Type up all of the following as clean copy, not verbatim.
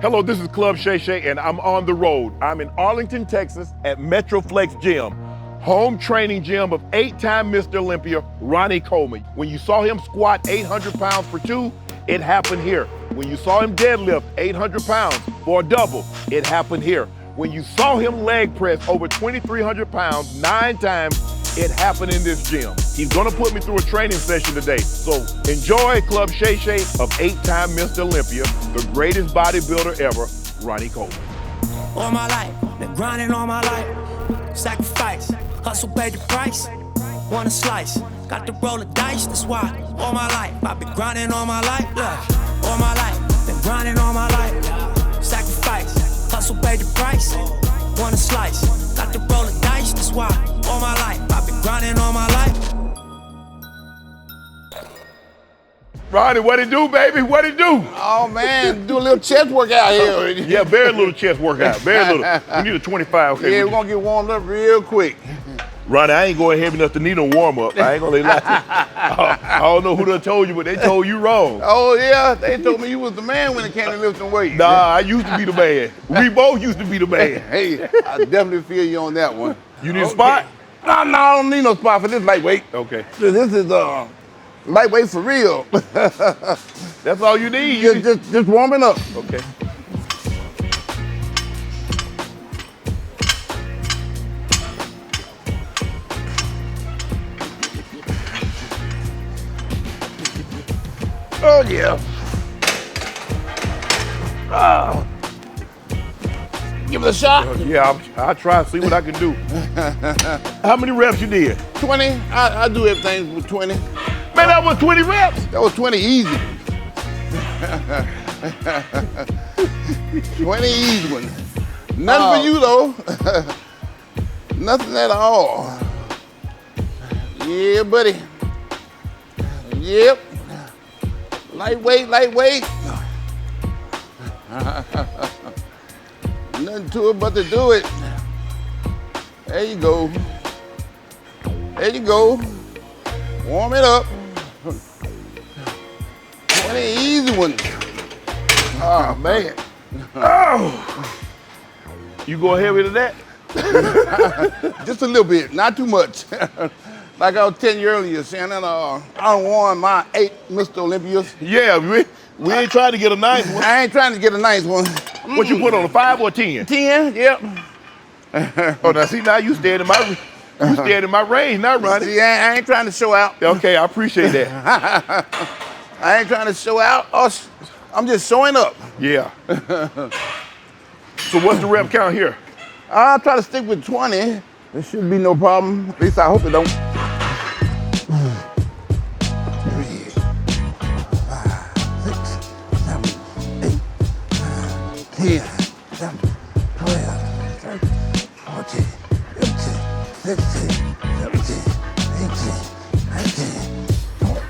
Hello, this is Club Shay Shay, and I'm on the road. I'm in Arlington, Texas at Metroflex Gym, home training gym of 8-time Mr. Olympia, Ronnie Coleman. When you saw him squat 800 pounds for 2, it happened here. When you saw him deadlift 800 pounds for a double, it happened here. When you saw him leg press over 2,300 pounds 9 times, it happened in this gym. He's gonna put me through a training session today. So enjoy Club Shay Shay of 8-time Mr. Olympia, the greatest bodybuilder ever, Ronnie Coleman. All my life, been grinding all my life. Sacrifice, hustle paid the price. Want a slice, got to roll the dice, that's why. All my life, I've been grinding all my life. Look, all my life, been grinding all my life. Sacrifice, hustle paid the price. Want a slice, got to roll the dice, that's why. All my life, I've been grinding all my life. Ronnie, what it do, baby? What it do? Oh man, do a little chest workout here. Yeah, very little chest workout, very little. We need a 25, okay? Yeah, we're gonna get warmed up real quick. Ronnie, I ain't going heavy enough to need no warm up. I ain't gonna lie to you. I don't know who done told you, but they told you wrong. Oh yeah, they told me you was the man when it came to lifting weights. Nah, I used to be the man. We both used to be the man. Hey, I definitely feel you on that one. You need a spot? No, I don't need no spot for this lightweight. Okay. This is lightweight for real. That's all you need. Just warming up. Okay. Oh yeah. Give it a shot. Yeah, I'll try to see what I can do. How many reps you did? 20. I do everything with 20. Man, that was 20 reps. That was 20 easy. 20 easy one. Nothing for you though. Nothing at all. Yeah, buddy. Yep. Lightweight. Nothing to it but to do it. There you go. There you go. Warm it up. 20 easy ones. Oh, man. Oh. You going heavy to that? Just a little bit, not too much. Like I was telling you earlier, Shannon, I don't want my 8 Mr. Olympias. Yeah, we ain't trying to get a nice one. I ain't trying to get a nice one. What you put on, a 5 or a 10? 10, yep. Oh, now see, now you staying in my range now, Ronnie. See, I ain't trying to show out. Okay, I appreciate that. I ain't trying to show out. I'm just showing up. Yeah. So what's the rep count here? I'll try to stick with 20. There should be no problem. At least I hope it don't. 3, 5, 6, 7, 8, 9, 10, 11, 12, 13, 14, 15, 16, 17, 18, 19, 20.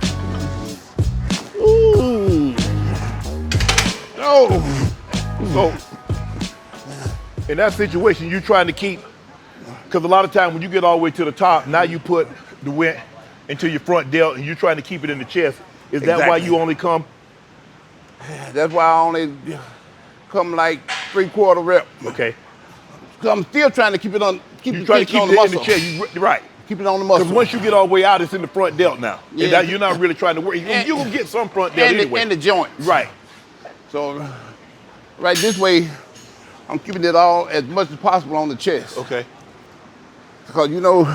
Ooh. Oh. So, in that situation, you're trying to keep, because a lot of times when you get all the way to the top, now you put the weight into your front delt and you're trying to keep it in the chest. Is that why you only come? That's why I only come like 3/4 rep. Okay. Because I'm still trying to keep it on, You try to keep on it the in the muscle. chest, right. Keep it on the muscle. Because once you get all the way out, it's in the front delt now. Yeah. And now you're not really trying to work. You're going to get some front delt anyway. And the joints. Right. So, right this way, I'm keeping it all as much as possible on the chest. Okay. Because, you know,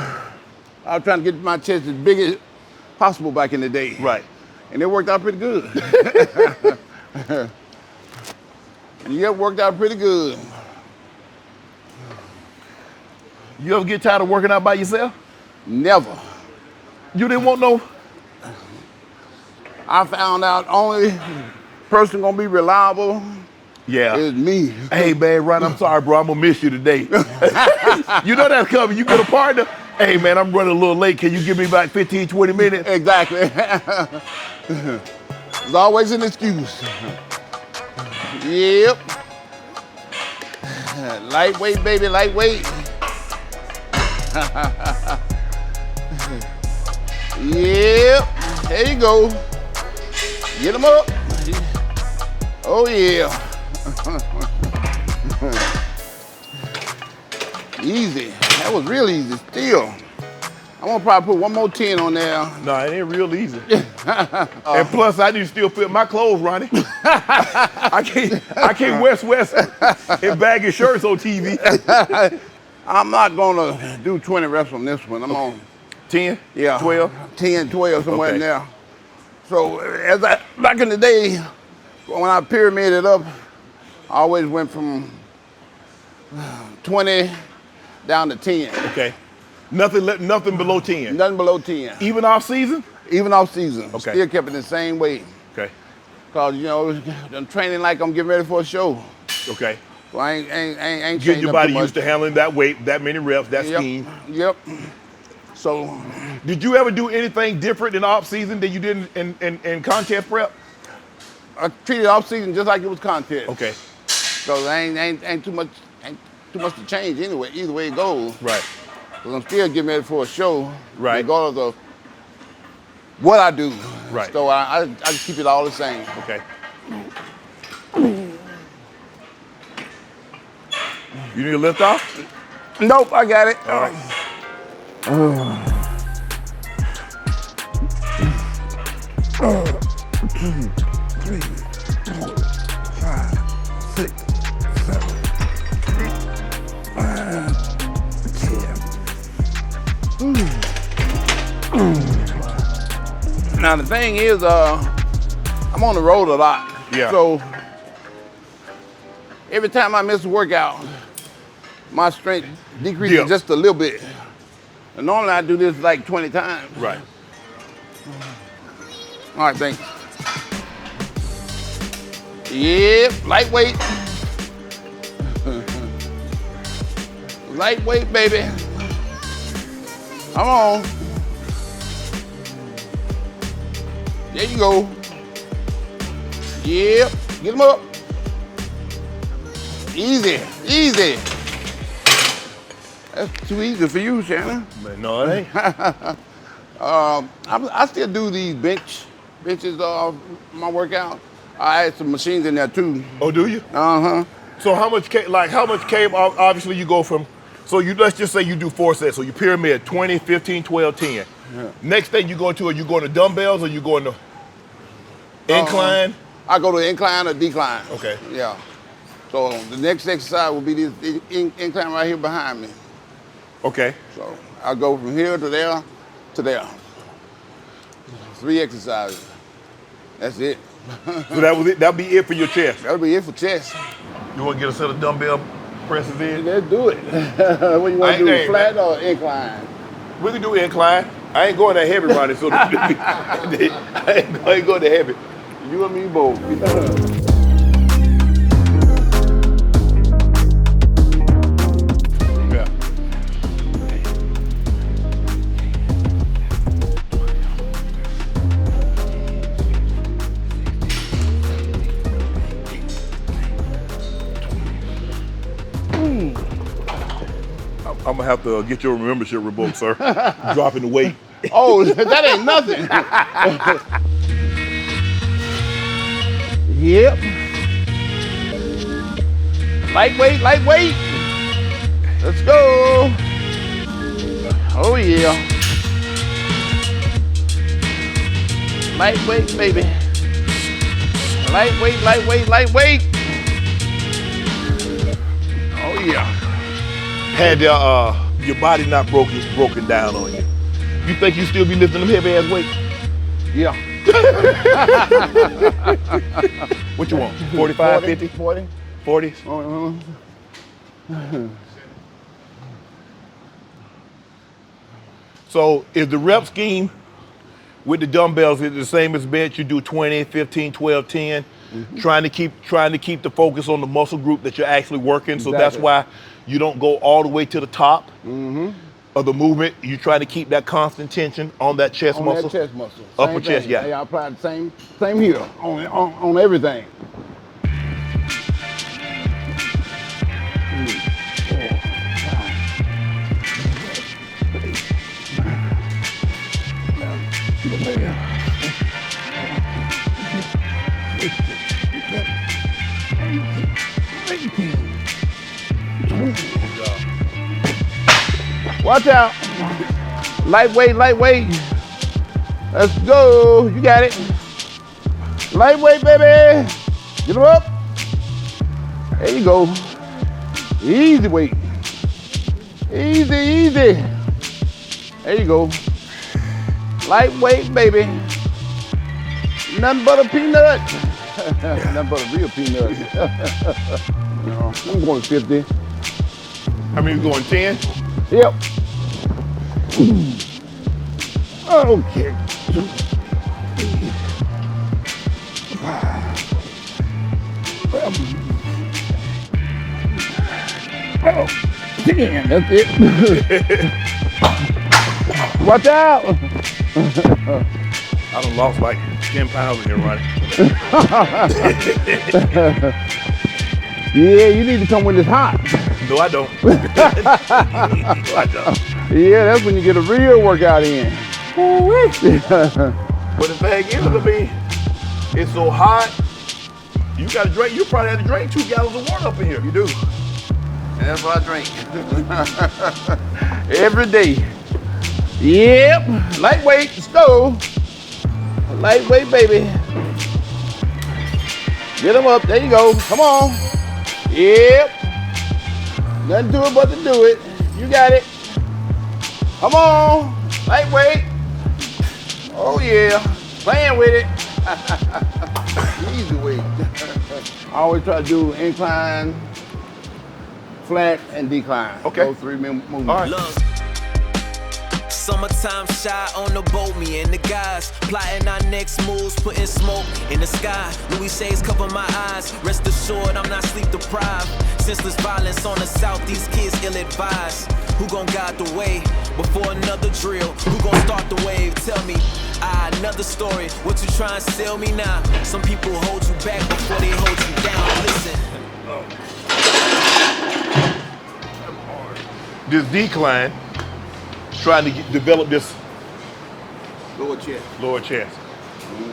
I was trying to get my chest as big as possible back in the day. Right. And it worked out pretty good. Yeah, it worked out pretty good. You ever get tired of working out by yourself? Never. You didn't want no? I found out only person gonna be reliable is me. Hey, man, Ron, I'm sorry, bro. I'm going to miss you today. You know that's coming. You get a partner. Hey, man, I'm running a little late. Can you give me about 15, 20 minutes? Exactly. There's always an excuse. Yep. Lightweight, baby, lightweight. Yep. There you go. Get them up. Oh, yeah. Easy. That was real easy still. I'm gonna probably put one more 10 on there. No, it ain't real easy. And plus, I need to still fit my clothes, Ronnie. I can't West and bag your shirts on TV. I'm not gonna do 20 reps on this one. I'm on 10? Yeah. 12? 10, 12, somewhere in Okay. there. So back in the day, when I pyramided up, I always went from 20 down to 10. Okay. Nothing below 10. Nothing below 10. Even off season? Even off season. Okay. Still kept it the same way. Okay. Cause I'm training like I'm getting ready for a show. Okay. So I ain't Getting changing your up body too much. used to handling that weight, that many reps, that scheme. Yep. So Did you ever do anything different in off season than you did in contest prep? I treated off season just like it was contest. Okay. So ain't too much to change anyway. Either way it goes. Right. Because I'm still getting ready for a show. Right. Regardless of what I do. Right. So I just keep it all the same. Okay. You need a lift off? Nope, I got it. All right. 2, 3, 4, 5, 6, 7, 10. Now the thing is, I'm on the road a lot. Yeah. So every time I miss a workout, my strength decreases Yeah. just a little bit. And normally I do this like 20 times. Right. All right, thanks. Yep, lightweight. Lightweight, baby. Come on. There you go. Yep, get them up. Easy, easy. That's too easy for you, Shannon. Man, no, it ain't. I still do these benches, my workout. I add some machines in there too. Oh, do you? Uh-huh. So how much came, obviously you go from, so let's just say you do 4 sets. So you pyramid 20, 15, 12, 10. Yeah. Next thing you go to, are you going to dumbbells or you going to incline? I go to incline or decline. Okay. Yeah. So the next exercise will be this incline right here behind me. Okay. So I go from here to there to there. 3 exercises. That's it. So that was it. That'll be it for your chest. That'll be it for chest. You want to get a set of dumbbell presses in? Let's do it. What you want to do, flat or incline? We can do incline. I ain't going that heavy, Ronnie. So I ain't going that heavy. You and me both. Yeah. I'm gonna have to get your membership revoked, sir. Dropping the weight. Oh, that ain't nothing. Yep. Lightweight, lightweight. Let's go. Oh yeah. Lightweight, baby. Lightweight, lightweight, lightweight. Oh yeah. Had your body not broken down on you. You think you still be lifting them heavy ass weights? Yeah. What you want? 45, 50? 40. 40s? So is the rep scheme with the dumbbells is the same as bench? You do 20, 15, 12, 10, trying to keep the focus on the muscle group that you're actually working. So that's Exactly. why you don't go all the way to the top of the movement. You try to keep that constant tension on that chest On muscle. that chest muscle. Upper Same chest, thing. yeah. I apply the same here on everything. 3, 4, 5, 6, 7, 8, 9, 10. Watch out. Lightweight, lightweight. Let's go. You got it. Lightweight, baby. Get him up. There you go. Easy weight. Easy, easy. There you go. Lightweight, baby. Nothing but a peanut. Nothing but a real peanut. No, I'm going 50. I mean, you going 10? Yep. Okay. Oh, 10, that's it. Watch out. I done lost like 10 pounds in here, Ronnie. Yeah, you need to come when it's hot. No, I don't. No, I don't. Yeah, that's when you get a real workout in. But the thing is, I mean, it's so hot. You gotta drink, you probably had to drink 2 gallons of water up in here. You do. And that's what I drink. Every day. Yep. Lightweight, stove. Lightweight, baby. Get them up. There you go. Come on. Yep. Nothing to it but to do it. You got it. Come on. Lightweight. Oh, yeah. Playing with it. Easy weight. I always try to do incline, flat, and decline. Okay. Those 3 movements. All right. Look. Summertime shy on the boat, me and the guys plotting our next moves, putting smoke in the sky. Louis shades cover my eyes. Rest assured, I'm not sleep deprived. Senseless violence on the south, these kids ill-advised. Who gon' guide the way before another drill? Who gon' start the wave? Tell me. Another story. What you trying to sell me now? Some people hold you back before they hold you down. Listen. This decline, trying to develop this Lower chest. lower chest,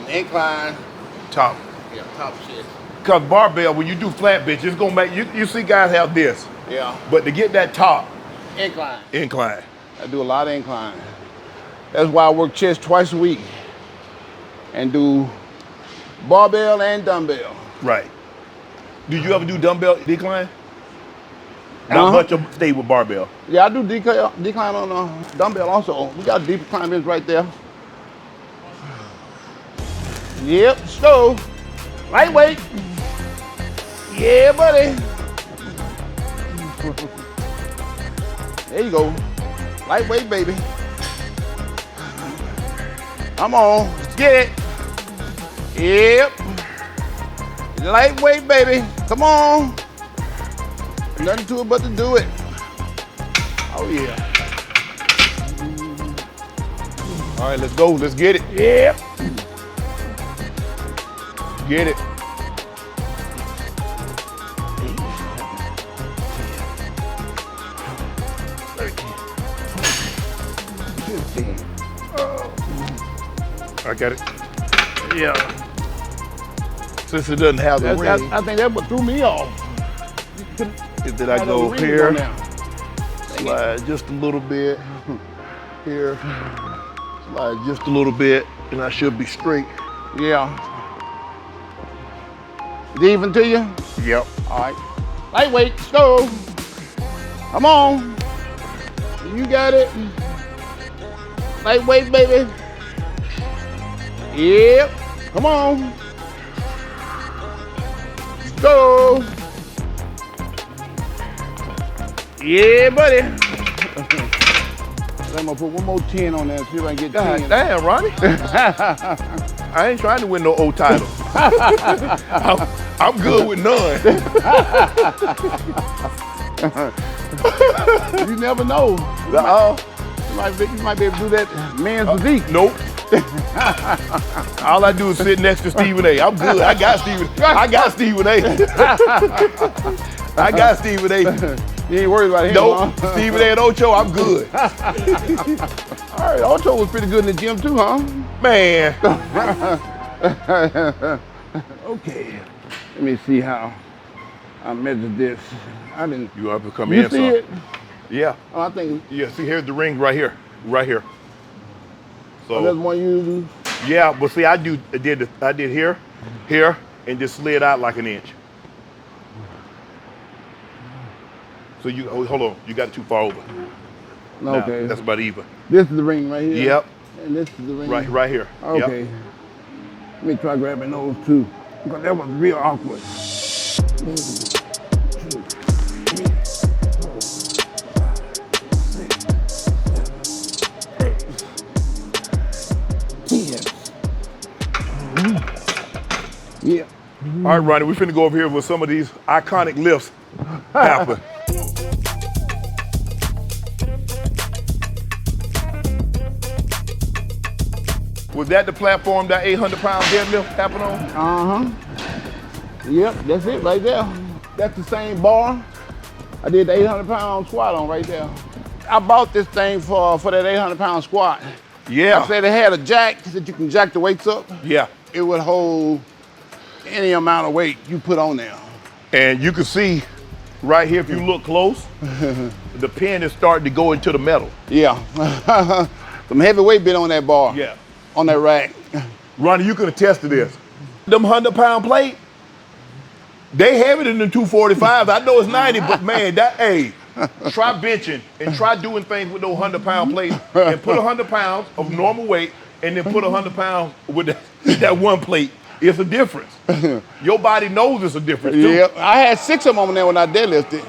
Incline. top. Yeah, top chest. Cause barbell, when you do flat bench, it's gonna make, you see guys have this, Yeah. but to get that top Incline. incline. I do a lot of incline. That's why I work chest twice a week and do barbell and dumbbell. Right. Did you ever do dumbbell decline? Not much of stay with barbell. Yeah, I do decline on dumbbell also. We got a decline bench right there. Yep, stove. Lightweight. Yeah, buddy. There you go. Lightweight, baby. Come on, let's get it. Yep. Lightweight, baby. Come on. Nothing to it but to do it. Oh, yeah. All right, let's go. Let's get it. Yep. Get it. I got it. Yeah. Since it doesn't have the ring, I think that's what threw me off. did I go up here? Slide just a little bit. Here. Slide just a little bit, and I should be straight. Yeah. Is it even to you? Yep. All right. Lightweight, let's go. Come on. You got it. Lightweight, baby. Yep. Come on. Let's go. Yeah, buddy. I'm gonna put one more 10 on there, see if I can get 10. God damn, Ronnie. I ain't trying to win no old title. I'm good with none. You never know. You might be able to do that man's physique. Nope. All I do is sit next to Stephen A. I'm good. I got Stephen A. I got Stephen A. You ain't worried about him. Nope. Huh? Stephen A. and Ocho, I'm good. All right, Ocho was pretty good in the gym too, huh? Man. Okay. Let me see how I measure this. I didn't. You have to come You in see some. it? Yeah. Oh, I think Yeah, see, here's the ring right here. Right here. So that's one you do. yeah, but see, I did here, here, and just slid out like an inch. So you hold on, you got it too far over. No, Now, okay. that's about even. This is the ring right here. Yep. And this is the ring. Right here. Okay. Yep. Let me try grabbing those two. Because that was real awkward. 1, 2, 3, 4, 5, 6, 7, 8. Yeah. All right, Ronnie, we finna go over here with some of these iconic lifts happen. Was that the platform that 800-pound deadlift happened on? Yep, that's it right there. That's the same bar I did the 800-pound squat on right there. I bought this thing for that 800-pound squat. Yeah. I said it had a jack that you can jack the weights up. Yeah. It would hold any amount of weight you put on there. And you can see right here, if you look close, the pin is starting to go into the metal. Yeah. Some heavy weight been on that bar. Yeah. On that rack. Ronnie, you can attest to this. Them 100-pound plate, they heavier than the 245s. I know it's 90, but man, try benching and try doing things with those 100-pound plates and put 100 pounds of normal weight and then put 100 pounds with that one plate. It's a difference. Your body knows it's a difference too. Yeah, I had 6 of them on there when I deadlifted.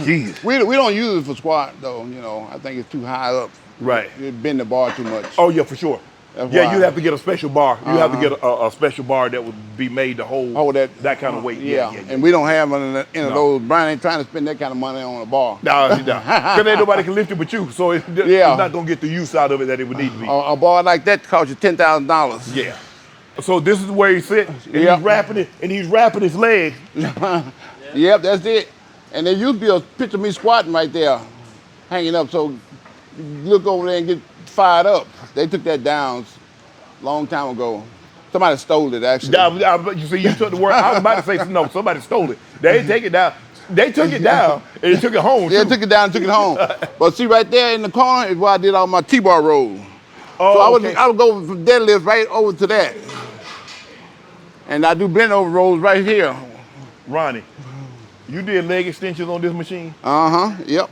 Jeez. We don't use it for squat though, you know. I think it's too high up. Right. It bend the bar too much. Oh yeah, for sure. That's Yeah, why. you'd have to get a special bar. You have to get a special bar that would be made to hold that kind of weight. Yeah. And we don't have any of those. Brian ain't trying to spend that kind of money on a bar. No, because ain't nobody can lift it but you. So it's not gonna get the use out of it that it would need to be. A bar like that costs you $10,000. Yeah. So this is where he sits, and Yep. he's wrapping his leg. Yep, that's it. And there used to be a picture of me squatting right there, hanging up. So you look over there and get fired up. They took that down a long time ago. Somebody stole it, actually. You see, you took the word. I was about to say no. Somebody stole it. They didn't take it down. They took it down and they took it home. Yeah, too. took it down and took it home. But see, right there in the corner is where I did all my T-bar rolls. Oh, So okay. I would go from deadlift right over to that. And I do bend over rolls right here. Ronnie, you did leg extensions on this machine? Yep.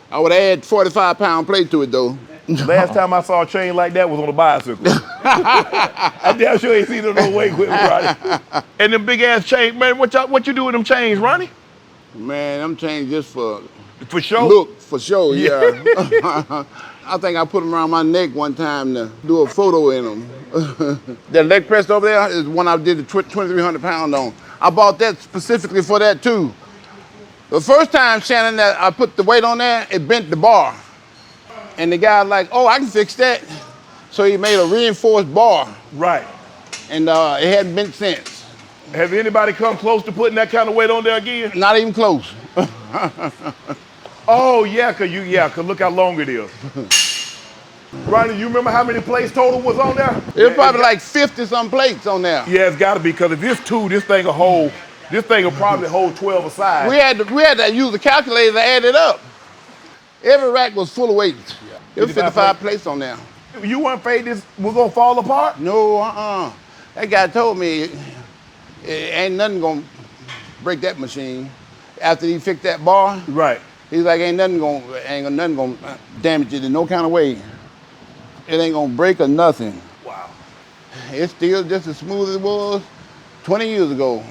I would add 45-pound plate to it though. Last time I saw a chain like that was on a bicycle. I damn sure ain't seen it on no weight equipment, Ronnie. And them big ass chains, man, what you do with them chains, Ronnie? Man, I'm chains just for show? look, for show, yeah. I think I put them around my neck one time to do a photo in them. That leg press over there is one I did the 2,300 pound on. I bought that specifically for that too. The first time, Shannon, that I put the weight on there, it bent the bar. And the guy like, oh, I can fix that. So he made a reinforced bar. Right. And it hadn't bent since. Have anybody come close to putting that kind of weight on there again? Not even close. Oh yeah, cause look how long it is. Ronnie, you remember how many plates total was on there? It was probably like 50-some plates on there. Yeah, it's gotta be, cause if it's 2, this thing will probably hold 12 aside. We had to use a calculator to add it up. Every rack was full of weights. It was 55 plates on there. You weren't afraid this was gonna fall apart? No, That guy told me ain't nothing gonna break that machine. After he fixed that bar, Right. he's like, ain't nothing gonna damage it in no kind of way. It ain't gonna break or nothing. Wow. It's still just as smooth as it was 20 years ago.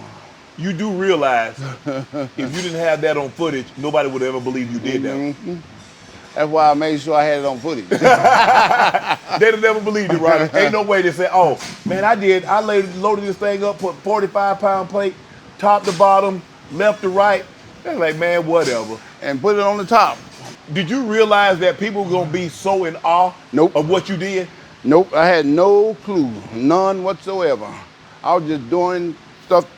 You do realize if you didn't have that on footage, nobody would ever believe you did that. Mm-hmm. That's why I made sure I had it on footage. They'd have never believed it, Ronnie. Ain't no way to say, oh, man, I loaded this thing up, put 45-pound plate, top to bottom, left to right. They're like, man, whatever. And put it on the top. Did you realize that people were gonna be so in awe Nope. of what you did? Nope, I had no clue, none whatsoever. I was just doing stuff.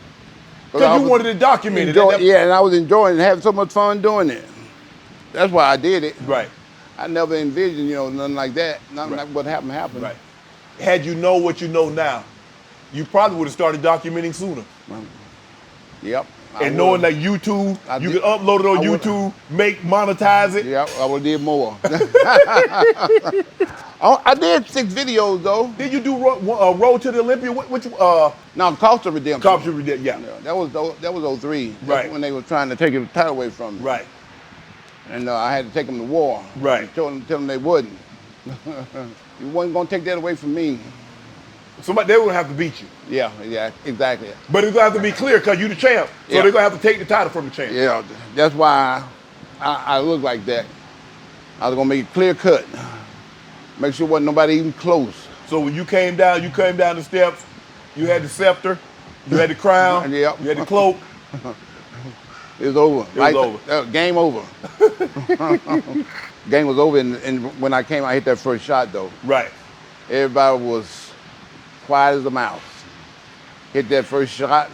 Because you wanted to document it. Yeah, and I was enjoying it, having so much fun doing it. That's why I did it. Right. I never envisioned, nothing like that. Nothing like what happened. Right. Had you know what you know now, you probably would have started documenting sooner. Yep. And knowing that YouTube, you can upload it on YouTube, monetize it. Yeah, I would did more. I did 6 videos though. Did you do Road to the Olympia? Which No, Cost of Redemption. Cost of Redemption, yeah. That was 03. Right. That's when they were trying to take the title away from me. Right. And I had to take them to war. Right. Tell them they wouldn't. You wasn't gonna take that away from me. They would have to beat you. Yeah, exactly. But it's gonna have to be clear because you the champ. So they're gonna have to take the title from the champ. Yeah, that's why I look like that. I was gonna make it clear cut. Make sure wasn't nobody even close. So when you came down the steps, you had the scepter, you had the crown, Yep. you had the cloak. It was over. It was over. Game over. Game was over, and when I came, I hit that first shot though. Right. Everybody was quiet as a mouse. Hit that first shot,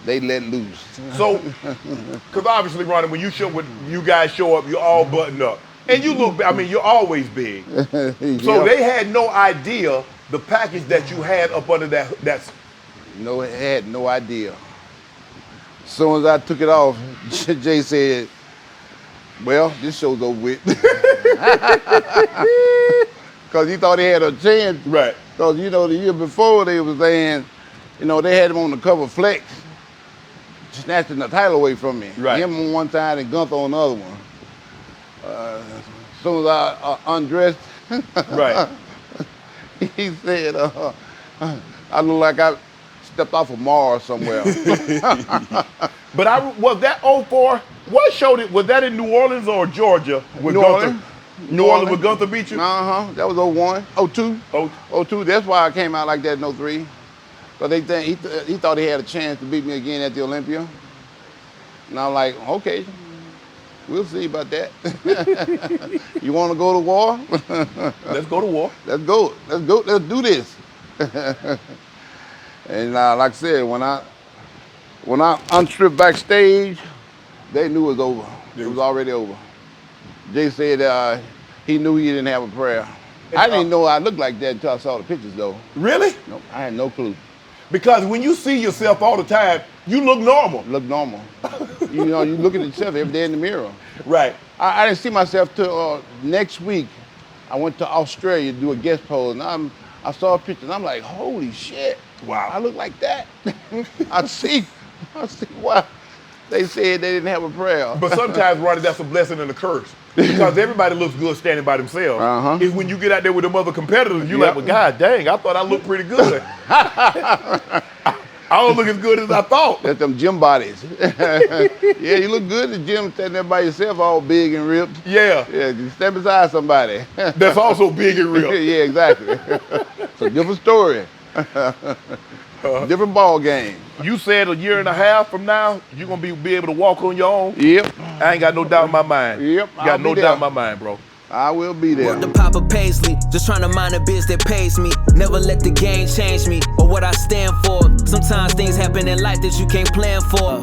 they let loose. So, because obviously, Ronnie, when you guys show up, you're all buttoned up. And you look, you're always big. So they had no idea the package that you had up under that's. No, they had no idea. As soon as I took it off, Jay said, well, this show's over with. Because he thought he had a chance. Right. Because, the year before they was saying, they had him on the cover Flex, snatching the title away from me. Right. Him on one side and Gunther on the other one. As soon as I undressed, right. he said, I look like I stepped off of Mars somewhere. But was that 04? What showed it? Was that in New Orleans or Georgia with Gunther? New Orleans with Gunther beat you? That was 01, 02. 02. That's why I came out like that in 03. Because he thought he had a chance to beat me again at the Olympia. And I'm like, okay, we'll see about that. You want to go to war? Let's go to war. Let's go. Let's do this. And like I said, when I unstripped backstage, they knew it was over. It was already over. Jay said he knew he didn't have a prayer. I didn't know I looked like that until I saw the pictures, though. Really? No, I had no clue. Because when you see yourself all the time, you look normal. Look normal. You look at yourself every day in the mirror. Right. I didn't see myself till next week. I went to Australia to do a guest pose, and I saw a picture, and I'm like, holy shit. Wow. I look like that. I see why they said they didn't have a prayer. But sometimes, Ronnie, that's a blessing and a curse. Because everybody looks good standing by themselves. It's when you get out there with them other competitors, you're like, well, God dang, I thought I looked pretty good. I don't look as good as I thought. That's them gym bodies. Yeah, you look good in the gym standing there by yourself all big and ripped. Yeah. Yeah, you stand beside somebody. That's also big and ripped. Yeah, exactly. It's a different story. Different ball game. You said a year and a half from now, you're going to be able to walk on your own? Yep. I ain't got no doubt in my mind. Yep. Got no doubt in my mind, bro. I will be there. Work the Papa Paisley, just trying to mind a biz that pays me. Never let the game change me or what I stand for. Sometimes things happen in life that you can't plan for.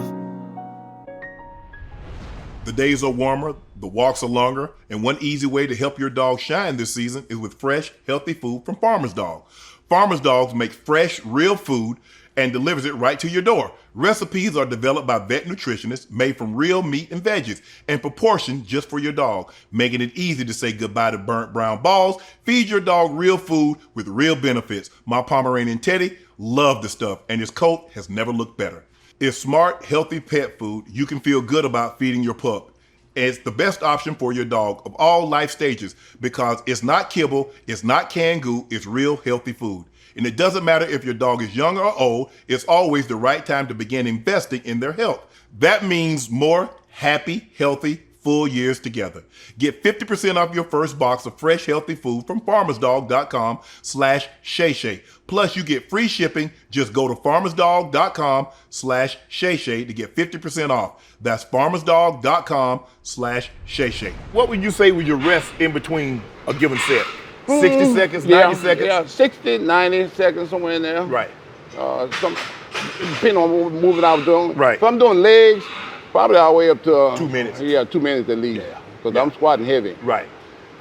The days are warmer, the walks are longer, and one easy way to help your dog shine this season is with fresh, healthy food from Farmer's Dog. Farmer's Dogs makes fresh, real food and delivers it right to your door. Recipes are developed by vet nutritionists, made from real meat and veggies, and proportioned just for your dog, making it easy to say goodbye to burnt brown balls. Feed your dog real food with real benefits. My Pomeranian Teddy loved the stuff, and his coat has never looked better. It's smart, healthy pet food you can feel good about feeding your pup. It's the best option for your dog of all life stages because it's not kibble, it's not canned goo, it's real healthy food. And it doesn't matter if your dog is young or old, it's always the right time to begin investing in their health. That means more happy, healthy, full years together. Get 50% off your first box of fresh, healthy food from farmersdog.com/Shay Shay. Plus, you get free shipping. Just go to farmersdog.com/Shay Shay to get 50% off. That's farmersdog.com/Shay Shay. What would you say was your rest in between a given set? 60 seconds, 90 seconds? Yeah, 60, 90 seconds, somewhere in there. Right. Depending on what movement I was doing. Right. If I'm doing legs, probably all the way up to 2 minutes. Yeah, 2 minutes at least. Because I'm squatting heavy. Right.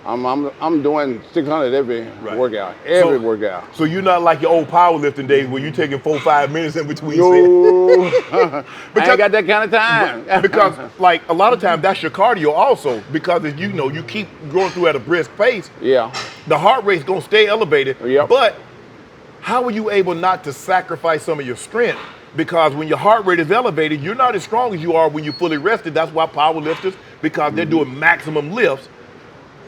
I'm doing 600 every Right. workout. Every So- workout. So you're not like your old powerlifting days where you're taking 4-5 minutes in between sets. No, I ain't got that kind of time. Because like a lot of times that's your cardio also, because as you know, you keep going through at a brisk pace, Yeah. the heart rate's gonna stay elevated. Yep. But how are you able not to sacrifice some of your strength? Because when your heart rate is elevated, you're not as strong as you are when you're fully rested. That's why power lifters, because they're doing maximum lifts,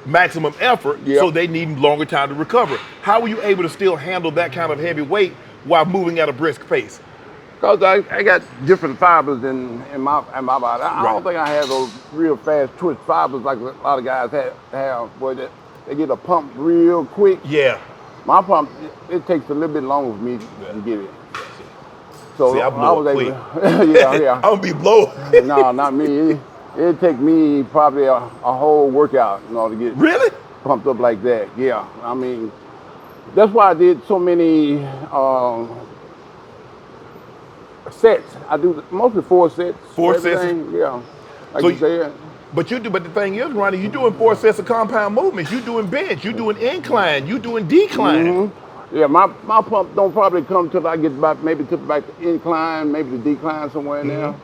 maximum effort, Yep. so they need longer time to recover. How are you able to still handle that kind of heavy weight while moving at a brisk pace? Because I got different fibers in my body. I Right. don't think I have those real fast twitch fibers like a lot of guys have where they get a pump real quick. Yeah. My pump, it takes a little bit longer for me to get it. So See, I blow it quick. yeah. I'm gonna be blowing. No, not me. It'd take me probably a whole workout in order to get Really? pumped up like that. Yeah, I mean, that's why I did so many sets. I do mostly 4 sets. 4 sets? everything. Yeah, like So you said. But the thing is, Ronnie, you're doing 4 sets of compound movements. You're doing bench, you're doing incline, you're doing decline. Mm-hmm. Yeah, my pump don't probably come till I get back, maybe to the incline, maybe the decline somewhere in there.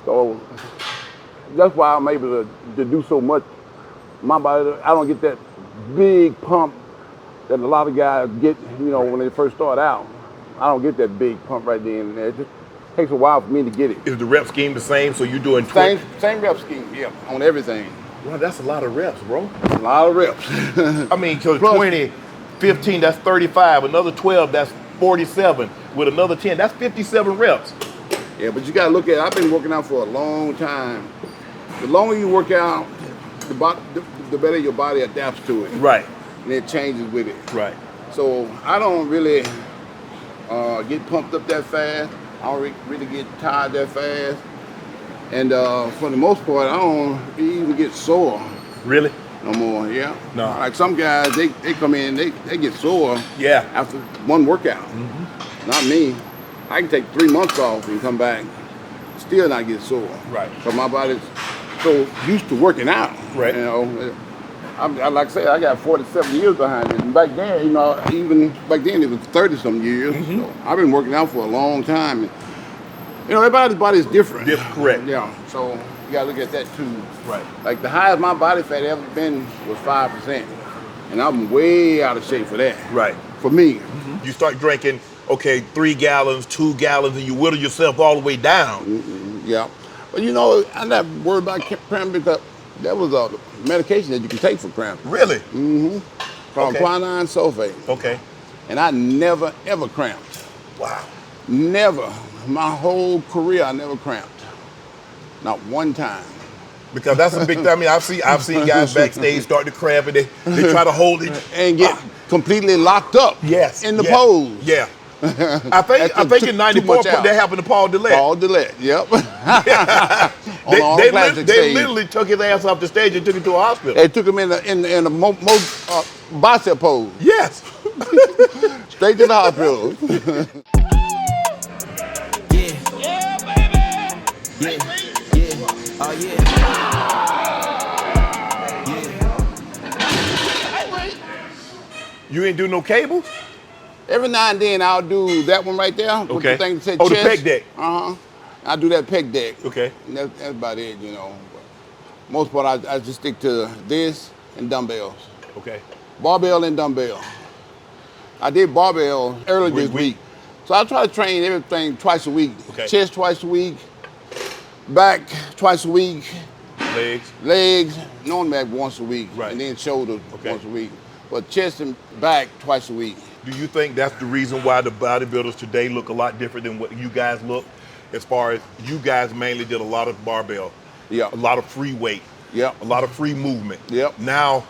So that's why I'm able to do so much. My body, I don't get that big pump that a lot of guys get, when they first start out. I don't get that big pump right then and there. It just takes a while for me to get it. Is the rep scheme the same? So you're doing Same rep scheme, yeah, on everything. Wow, that's a lot of reps, bro. A lot of reps. I mean, so Plus- 20, 15, that's 35. Another 12, that's 47. With another 10, that's 57 reps. Yeah, but you gotta look at it. I've been working out for a long time. The longer you work out, the better your body adapts to it. Right, And it changes with it. right. So I don't really get pumped up that fast. I don't really get tired that fast. And for the most part, I don't even get sore Really? no more, yeah. No. Like some guys, they come in, they get sore Yeah. after one workout. Not me. I can take 3 months off and come back, still not get sore. Right. Because my body's so used to working out. Right. I like I say, I got 47 years behind it. And back then, even back then it was 30-some years. So I've been working out for a long time. And, everybody's body is different. Correct. Yeah. So you gotta look at that too. Right. Like the highest my body fat ever been was 5%. And I'm way out of shape for that. Right. For me. You start drinking, 3 gallons, 2 gallons, and you whittle yourself all the way down. Yeah. But I'm not worried about cramp because that was a medication that you can take for cramp. Really? Called Okay. quinine sulfate. Okay. And I never, ever cramped. Wow. Never. My whole career, I never cramped. Not one time. Because that's a big thing. I mean, I've seen guys backstage start to cramp and they try to hold it. And get completely locked up Yes. in the yeah, pose. Yeah. I think took in too '94 much out. that happened to Paul Dillette. All delay. Yep. On all They plastic they stage. literally took his ass off the stage and took him to a hospital. They took him in the bicep pose. Yes. Straight to the hospital. Oh yeah. You ain't do no cables? Every now and then I'll do that one right there. With Okay. the thing that said Oh, the chest. pec deck. I do that pec deck. Okay. And that's about it, But most part, I just stick to this and dumbbells. Okay. Barbell and dumbbell. I did barbell earlier this week. So I try to train everything twice a week. Okay. Chest twice a week, back twice a week, legs, normally once a week, Right. and then shoulders Okay. once a week. But chest and back twice a week. Do you think that's the reason why the bodybuilders today look a lot different than what you guys look? As far as you guys mainly did a lot of barbell, Yeah. a lot of free weight, Yep. a lot of free movement. Yep. Now,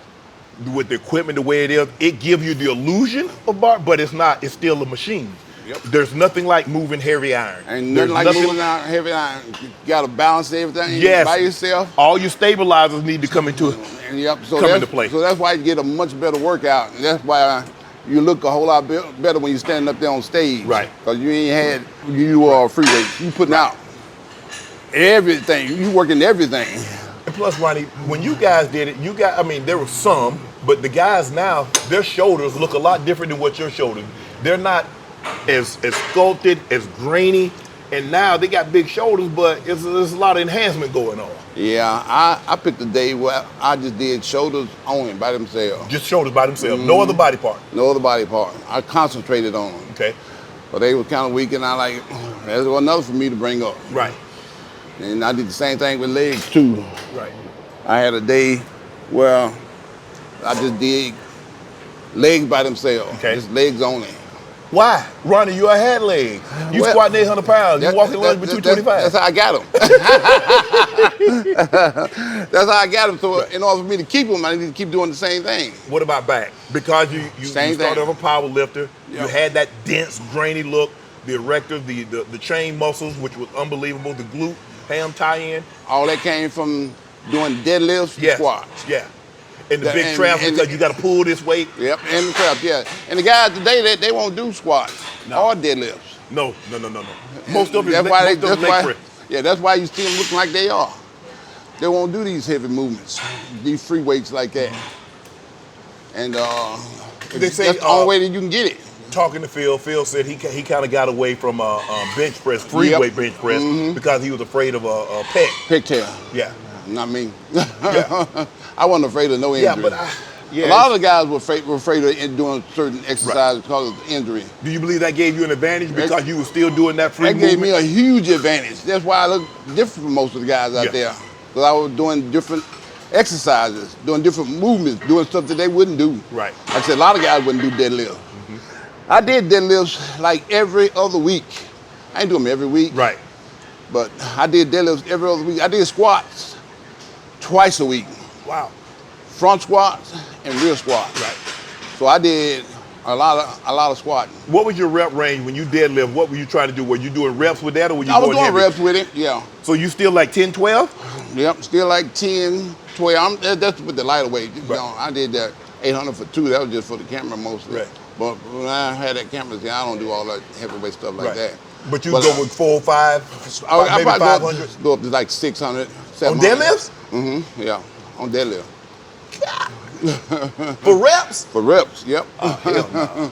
with the equipment the way it is, it gives you the illusion of bar, but it's not. It's still a machine. Yep. There's nothing like moving heavy iron. Ain't There's nothing like moving out heavy iron. You gotta balance everything Yes. by yourself. All your stabilizers need to come into it. And yep, so Come that's, into play. So that's why you get a much better workout. And that's why you look a whole lot better when you're standing up there on stage. Right. Because you ain't had free weight. You putting out everything. You working everything. And plus, Ronnie, when you guys did it, there were some, But the guys now, their shoulders look a lot different than what your shoulders. They're not as sculpted, as grainy, and now they got big shoulders, but there's a lot of enhancement going on. Yeah, I picked a day where I just did shoulders only by themselves. Just shoulders by themselves, no other body part. No other body part. I concentrated on them. Okay. But they were kind of weak, and I like, there's another for me to bring up. Right. And I did the same thing with legs too. Right. I had a day where I just did legs by themselves. Okay. Just legs only. Why? Ronnie, you had legs. You Well, squatting 800 pounds. You walking lunge with 225. That's how I got them. That's how I got them. So in order for me to keep them, I need to keep doing the same thing. What about back? Because you started thing. off a power lifter. Yeah. You had that dense, grainy look, the erector, the chain muscles, which was unbelievable, the glute, ham tie-in. All that came from doing deadlifts and squats. Yeah. And the big traps because you got to pull this weight. Yep, and the traps, yeah. And the guys today, they won't do squats or deadlifts. No. Most of them leg press. Yeah, that's why you see them looking like they are. They won't do these heavy movements, these free weights like that. And They say, that's the only way that you can get it. Talking to Phil said he kind of got away from bench press, free weight bench press, because he was afraid of a pec. Pigtail. Yeah. Not me. Yeah. I wasn't afraid of no injury. Yeah, but a lot of the guys were afraid of doing certain exercises because of injury. Do you believe that gave you an advantage because you were still doing that free That movement? gave me a huge advantage. That's why I look different from most of the guys out there. Because I was doing different exercises, doing different movements, doing stuff that they wouldn't do. Right. Like I said, a lot of guys wouldn't do deadlifts. I did deadlifts like every other week. I ain't doing them every week. Right. But I did deadlifts every other week. I did squats twice a week. Wow. Front squats and rear squats. Right. So I did a lot of squatting. What was your rep range when you deadlift? What were you trying to do? Were you doing reps with that or were you I was going doing heavy? reps with it, yeah. So you still like 10, 12? Yep, still like 10, 12. That's with the lighter weight. You know, I did that 800 for 2. That was just for the camera mostly. Right. But when I had that camera, I don't do all that heavyweight stuff like that. But you go with 4 or 5, I maybe probably 500? go up to like 600, On 700. deadlifts? Yeah, on deadlift. For reps? For reps, yep. Hell no.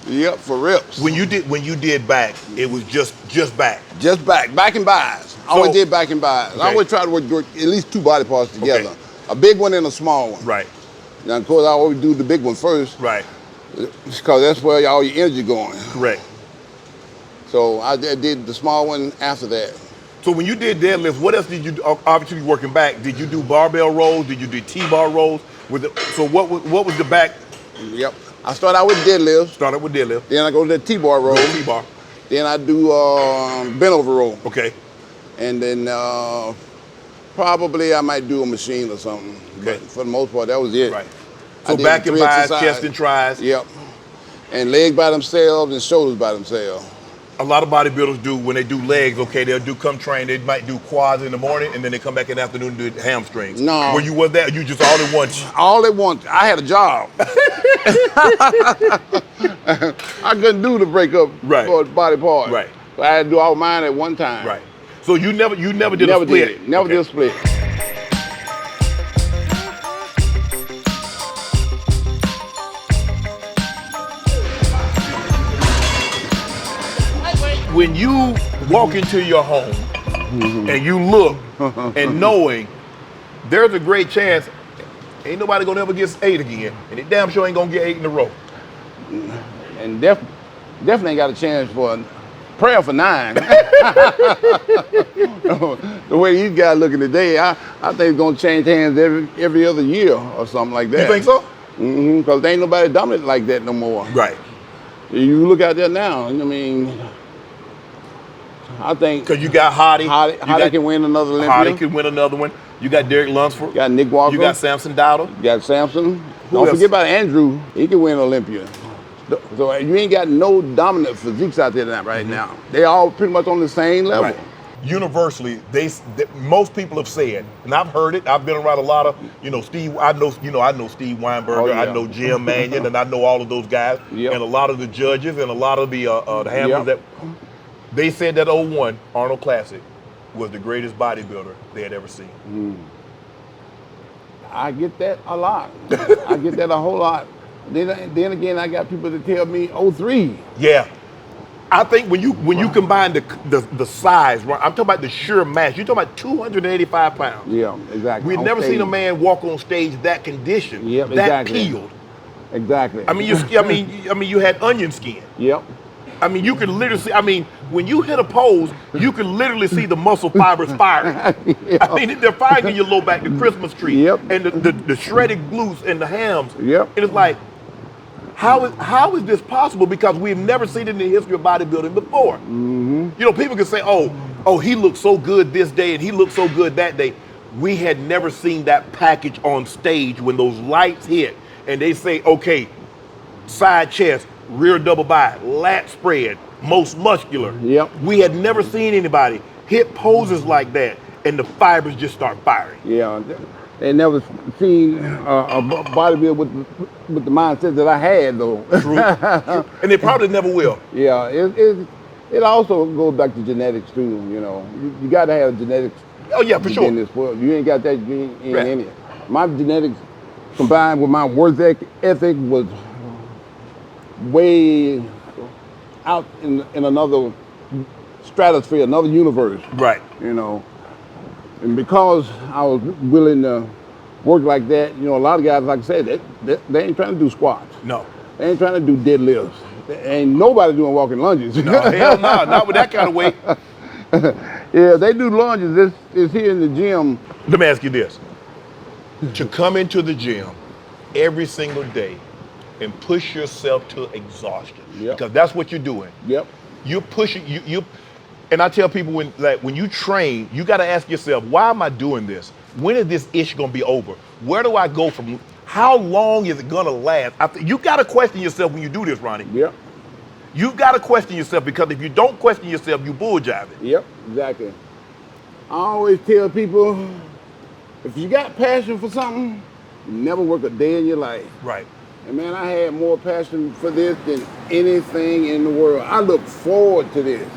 Yep, for reps. When you did back, it was just back. Just back and buys. I always did back and buys. Okay. I always try to work at least 2 body parts together. Okay. A big one and a small one. Right. Now, of course, I always do the big one first. Right. Because that's where all your energy going. Correct. So I did the small one after that. So when you did deadlifts, what else did you do? Obviously working back, did you do barbell rolls? Did you do T-bar rolls? So what was the back? Yep. I start out with deadlifts. Started with deadlift. Then I go to the T-bar roll. T-bar. Then I do bent over roll. Okay. And then probably I might do a machine or something. Okay. But for the most part, that was it. Right. I So did back and 3 bis, exercises. chest and tries. Yep. And legs by themselves and shoulders by themselves. A lot of bodybuilders do, when they do legs, okay, they'll come train, they might do quads in the morning and then they come back in the afternoon and do hamstrings. No. Were you was that, or you just all at once? All at once. I had a job. I couldn't do the breakup for body part. Right. So I had to do all mine at one time. Right. So you never did Never a split? did it. Never did a split. When you walk into your home and you look and knowing there's a great chance ain't nobody gonna ever get 8 again, and they damn sure ain't gonna get 8 in a row. And definitely ain't got a chance for a prayer for 9. The way these guys looking today, I think it's gonna change hands every other year or something like that. You think so? Because there ain't nobody dominant like that no more. Right. You look out there now, I mean, I think Because you got Hottie. Hottie can win another Olympia. Hottie can win another one. You got Derek Lunsford. You got Nick Walker. You got Samson Dowdle. You got Samson. Who Don't else? forget about Andrew. He can win Olympia. So you ain't got no dominant physiques out there right now. They all pretty much on the same level. Right. Universally, most people have said, and I've heard it. I've been around a lot of, Steve. I know Steve Weinberger. Oh, yeah. I know Jim Mannion, and I know all of those guys, Yep. and a lot of the judges, and a lot of the handlers that they said that 01 Arnold Classic was the greatest bodybuilder they had ever seen. I get that a lot. I get that a whole lot. Then again, I got people that tell me 03. Yeah. I think when you combine the size, right? I'm talking about the sheer mass. You're talking about 285 pounds. Yeah, exactly. We've never seen a man walk on stage that conditioned, Yep, that exactly. peeled. Exactly. I mean, you had onion skin. Yep. I mean, you could literally see. I mean, when you hit a pose, you could literally see the muscle fibers firing. Yeah. I mean, they're firing in your low back, the Christmas tree, Yep. and the shredded glutes and the hams. Yep. And it's like, how is this possible? Because we've never seen it in the history of bodybuilding before. Mm-hmm. You know, people can say, oh, he looked so good this day and he looked so good that day. We had never seen that package on stage when those lights hit and they say, okay, side chest, rear double bi, lat spread, most muscular. Yep. We had never seen anybody hit poses like that and the fibers just start firing. Yeah. They never seen a bodybuilder with the mindset that I had, though. True. And they probably never will. Yeah. It also goes back to genetics too. You know, you got to have genetics. Oh yeah, for to sure. get in this world. You ain't got that, you ain't Right. in it. My genetics combined with my work ethic was way out in another stratosphere, another universe. Right. You know, and because I was willing to work like that, you know, a lot of guys, like I said, they ain't trying to do squats. No. They ain't trying to do deadlifts. Ain't nobody doing walking lunges. No, hell no, not with that kind of weight. Yeah, they do lunges. It's here in the gym. Let me ask you this. To come into the gym every single day and push yourself to exhaustion. Yep. Because that's what you're doing. Yep. You're pushing, and I tell people when you train, you gotta ask yourself, why am I doing this? When is this issue gonna be over? Where do I go from, how long is it gonna last? You gotta question yourself when you do this, Ronnie. Yep. You gotta question yourself because if you don't question yourself, you bull jiving. Yep, exactly. I always tell people, if you got passion for something, you never work a day in your life. Right. And man, I had more passion for this than anything in the world. I look forward to this.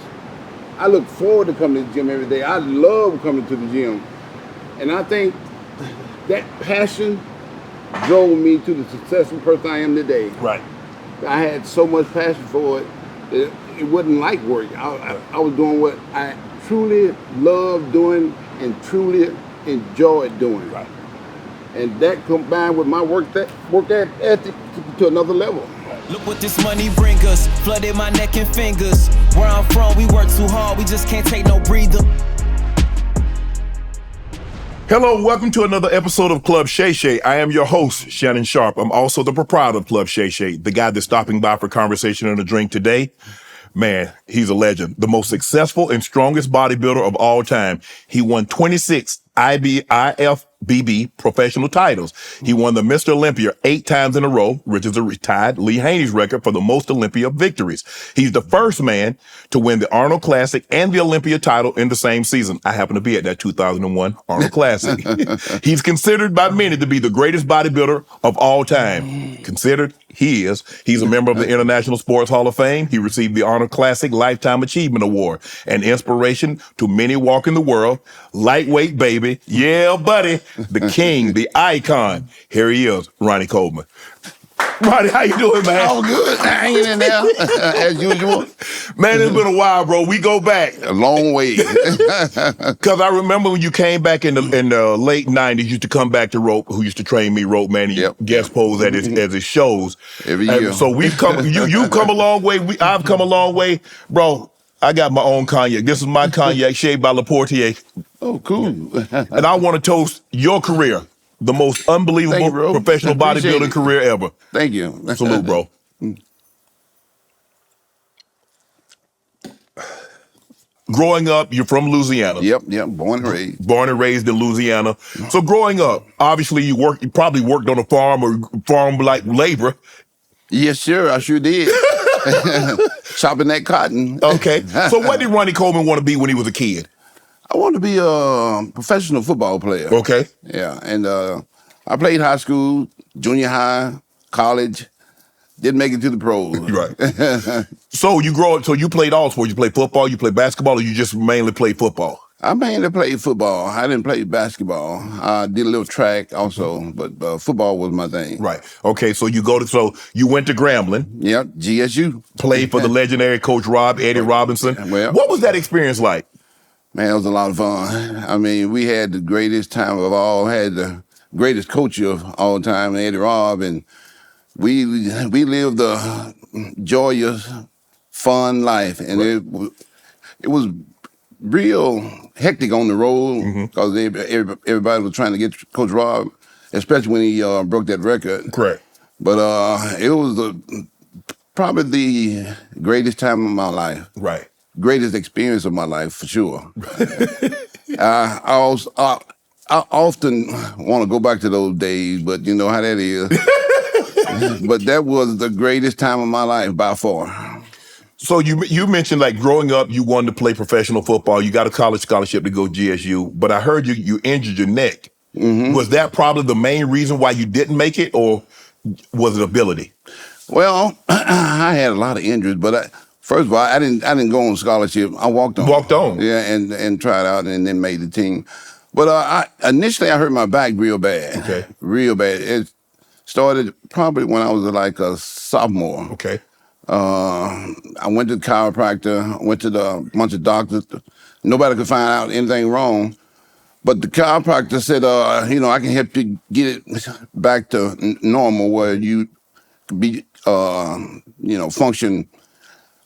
I look forward to coming to the gym every day. I love coming to the gym. And I think that passion drove me to the successful person I am today. Right. I had so much passion for it, it wasn't like work. I was doing what I truly loved doing and truly enjoyed doing. Right. And that combined with my work ethic to another level. Look what this money bring us. Flooded my neck and fingers. Where I'm from, we work too hard. We just can't take no breather. Hello, welcome to another episode of Club Shay Shay. I am your host, Shannon Sharpe. I'm also the proprietor of Club Shay Shay, the guy that's stopping by for conversation and a drink today. Man, he's a legend. The most successful and strongest bodybuilder of all time. He won 26 IFBB professional titles. He won the Mr. Olympia 8 times in a row, which is a retired Lee Haney's record for the most Olympia victories. He's the first man to win the Arnold Classic and the Olympia title in the same season. I happen to be at that 2001 Arnold Classic. He's considered by many to be the greatest bodybuilder of all time. Considered, he is. He's a member of the International Sports Hall of Fame. He received the Arnold Classic Lifetime Achievement Award, an inspiration to many walking the world. Lightweight baby. Yeah, buddy. The king, the icon. Here he is, Ronnie Coleman. Ronnie, how you doing, man? Oh, good. Hanging in there, as usual. Man, it's been a while, bro. We go back. A long way. Because I remember when you came back in the late 90s, you used to come back to Rope, who used to train me, Rope, man, and you guest pose at his shows. Every year. So we've come, you've come a long way. I've come a long way. Bro, I got my own cognac. This is my cognac, Shade by Laportier. Oh, cool. And I want to toast your career, the most unbelievable professional bodybuilding career ever. Thank you. Salute, bro. Growing up, you're from Louisiana. Yep, born and raised. Born and raised in Louisiana. So growing up, obviously you probably worked on a farm or farm like labor. Yes, sir, I sure did. Chopping that cotton. Okay. So what did Ronnie Coleman want to be when he was a kid? I wanted to be a professional football player. Okay. Yeah, and I played high school, junior high, college. Didn't make it to the pros. Right. So you grow up, so you played all sports. You played football, you played basketball, or you just mainly played football? I mainly played football. I didn't play basketball. I did a little track also, but football was my thing. Right. Okay, so you went to Grambling. Yep, GSU. Played for the legendary Coach Eddie Robinson. Well, what was that experience like? Man, it was a lot of fun. I mean, we had the greatest time of all, had the greatest coach of all time, Eddie Rob, and we lived a joyous, fun life. And it was real hectic on the road because everybody was trying to get Coach Rob, especially when he broke that record. Correct. But it was probably the greatest time of my life. Right. Greatest experience of my life, for sure. I often want to go back to those days, but you know how that is. But that was the greatest time of my life by far. So you mentioned like growing up, you wanted to play professional football. You got a college scholarship to go GSU, but I heard you injured your neck. Mm-hmm. Was that probably the main reason why you didn't make it, or was it ability? Well, I had a lot of injuries, but first of all, I didn't go on scholarship. I walked on. Walked on. Yeah, and tried out and then made the team. But initially I hurt my back real bad. Okay. Real bad. It started probably when I was like a sophomore. Okay. I went to the chiropractor, went to the bunch of doctors. Nobody could find out anything wrong. But the chiropractor said, I can help you get it back to normal where you be, function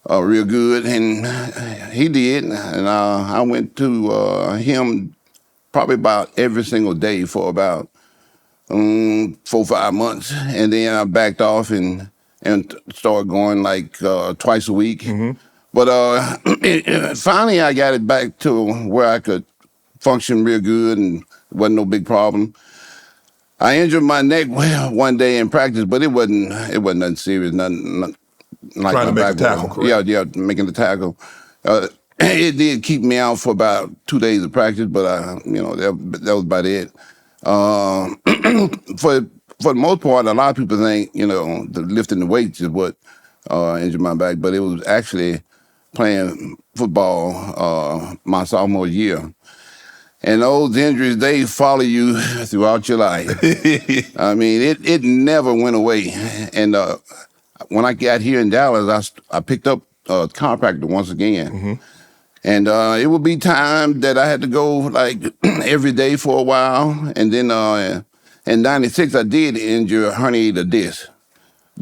real good. And he did. And I went to him probably about every single day for about 4 or 5 months. And then I backed off and started going like twice a week. Mm-hmm. But finally I got it back to where I could function real good and it wasn't no big problem. I injured my neck one day in practice, but it wasn't nothing serious, nothing like trying to make a tackle, correct? Yeah, making the tackle. It did keep me out for about 2 days of practice, but that was about it. For the most part, a lot of people think, the lifting the weights is what injured my back, but it was actually playing football my sophomore year. And those injuries, they follow you throughout your life. I mean, it never went away. And when I got here in Dallas, I picked up a chiropractor once again. Mm-hmm. And it would be time that I had to go like every day for a while. And then in '96, I did injure a herniated disc,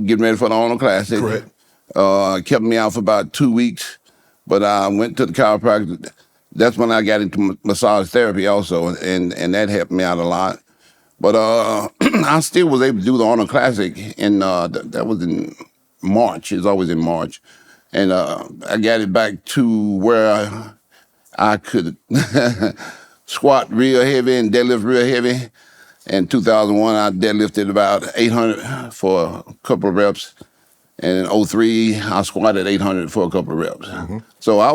getting ready for the Arnold Classic. Correct. Kept me out for about 2 weeks, but I went to the chiropractor. That's when I got into massage therapy also, and that helped me out a lot. But I still was able to do the Arnold Classic, and that was in March. It's always in March. And I got it back to where I could squat real heavy and deadlift real heavy. In 2001, I deadlifted about 800 for a couple of reps. And in 03, I squatted 800 for a couple of reps. Mm-hmm. So I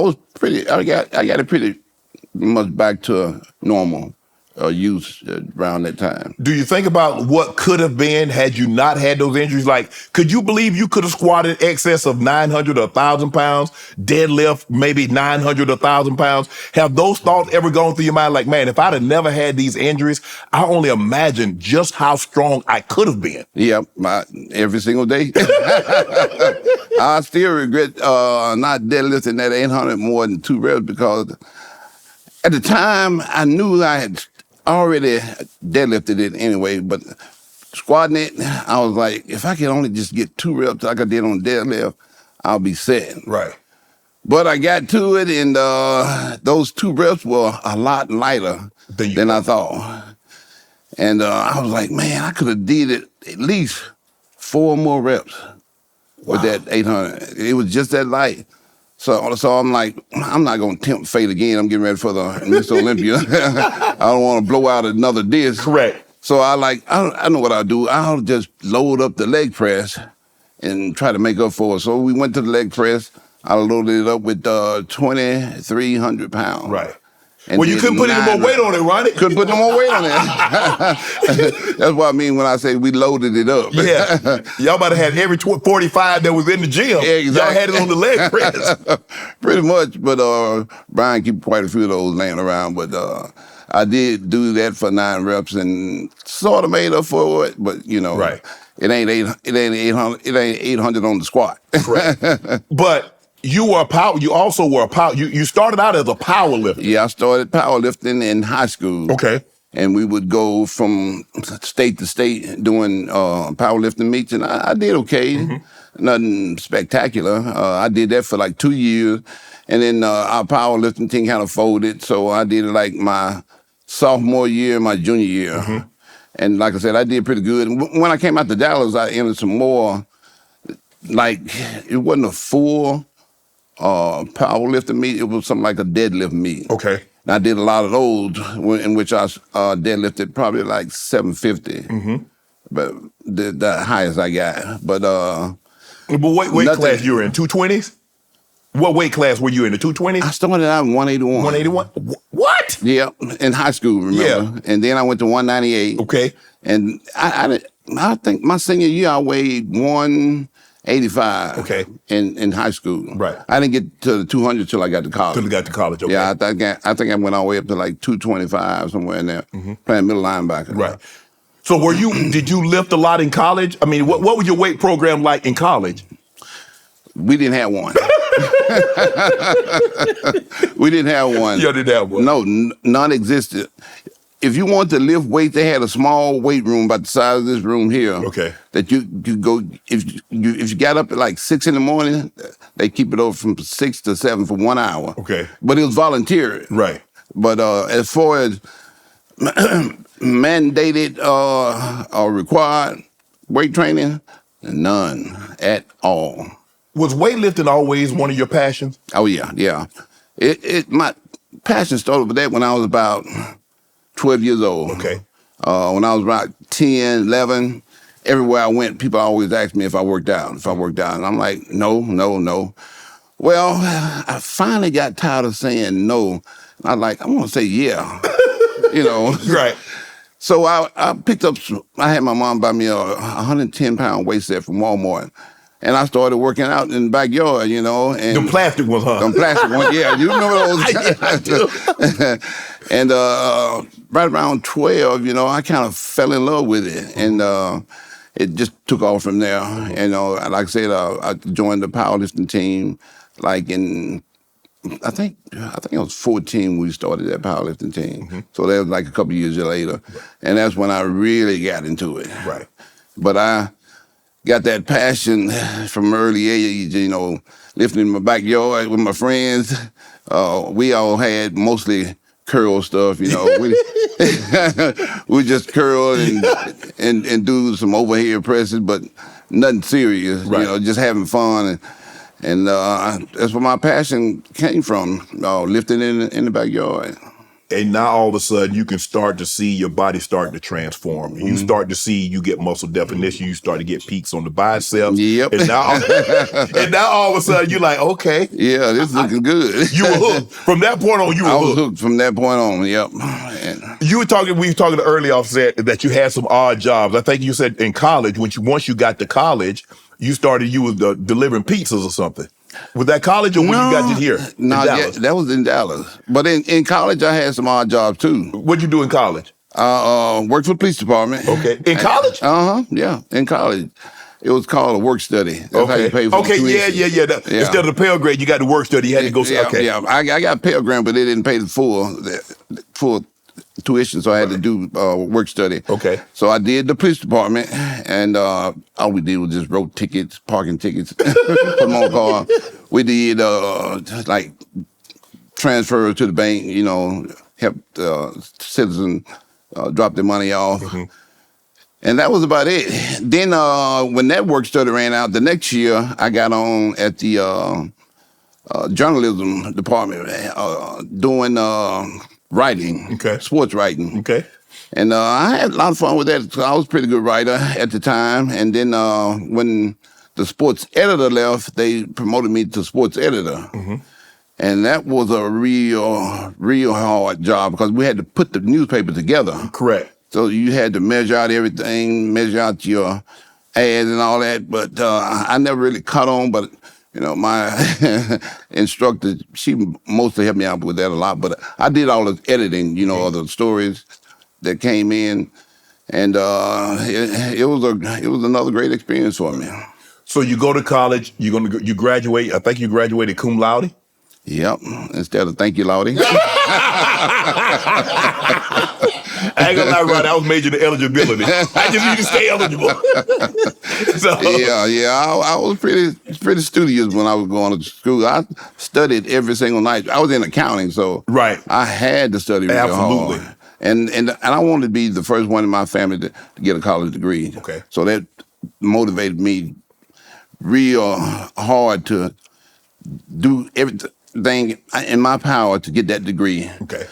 got it pretty much back to normal use around that time. Do you think about what could have been had you not had those injuries? Like, could you believe you could have squatted excess of 900 or 1,000 pounds, deadlift maybe 900 or 1,000 pounds? Have those thoughts ever gone through your mind? Like, man, if I'd have never had these injuries, I only imagine just how strong I could have been. Yep, every single day. I still regret not deadlifting that 800 more than 2 reps because at the time I knew I had already deadlifted it anyway, but squatting it, I was like, if I could only just get 2 reps like I did on deadlift, I'll be set. Right. But I got to it, and those 2 reps were a lot lighter than I thought. And I was like, man, I could have did it at least 4 more reps with that 800. It was just that light. So I'm like, I'm not going to tempt fate again. I'm getting ready for the Miss Olympia. I don't want to blow out another disc. Correct. So I know what I'll do. I'll just load up the leg press and try to make up for it. So we went to the leg press. I loaded it up with 2,300 pounds. Right. And well, you couldn't put any more weight on it, Ronnie. Couldn't put no more weight on it. That's what I mean when I say we loaded it up. Yeah. Y'all might have had every 45 that was in the gym. Yeah, exactly. Y'all had it on the leg press. Pretty much, but Brian keep quite a few of those laying around, but I did do that for 9 reps and sort of made up for it, but you know, right. It ain't 800 on the squat. Correct. But you were you also were a power. You started out as a power lifter. Yeah, I started powerlifting in high school. Okay. And we would go from state to state doing powerlifting meets, and I did okay. Mm-hmm. Nothing spectacular. I did that for like 2 years, and then our powerlifting team kind of folded, so I did it like my sophomore year, my junior year. Mm-hmm. And like I said, I did pretty good. When I came out to Dallas, I entered some more, like, it wasn't a full powerlifting meet. It was something like a deadlift meet. Okay. And I did a lot of those in which I deadlifted probably like 750. Mm-hmm. But the highest I got. But what weight class you were in? 220s? What weight class were you in? The 220s? I started out in 181. 181? What? Yeah, in high school, remember? Yeah. And then I went to 198. Okay. And I think my senior year I weighed 185. Okay. In high school. Right. I didn't get to the 200 till I got to college. Till you got to college, okay. Yeah, I think I went all the way up to like 225, somewhere in there, playing middle linebacker. Right. So did you lift a lot in college? I mean, what was your weight program like in college? We didn't have one. We didn't have one. You didn't have one? No, none existed. If you wanted to lift weight, they had a small weight room about the size of this room here. Okay. That you go, if you got up at like 6 in the morning, they keep it over from 6 to 7 for 1 hour. Okay. But it was voluntary. Right. But as far as mandated or required weight training, none at all. Was weightlifting always one of your passions? Oh yeah, yeah. My passion started with that when I was about 12 years old. Okay. When I was about 10, 11, everywhere I went, people always asked me if I worked out. And I'm like, no. Well, I finally got tired of saying no. I want to say yeah. You know. Right. So I picked up, I had my mom buy me a 110-pound weight set from Walmart. And I started working out in the backyard, you know. And the plastic ones, huh? The plastic ones, yeah. You remember those? Yeah, I do. And right around 12, you know, I kind of fell in love with it. And it just took off from there. You know, like I said, I joined the powerlifting team like in, I think it was 14 when we started that powerlifting team. Mm-hmm. So that was like a couple years later. Right. And that's when I really got into it. Right. But I got that passion from early age, you know, lifting in my backyard with my friends. We all had mostly curl stuff, you know. We just curl and do some overhead presses, but nothing serious, right. You know, just having fun. And that's where my passion came from, lifting in the backyard. And now all of a sudden you can start to see your body starting to transform. You start to see you get muscle definition. You start to get peaks on the biceps. Yep. And now all of a sudden you're like, okay. Yeah, this is looking good. You were hooked. From that point on, I was hooked from that point on, yep. We were talking earlier off set that you had some odd jobs. I think you said in college, once you got to college, you was delivering pizzas or something. Was that college or when you got to here? No, yeah, that was in Dallas. But in college, I had some odd jobs too. What'd you do in college? Worked for the police department. Okay. In college? Yeah, in college. It was called a work study. That's how you pay for tuition. Yeah. Instead of the Pell Grade, you got the work study. You had to go. Yeah. I got Pell Grant, but they didn't pay the full tuition, so I had to do work study. Okay. So I did the police department, and all we did was just wrote tickets, parking tickets, put them on car. We did like transfer to the bank, you know, help citizens drop their money off. Mm-hmm. And that was about it. Then when that work study ran out, the next year I got on at the journalism department doing writing, sports writing. Okay. And I had a lot of fun with that. I was a pretty good writer at the time. And then when the sports editor left, they promoted me to sports editor. Mm-hmm. And that was a real hard job because we had to put the newspaper together. Correct. So you had to measure out everything, measure out your ads and all that. But I never really caught on. But, you know, my instructor, she mostly helped me out with that a lot. But I did all the editing, you know, of the stories that came in. And it was another great experience for me. So you go to college, you graduate, I think you graduated cum laude? Yep, instead of thank you, laude. I ain't gonna lie, Ronnie, I was majoring in eligibility. I just need to stay eligible. So. Yeah, I was pretty studious when I was going to school. I studied every single night. I was in accounting, so right. I had to study really Absolutely. hard. And I wanted to be the first one in my family to get a college degree. Okay. So that motivated me real hard to do everything in my power to get that degree. Okay.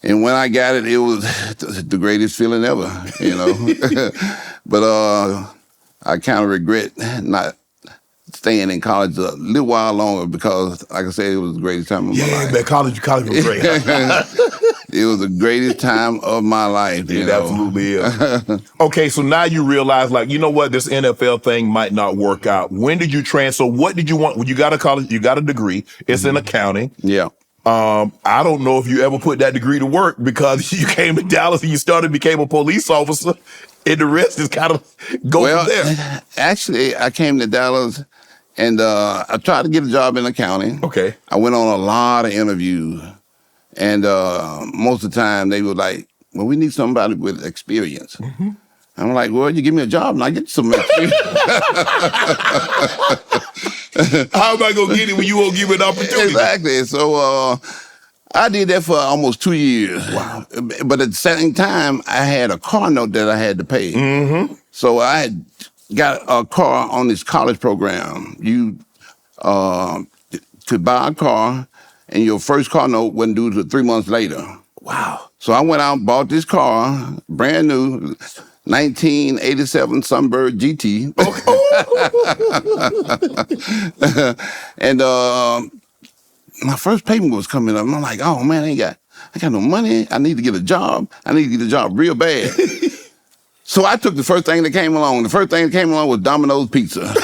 And when I got it, it was the greatest feeling ever, you know. But I kind of regret not staying in college a little while longer because, like I said, it was the greatest time of my life. Yeah, man, college was great. It was the greatest time of my life. It absolutely is. Okay, so now you realize, like, you know what, this NFL thing might not work out. When did you transfer? So what did you want? When you got to college, you got a degree. It's in accounting. Yeah. I don't know if you ever put that degree to work because you came to Dallas and you became a police officer, and the rest is kind of going from there. Actually, I came to Dallas and I tried to get a job in accounting. Okay. I went on a lot of interviews. And most of the time they were like, well, we need somebody with experience. Mm-hmm. I'm like, well, you give me a job and I get some experience. How am I going to get it when you won't give me an opportunity? Exactly. So I did that for almost 2 years. Wow. But at the same time, I had a car note that I had to pay. Mm-hmm. So I had got a car on this college program. You could buy a car, and your first car note wasn't due till 3 months later. Wow. So I went out and bought this car, brand new, 1987 Sunbird GT. And my first payment was coming up. And I'm like, oh man, I got no money. I need to get a job. I need to get a job real bad. So I took the first thing that came along. The first thing that came along was Domino's Pizza.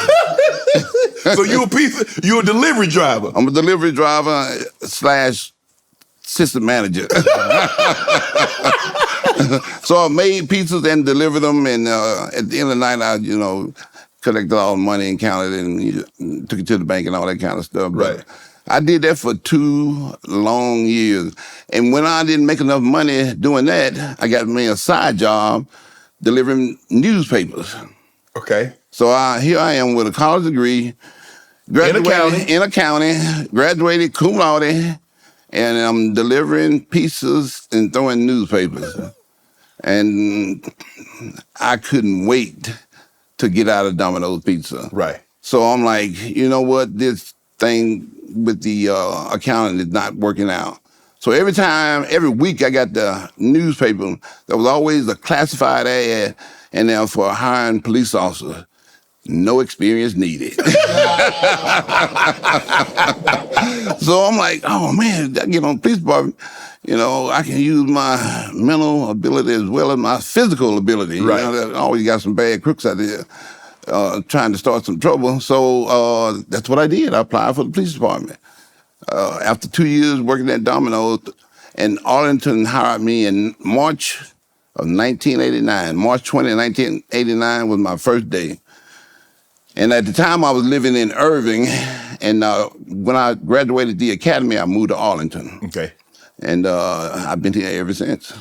So you a delivery driver? I'm a delivery driver / system manager. So I made pizzas and delivered them, and at the end of the night, I, collected all the money and counted it and took it to the bank and all that kind of stuff. Right. But I did that for 2 long years. And when I didn't make enough money doing that, I got me a side job delivering newspapers. Okay. So here I am with a college degree, graduated in accounting, graduated cum laude, and I'm delivering pizzas and throwing newspapers. And I couldn't wait to get out of Domino's Pizza. Right. So I'm like, you know what? This thing with the accounting is not working out. So every week I got the newspaper, there was always a classified ad in there for hiring police officers. No experience needed. So I'm like, oh man, I get on the police department, I can use my mental ability as well as my physical ability. Right. I always got some bad crooks out there trying to start some trouble. So that's what I did. I applied for the police department. After 2 years working at Domino, and Arlington hired me in March of 1989. March 20, 1989 was my first day. And at the time I was living in Irving, and when I graduated the academy, I moved to Arlington. Okay. And I've been here ever since.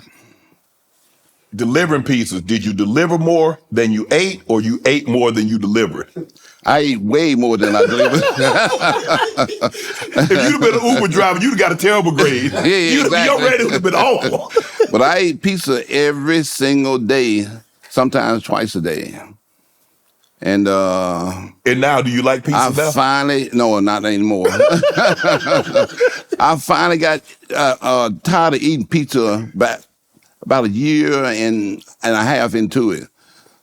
Delivering pizzas, did you deliver more than you ate, or you ate more than you delivered? I ate way more than I delivered. If you'd have been an Uber driver, you'd have got a terrible grade. Yeah, exactly. Your rating would have been awful. But I ate pizza every single day, sometimes twice a day. And now, do you like pizza now? No, not anymore. I finally got tired of eating pizza about a year and a half into it.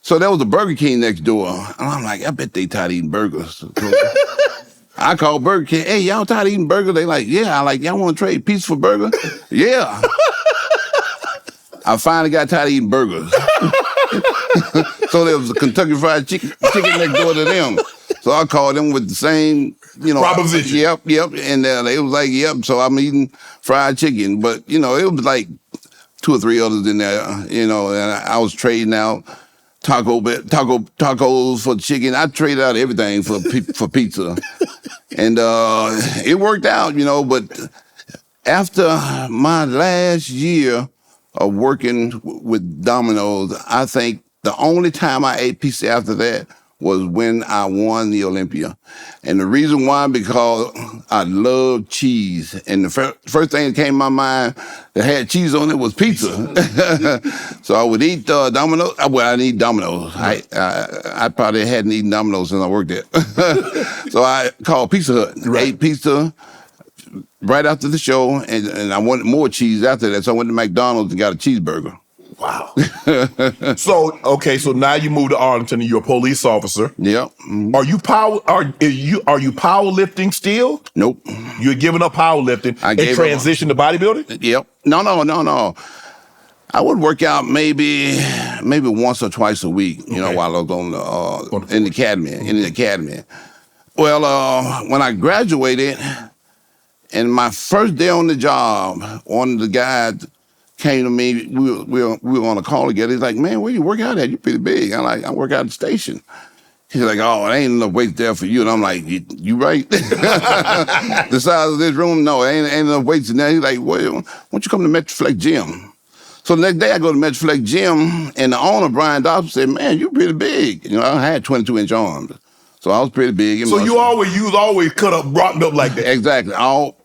So there was a Burger King next door. And I'm like, I bet they tired of eating burgers. I called Burger King. Hey, y'all tired of eating burger? They like, yeah. I like, y'all want to trade pizza for burger? Yeah. I finally got tired of eating burgers. So there was a Kentucky Fried Chicken next door to them. So I called them with the same, proposition. Yep. And they was like, yep. So I'm eating fried chicken. But, it was like 2 or 3 others in there, and I was trading out tacos for chicken. I traded out everything for pizza. And it worked out, but after my last year of working with Domino's, I think the only time I ate pizza after that was when I won the Olympia. And the reason why, because I love cheese. And the first thing that came to my mind that had cheese on it was pizza. So I would eat Domino's. Well, I eat Domino's. I probably hadn't eaten Domino's since I worked there. So I called Pizza Hut. Right. Ate pizza right after the show, and I wanted more cheese after that. So I went to McDonald's and got a cheeseburger. Wow. So now you moved to Arlington and you're a police officer. Yep. Mm-hmm. Are you powerlifting still? Nope. You're giving up powerlifting and transition to bodybuilding? Yep. No. I would work out maybe once or twice a week, while I was on in the academy. Well, when I graduated, and my first day on the job, one of the guys came to me. We were on a call together. He's like, "Man, where you work out at? You pretty big." I'm like, "I work out at the station." He's like, "Oh, there ain't enough weight there for you." And I'm like, "You right?" The size of this room, no, ain't enough weights in there. He's like, "Well, why don't you come to Metroflex Gym?" So the next day I go to Metroflex Gym, and the owner, Brian Dobson, said, "Man, you pretty big." I had 22-inch arms. So I was pretty big. So you was always cut up, rocked up like that? Exactly.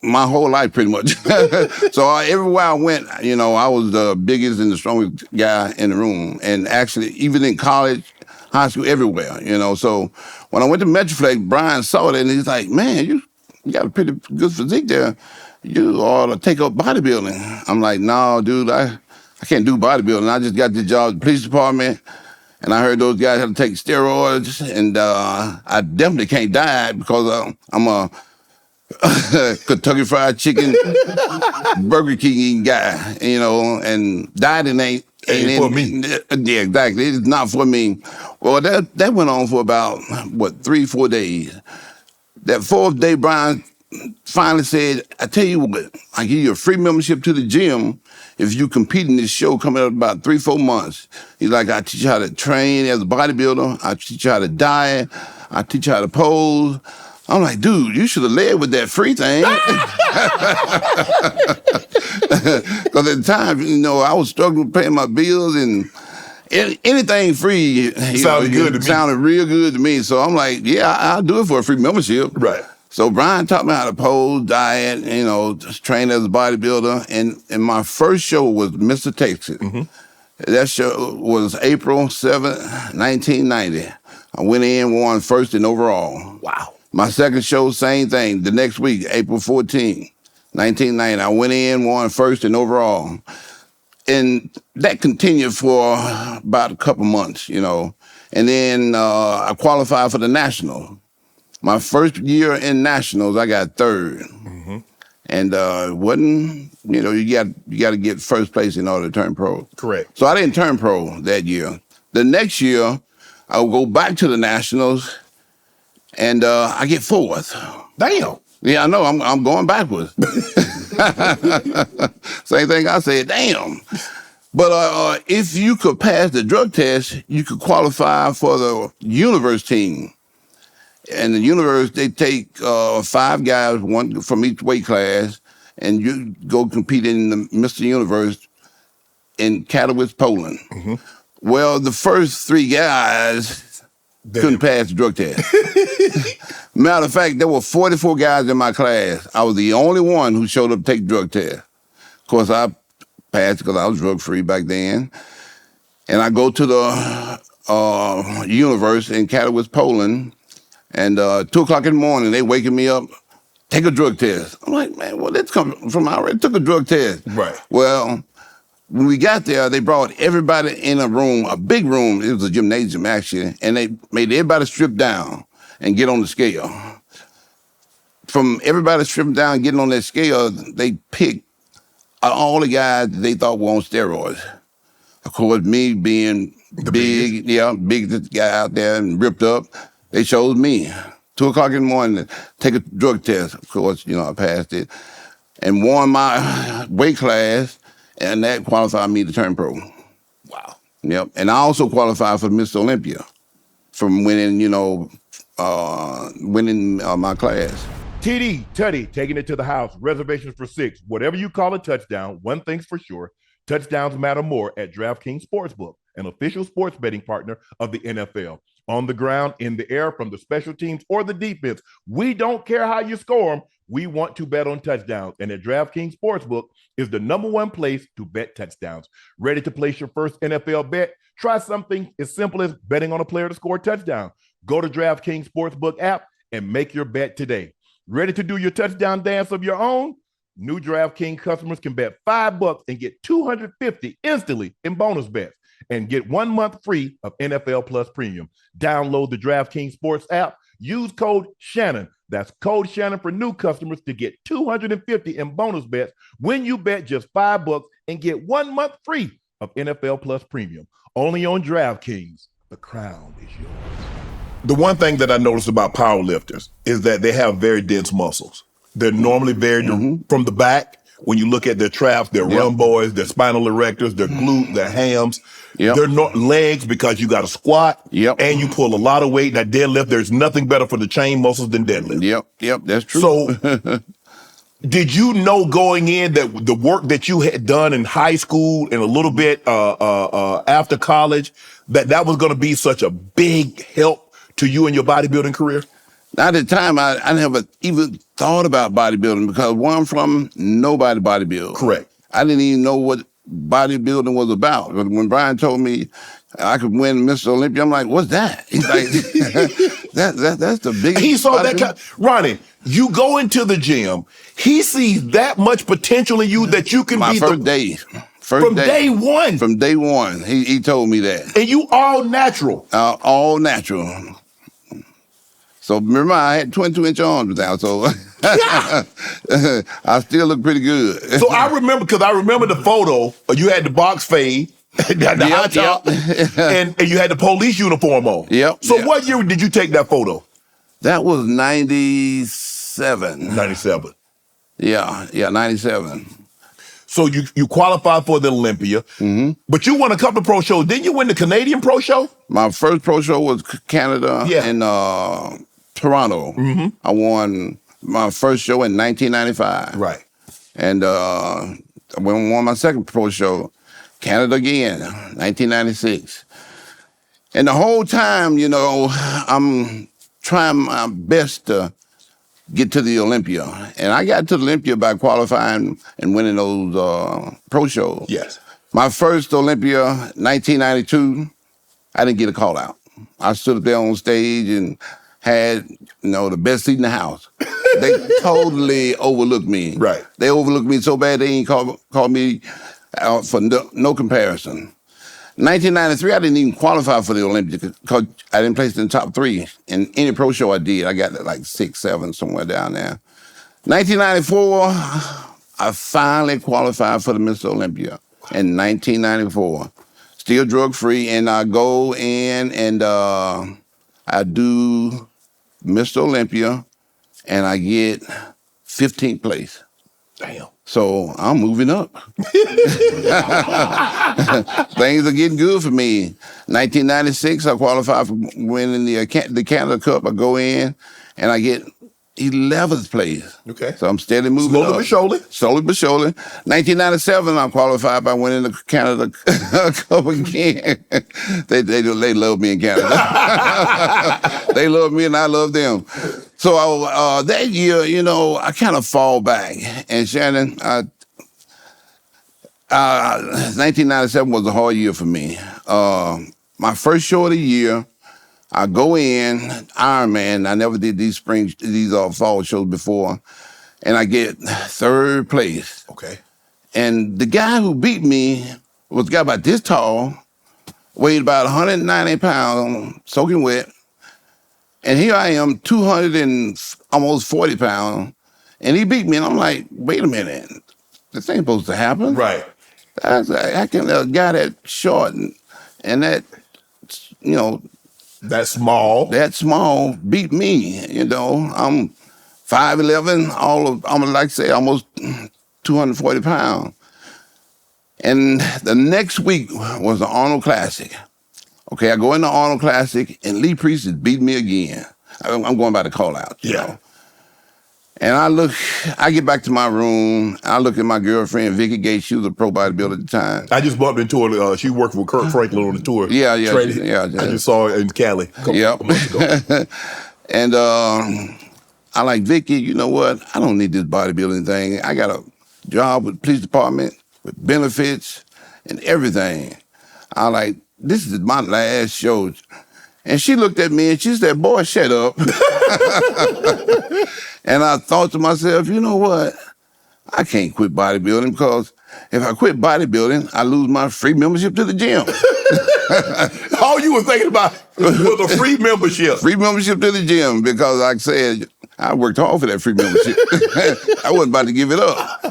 My whole life, pretty much. So everywhere I went, I was the biggest and the strongest guy in the room. And actually, even in college, high school, everywhere, So when I went to Metroflex, Brian saw it, and he's like, "Man, you got a pretty good physique there. You ought to take up bodybuilding." I'm like, "No, dude, I can't do bodybuilding. I just got this job at the police department. And I heard those guys have to take steroids, and I definitely can't diet because I'm a Kentucky Fried Chicken, Burger King eating guy, and dieting ain't for me. Yeah, exactly. It's not for me." Well, that went on for about, 3-4 days. That 4th day, Brian finally said, "I tell you what, I give you a free membership to the gym if you compete in this show coming up about 3-4 months." He's like, "I teach you how to train as a bodybuilder. I teach you how to diet. I teach you how to pose." I'm like, "Dude, you should have led with that free thing." Because at the time, I was struggling paying my bills, and anything free sounded real good to me. So I'm like, "Yeah, I'll do it for a free membership." Right. So Brian taught me how to pose, diet, just train as a bodybuilder. And my first show was Mr. Texas. Mm-hmm. That show was April 7th, 1990. I went in, won first in overall. Wow. My second show, same thing. The next week, April 14th, 1990. I went in, won first in overall. And that continued for about a couple months, And then I qualified for the National. My first year in Nationals, I got 3rd. Mm-hmm. And it wasn't, you got to get first place in order to turn pro. Correct. So I didn't turn pro that year. The next year, I would go back to the Nationals, and I get 4th. Damn. Yeah, I know. I'm going backwards. Same thing I said, damn. But if you could pass the drug test, you could qualify for the Universe team. And the Universe, they take 5 guys, one from each weight class, and you go compete in the Mr. Universe in Katowice, Poland. Mm-hmm. Well, the first 3 guys couldn't pass the drug test. Matter of fact, there were 44 guys in my class. I was the only one who showed up to take the drug test. Of course, I passed because I was drug-free back then. And I go to the Universe in Katowice, Poland, and 2 o'clock in the morning, they waking me up, take a drug test. I'm like, "Man, well, that's coming from I already took a drug test." Right. Well, when we got there, they brought everybody in a room, a big room. It was a gymnasium, actually, and they made everybody strip down and get on the scale. from everybody stripping down, getting on that scale, they picked all the guys they thought were on steroids. Of course, me being big, biggest guy out there and ripped up, they chose me. 2 o'clock in the morning, take a drug test. Of course, I passed it. And won my weight class, and that qualified me to turn pro. Wow. Yep. And I also qualified for Mr. Olympia from winning, my class. TD, Tutty, taking it to the house. Reservations for 6. Whatever you call a touchdown, one thing's for sure. Touchdowns matter more at DraftKings Sportsbook, an official sports betting partner of the NFL. On the ground, in the air, from the special teams or the defense, we don't care how you score them. We want to bet on touchdowns. And at DraftKings Sportsbook is the #1 place to bet touchdowns. Ready to place your first NFL bet? Try something as simple as betting on a player to score a touchdown. Go to DraftKings Sportsbook app and make your bet today. Ready to do your touchdown dance of your own? New DraftKings customers can bet $5 and get $250 instantly in bonus bets and get 1 month free of NFL Plus Premium. Download the DraftKings Sports app. Use code Shannon. That's code Shannon for new customers to get $250 in bonus bets when you bet just $5 and get 1 month free of NFL Plus Premium. Only on DraftKings. The crown is yours. The one thing that I noticed about powerlifters is that they have very dense muscles. They're normally very from the back. When you look at their traps, their rhomboids, their spinal erectors, their glute, their hams, they're not legs because you got to squat and you pull a lot of weight. That deadlift, there's nothing better for the chain muscles than deadlift. Yep, that's true. So did you know going in that the work that you had done in high school and a little bit after college, that was going to be such a big help to you in your bodybuilding career? At the time, I never even thought about bodybuilding because where I'm from, nobody bodybuild. Correct. I didn't even know what bodybuilding was about. But when Brian told me I could win Mr. Olympia, I'm like, what's that? He's like, that's the biggest. He saw that. Ronnie, you go into the gym. He sees that much potential in you that you can My be first day. From day one. From day one, he told me that. And you all natural. All natural. So remember, I had 22-inch arms now, so I still look pretty good. So I remember the photo. You had the box fade, the high top, and you had the police uniform on. So what year did you take that photo? That was 97. 97. Yeah, 97. So you qualified for the Olympia, but you won a couple of pro shows. Didn't you win the Canadian pro show? My first pro show was Canada and Toronto. I won my first show in 1995. Right. And I won my second pro show, Canada again, 1996. And the whole time, I'm trying my best to get to the Olympia. And I got to the Olympia by qualifying and winning those pro shows. Yes. My first Olympia, 1992, I didn't get a call out. I stood up there on stage and had, the best seat in the house. They totally overlooked me. Right. They overlooked me so bad they ain't called me out for no comparison. 1993, I didn't even qualify for the Olympia because I didn't place in the top 3. In any pro show I did, I got like 6, 7, somewhere down there. 1994, I finally qualified for the Mr. Olympia in 1994. Still drug-free, and I go in and I do Mr. Olympia, and I get 15th place. Damn. So I'm moving up. Things are getting good for me. 1996, I qualified for winning the Canada Cup. I go in, and I get 11th place. Okay. So I'm steadily moving up. Slowly but surely. 1997, I qualified by winning the Canada Cup again. They love me in Canada. They love me and I love them. So that year, I kind of fall back. And Shannon, 1997 was a hard year for me. My first show of the year, I go in, Ironman. I never did these fall shows before. And I get 3rd place. Okay. And the guy who beat me was a guy about this tall, weighed about 190 pounds, soaking wet. And here I am, 200 and almost 40 pounds, and he beat me. And I'm like, wait a minute, this ain't supposed to happen. Right. I can a guy that short and that, you know, That small. beat me. You know, I'm 5'11", I'm like I say, almost 240 pounds. And the next week was the Arnold Classic. Okay, I go in the Arnold Classic, and Lee Priest is beating me again. I'm going by the call out, you know. And I get back to my room, I look at my girlfriend, Vicky Gates. She was a pro bodybuilder at the time. I just bumped into her. She worked with Kurt Franklin on the tour. Yeah. I just saw her in Cali a couple months ago. And I like, Vicky, you know what? I don't need this bodybuilding thing. I got a job with the police department, with benefits and everything. I like, this is my last show. And she looked at me and she said, boy, shut up. And I thought to myself, you know what? I can't quit bodybuilding because if I quit bodybuilding, I lose my free membership to the gym. All you were thinking about was a free membership. Free membership to the gym because, like I said, I worked hard for that free membership. I wasn't about to give it up.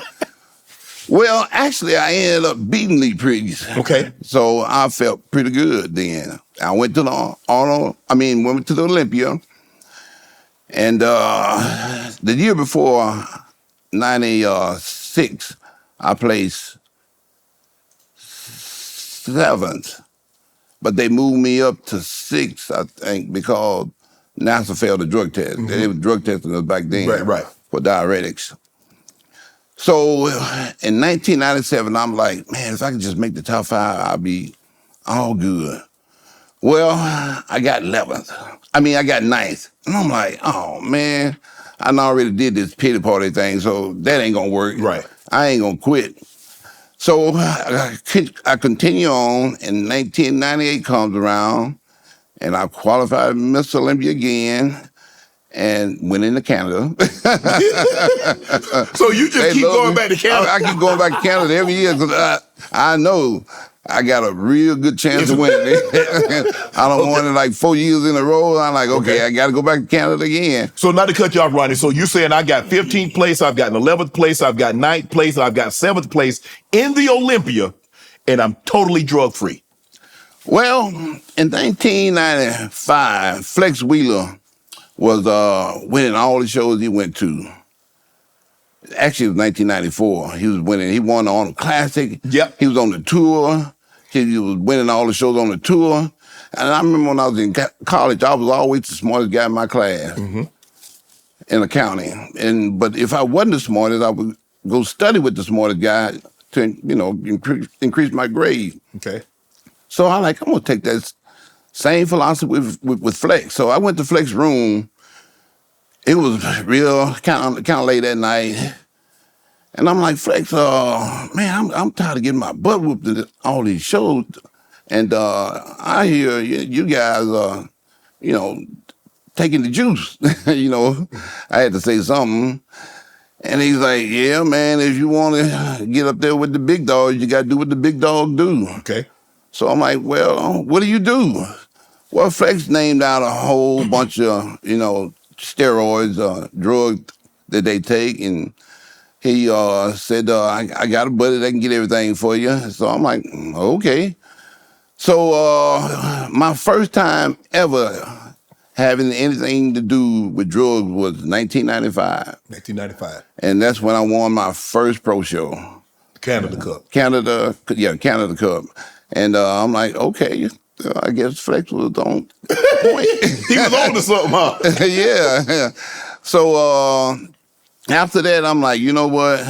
Well, actually, I ended up beating Lee Priest. Okay. So I felt pretty good then. I went to went to the Olympia. And the year before, 96, I placed 7th. But they moved me up to 6th, I think, because NASA failed the drug test. Mm-hmm. They were drug testing us back then for diuretics. So in 1997, I'm like, man, if I could just make the top 5, I'll be all good. Well, I got 11th. I got 9th. And I'm like, oh, man, I already did this pity party thing, so that ain't gonna work. Right. I ain't gonna quit. So I continue on, and 1998 comes around, and I qualified Miss Olympia again, and went into Canada. So you just keep going back to Canada? I keep going back to Canada every year because I know I got a real good chance of winning. I don't want it like 4 years in a row. I'm like, okay, I got to go back to Canada again. So not to cut you off, Ronnie, so you're saying I got 15th place, I've got 11th place, I've got 9th place, I've got 7th place in the Olympia, and I'm totally drug-free. Well, in 1995, Flex Wheeler was winning all the shows he went to. Actually, it was 1994. He was winning. He won the Arnold Classic. Yep. He was on the tour. He was winning all the shows on the tour. And I remember when I was in college, I was always the smartest guy in my class in accounting. But if I wasn't the smartest, I would go study with the smartest guy to, increase my grade. Okay. So I'm going to take that same philosophy with Flex. So I went to Flex's room. It was real kind of late at night. And I'm like, Flex, man, I'm tired of getting my butt whooped at all these shows. And I hear you guys are, taking the juice. I had to say something. And he's like, yeah, man, if you want to get up there with the big dogs, you got to do what the big dogs do. Okay. So I'm like, well, what do you do? Well, Flex named out a whole bunch of, steroids, drugs that they take. And he said, I got a buddy that can get everything for you. So I'm like, okay. So my first time ever having anything to do with drugs was 1995. 1995. And that's when I won my first pro show. Canada Cup. Canada Cup. And I'm like, okay, I guess Flex was on point. He was on to something, huh? Yeah. So after that, I'm like, you know what?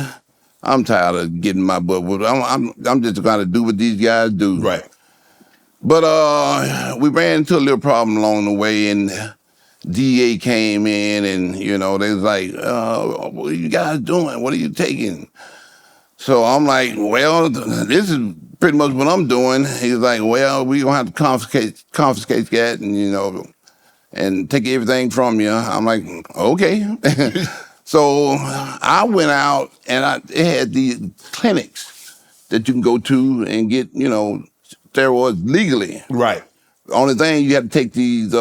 I'm tired of getting my butt whooped. I'm just going to do what these guys do. Right. But we ran into a little problem along the way, and DA came in, and, they was like, what are you guys doing? What are you taking? So I'm like, well, this is pretty much what I'm doing. He's like, well, we're going to have to confiscate that and, and take everything from you. I'm like, okay. So I went out and it had these clinics that you can go to and get, steroids legally. Right. The only thing, you have to take these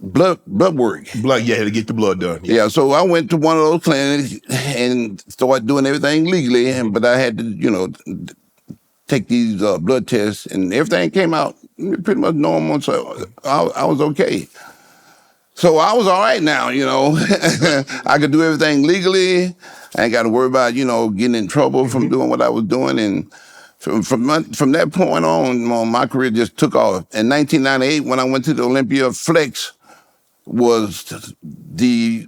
blood work. Blood, yeah, to get the blood done. Yeah, so I went to one of those clinics and started doing everything legally, but I had to, take these blood tests, and everything came out pretty much normal, so I was okay. So I was all right now, I could do everything legally. I ain't got to worry about, getting in trouble from doing what I was doing. And from that point on, my career just took off. In 1998, when I went to the Olympia, Flex was the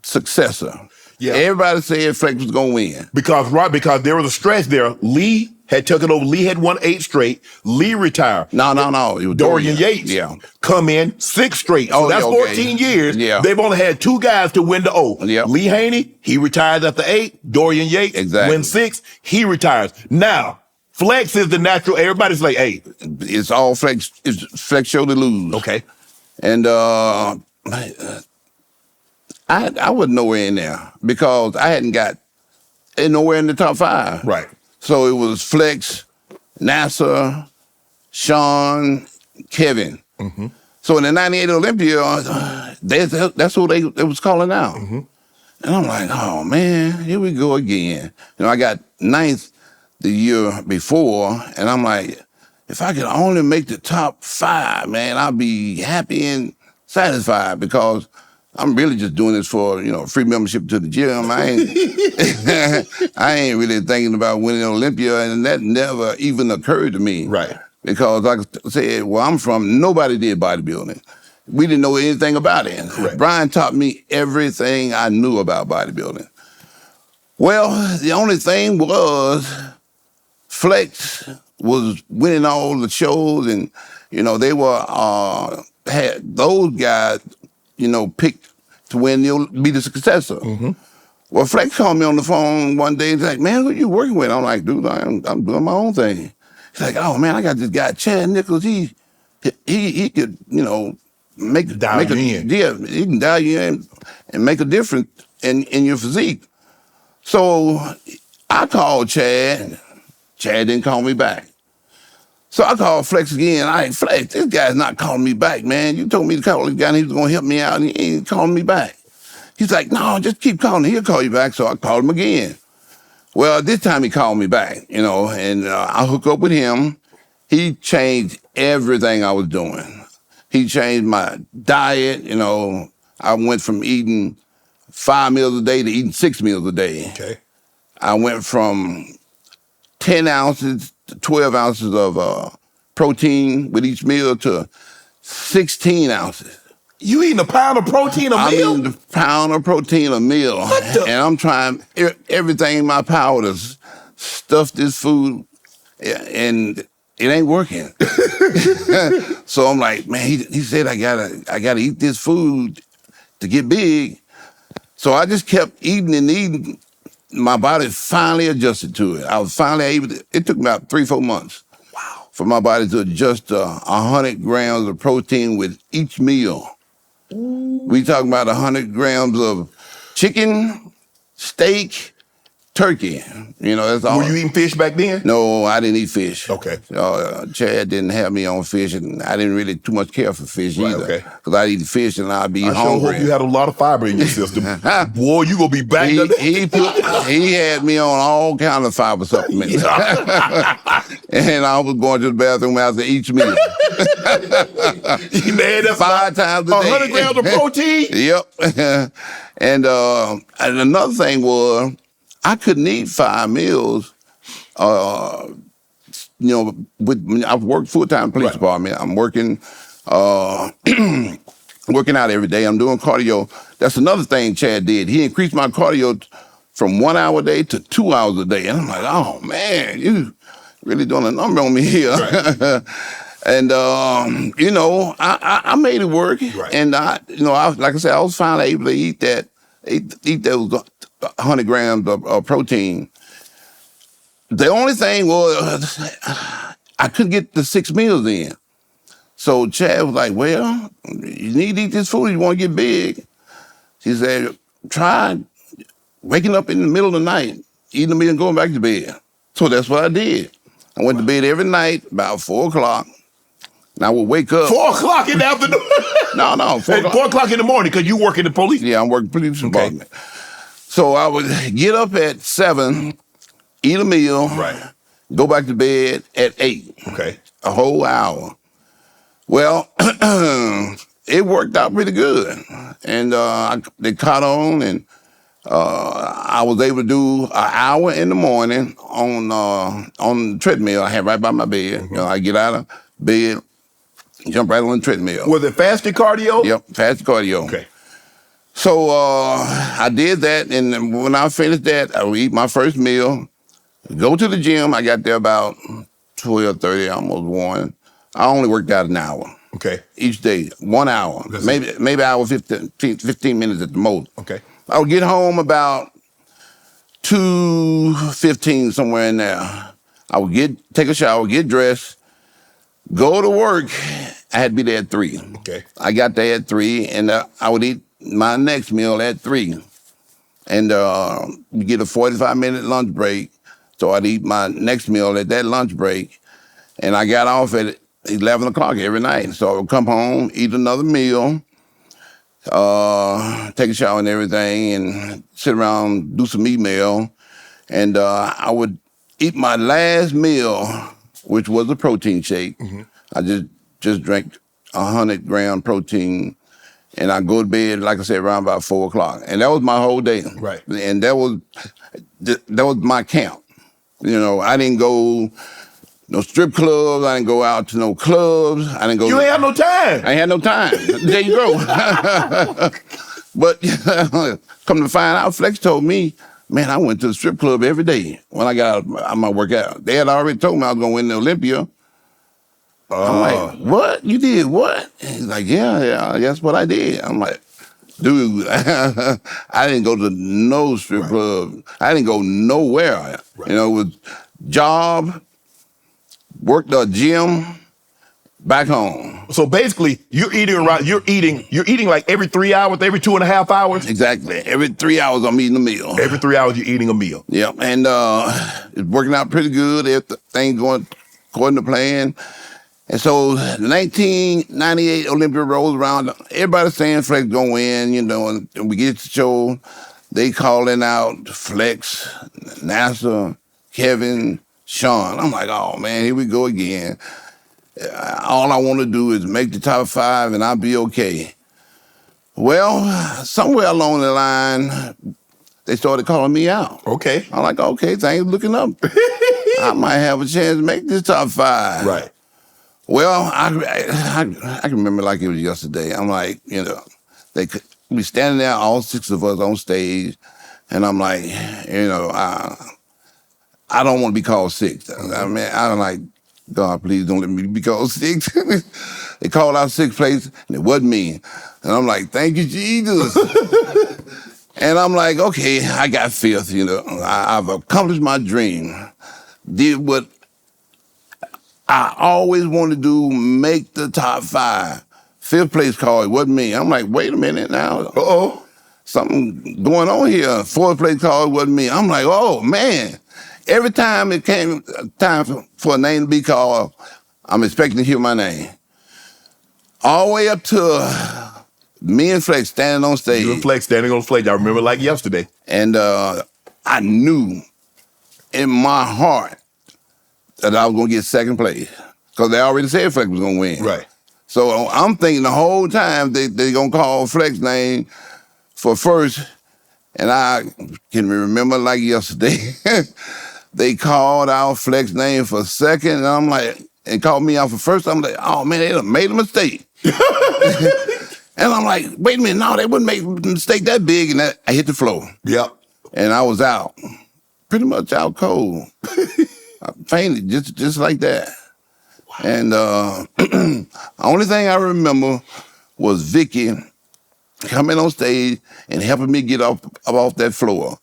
successor. Yeah. Everybody said Flex was going to win. Because there was a stretch there. Lee had took it over. Lee had won 8 straight. Lee retired. No. It was Dorian Yates come in 6 straight. So that's 14 years. Yeah. They've only had 2 guys to win the O. Yep. Lee Haney, he retires after 8. Dorian Yates wins 6. He retires. Now, Flex is the natural. Everybody's like, hey. It's all Flex. It's Flex show to lose. Okay. And I was nowhere in there because I hadn't got nowhere in the top 5. Right. So it was Flex, NASA, Sean, Kevin. Mm-hmm. So in the 98 Olympia, that's who they was calling out. Mm-hmm. And I'm like, oh man, here we go again. I got 9th the year before, and I'm like, if I could only make the top 5, man, I'll be happy and satisfied because I'm really just doing this for, free membership to the gym. I ain't really thinking about winning Olympia, and that never even occurred to me. Right. Because like I said, where I'm from, nobody did bodybuilding. We didn't know anything about it. Correct. Brian taught me everything I knew about bodybuilding. Well, the only thing was Flex was winning all the shows, and, they were, had those guys, picked to win, be the successor. Mm-hmm. Well, Flex called me on the phone one day and he's like, man, who you working with? I'm like, dude, I'm doing my own thing. He's like, oh man, I got this guy, Chad Nichols. He could, dial you in. Yeah, he can dial you in and make a difference in your physique. So I called Chad. Chad didn't call me back. So I called Flex again. I ain't Flex, this guy's not calling me back, man. You told me to call this guy and he was gonna help me out and he ain't calling me back. He's like, no, just keep calling. He'll call you back. So I called him again. Well, this time he called me back, and I hooked up with him. He changed everything I was doing. He changed my diet, I went from eating 5 meals a day to eating 6 meals a day. Okay. I went from 10 ounces to 12 ounces of protein with each meal to 16 ounces. You eating a pound of protein a meal? I'm eating a pound of protein a meal. And I'm trying everything in my power to stuff this food, and it ain't working. So I'm like, man, he said I gotta eat this food to get big. So I just kept eating and eating. My body finally adjusted to it. I was finally able to, it took about 3-4 months. Wow. For my body to adjust 100 grams of protein with each meal. We talking about 100 grams of chicken, steak, turkey. That's all. Were you eating fish back then? No, I didn't eat fish. Okay. Chad didn't have me on fish, and I didn't really too much care for fish either. Okay. Because I'd eat fish and I'd be hungry. I sure hope you had a lot of fiber in your system. Boy, you gonna be back. He had me on all kind of fiber supplements. And I was going to the bathroom after each meal. You made that 5 times a day. 100 grams of protein? Yep. And another thing was, I couldn't eat 5 meals. I've worked full-time police department. I'm working working out every day. I'm doing cardio. That's another thing Chad did. He increased my cardio from 1 hour a day to 2 hours a day. And I'm like, oh man, you really doing a number on me here. Right. And I made it work. Right. And like I said, I was finally able to eat those 100 grams of protein. The only thing was I couldn't get the 6 meals in. So Chad was like, well, you need to eat this food if you want to get big. He said, try waking up in the middle of the night, eating a meal and going back to bed. So that's what I did. I went to bed every night about 4 o'clock. And I would wake up. 4 o'clock in the afternoon? No, 4 o'clock. 4 o'clock in the morning because you work in the police? Yeah, I'm working police department. So I would get up at 7, eat a meal, Right. go back to bed at 8. Okay. A whole hour. Well, it worked out pretty good. And they caught on, and I was able to do an hour in the morning on the treadmill I had right by my bed. Mm-hmm. You know, I get out of bed, jump right on the treadmill. Was it fasted cardio? Yep, fast cardio. Okay. So I did that, and when I finished that, I would eat my first meal, go to the gym. I got there about 12:30, almost 1. I only worked out an hour. Okay. Each day, 1 hour, maybe hour 15 minutes at the most. Okay. I would get home about 2:15, somewhere in there. I would take a shower, get dressed, go to work. I had to be there at 3. Okay. I got there at 3, and I would eat my next meal at 3. And we get a 45-minute lunch break. So I'd eat my next meal at that lunch break. And I got off at 11 o'clock every night. So I would come home, eat another meal, take a shower and everything, and sit around, do some email. And I would eat my last meal, which was a protein shake. Mm-hmm. I just drank 100-gram protein, and I go to bed, like I said, around about 4 o'clock. And that was my whole day. Right. And that was my camp. You know, I didn't go no strip clubs. I didn't go out to no clubs. I didn't go. You ain't had no time. I ain't had no time. There you go. But come to find out, Flex told me, man, I went to the strip club every day when I got out of my workout. They had already told me I was going to win the Olympia. I'm like, what? You did what? And he's like, yeah, that's what I did. I'm like, dude, I didn't go to no strip club. I didn't go nowhere. Right. You know, it was job, worked the gym, back home. So basically, you're eating like every 3 hours, every 2.5 hours? Exactly. Every 3 hours, I'm eating a meal. Every 3 hours, you're eating a meal. Yep. And it's working out pretty good. Everything's going according to plan. And so 1998 Olympia rolls around. Everybody's saying Flex gonna win, you know, and we get to the show. They calling out Flex, NASA, Kevin, Sean. I'm like, oh man, here we go again. All I want to do is make the top 5 and I'll be okay. Well, somewhere along the line, they started calling me out. Okay. I'm like, okay, things looking up. I might have a chance to make this top 5. Right. Well, I can remember like it was yesterday. I'm like, you know, we standing there, all 6 of us on stage, and I'm like, you know, I don't want to be called 6. I mean, I'm like, God, please don't let me be called 6. They called out 6th place, and it wasn't me. And I'm like, thank you, Jesus. And I'm like, okay, I got 5th, you know. I've accomplished my dream. Did what I always wanted to do, make the top 5. 5th place call, it wasn't me. I'm like, wait a minute now. Uh-oh. Something going on here. 4th place call, it wasn't me. I'm like, oh, man. Every time it came time for a name to be called, I'm expecting to hear my name. All the way up to me and Flex standing on stage. You and Flex standing on stage. I remember like yesterday. And I knew in my heart that I was going to get 2nd place because they already said Flex was going to win. Right. So I'm thinking the whole time they're going to call Flex's name for 1st, and I can remember like yesterday. They called out Flex's name for 2nd, and I'm like, and called me out for 1st. I'm like, oh man, they done made a mistake. And I'm like, wait a minute, no, they wouldn't make a mistake that big, and I hit the floor. Yep. And I was out, pretty much out cold. I fainted just like that. Wow. And the only thing I remember was Vicky coming on stage and helping me get off that floor.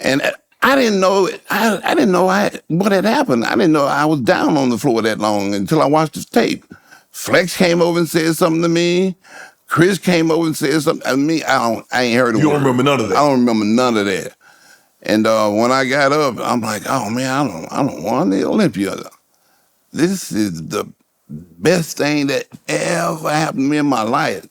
And I didn't know what had happened. I didn't know I was down on the floor that long until I watched the tape. Flex came over and said something to me. Chris came over and said something to me. I ain't heard a word. You don't remember none of that? I don't remember none of that. And when I got up, I'm like, oh man, I don't want the Olympia. This is the best thing that ever happened to me in my life.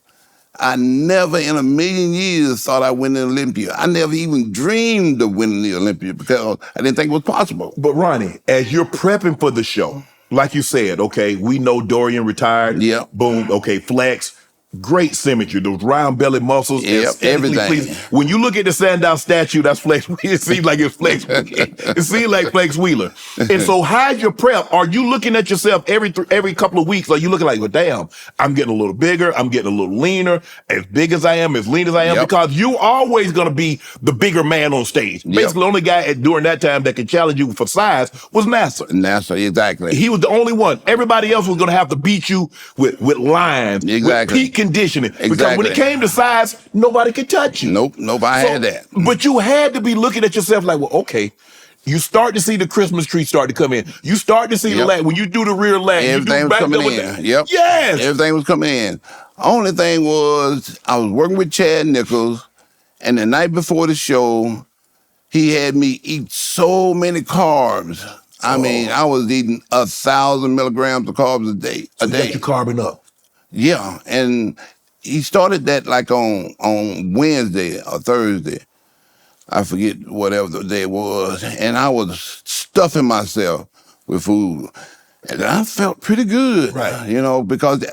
I never in a million years thought I'd win the Olympia. I never even dreamed of winning the Olympia because I didn't think it was possible. But Ronnie, as you're prepping for the show, like you said, okay, we know Dorian retired. Yep. Boom. Okay, flex. Great symmetry, those round belly muscles. Yep, everything. Pleasing. When you look at the Sandow statue, that's Flex. It seems like it's Flex. It seems like Flex Wheeler. And so, how's your prep? Are you looking at yourself every couple of weeks? Are you looking like, well, damn, I'm getting a little bigger, I'm getting a little leaner, as big as I am, as lean as I am? Yep. Because you always going to be the bigger man on stage. Yep. Basically, the only guy during that time that could challenge you for size was Nasser. Nasser, exactly. He was the only one. Everybody else was going to have to beat you with lines, with peak conditioning. Exactly. Because when it came to size, nobody could touch you. Nope, I had that. But you had to be looking at yourself like, well, okay, you start to see the Christmas tree start to come in. You start to see the lat. When you do the rear lat, everything was coming in. Yep. Yes. Everything was coming in. Only thing was, I was working with Chad Nichols, and the night before the show, he had me eat so many carbs. I mean, I was eating 1,000 milligrams of carbs a day. So you got you carbing up. Yeah, and he started that like on Wednesday or Thursday. I forget whatever the day was. And I was stuffing myself with food. And I felt pretty good, right? You know, because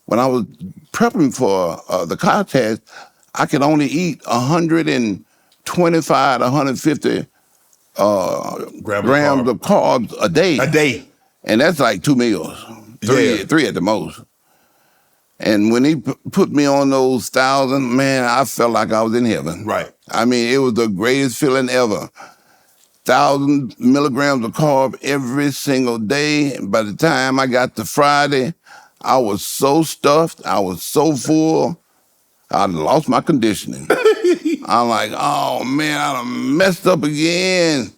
when I was prepping for the contest, I could only eat 125 to 150 grams of carbs a day. A day. And that's like 2 meals, three at the most. And when he put me on those 1,000, man, I felt like I was in heaven. Right. I mean, it was the greatest feeling ever. 1,000 milligrams of carb every single day. And by the time I got to Friday, I was so stuffed, I was so full, I lost my conditioning. I'm like, oh man, I done messed up again.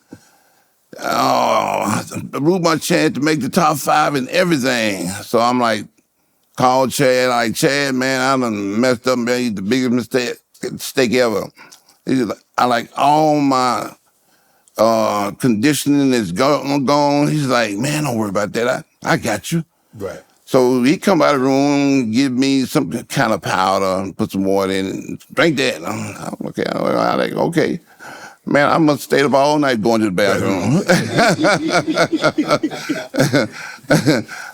Oh, I blew my chance to make the top 5 and everything. So I'm like, called Chad, like, Chad, man, I done messed up, made the biggest mistake ever. I like, all my conditioning is gone. He's like, man, don't worry about that. I got you. Right. So he come out of the room, give me some kind of powder, put some water in it, drink that. I'm okay. I'm like, okay. Man, I must stay up all night going to the bathroom.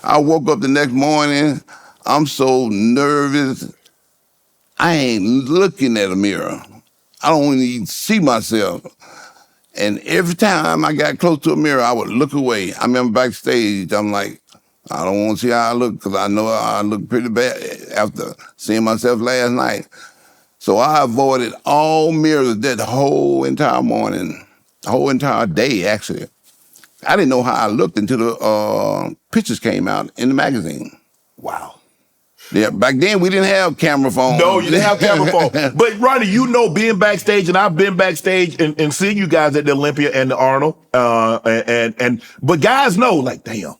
I woke up the next morning. I'm so nervous. I ain't looking at a mirror. I don't even see myself. And every time I got close to a mirror, I would look away. I remember backstage, I'm like, I don't want to see how I look because I know I look pretty bad after seeing myself last night. So I avoided all mirrors that whole entire morning, the whole entire day, actually. I didn't know how I looked until the pictures came out in the magazine. Wow. Yeah, back then we didn't have camera phones. No, you didn't have camera phones. But Ronnie, you know, being backstage, and I've been backstage and seeing you guys at the Olympia and the Arnold, but guys know, like, damn, man,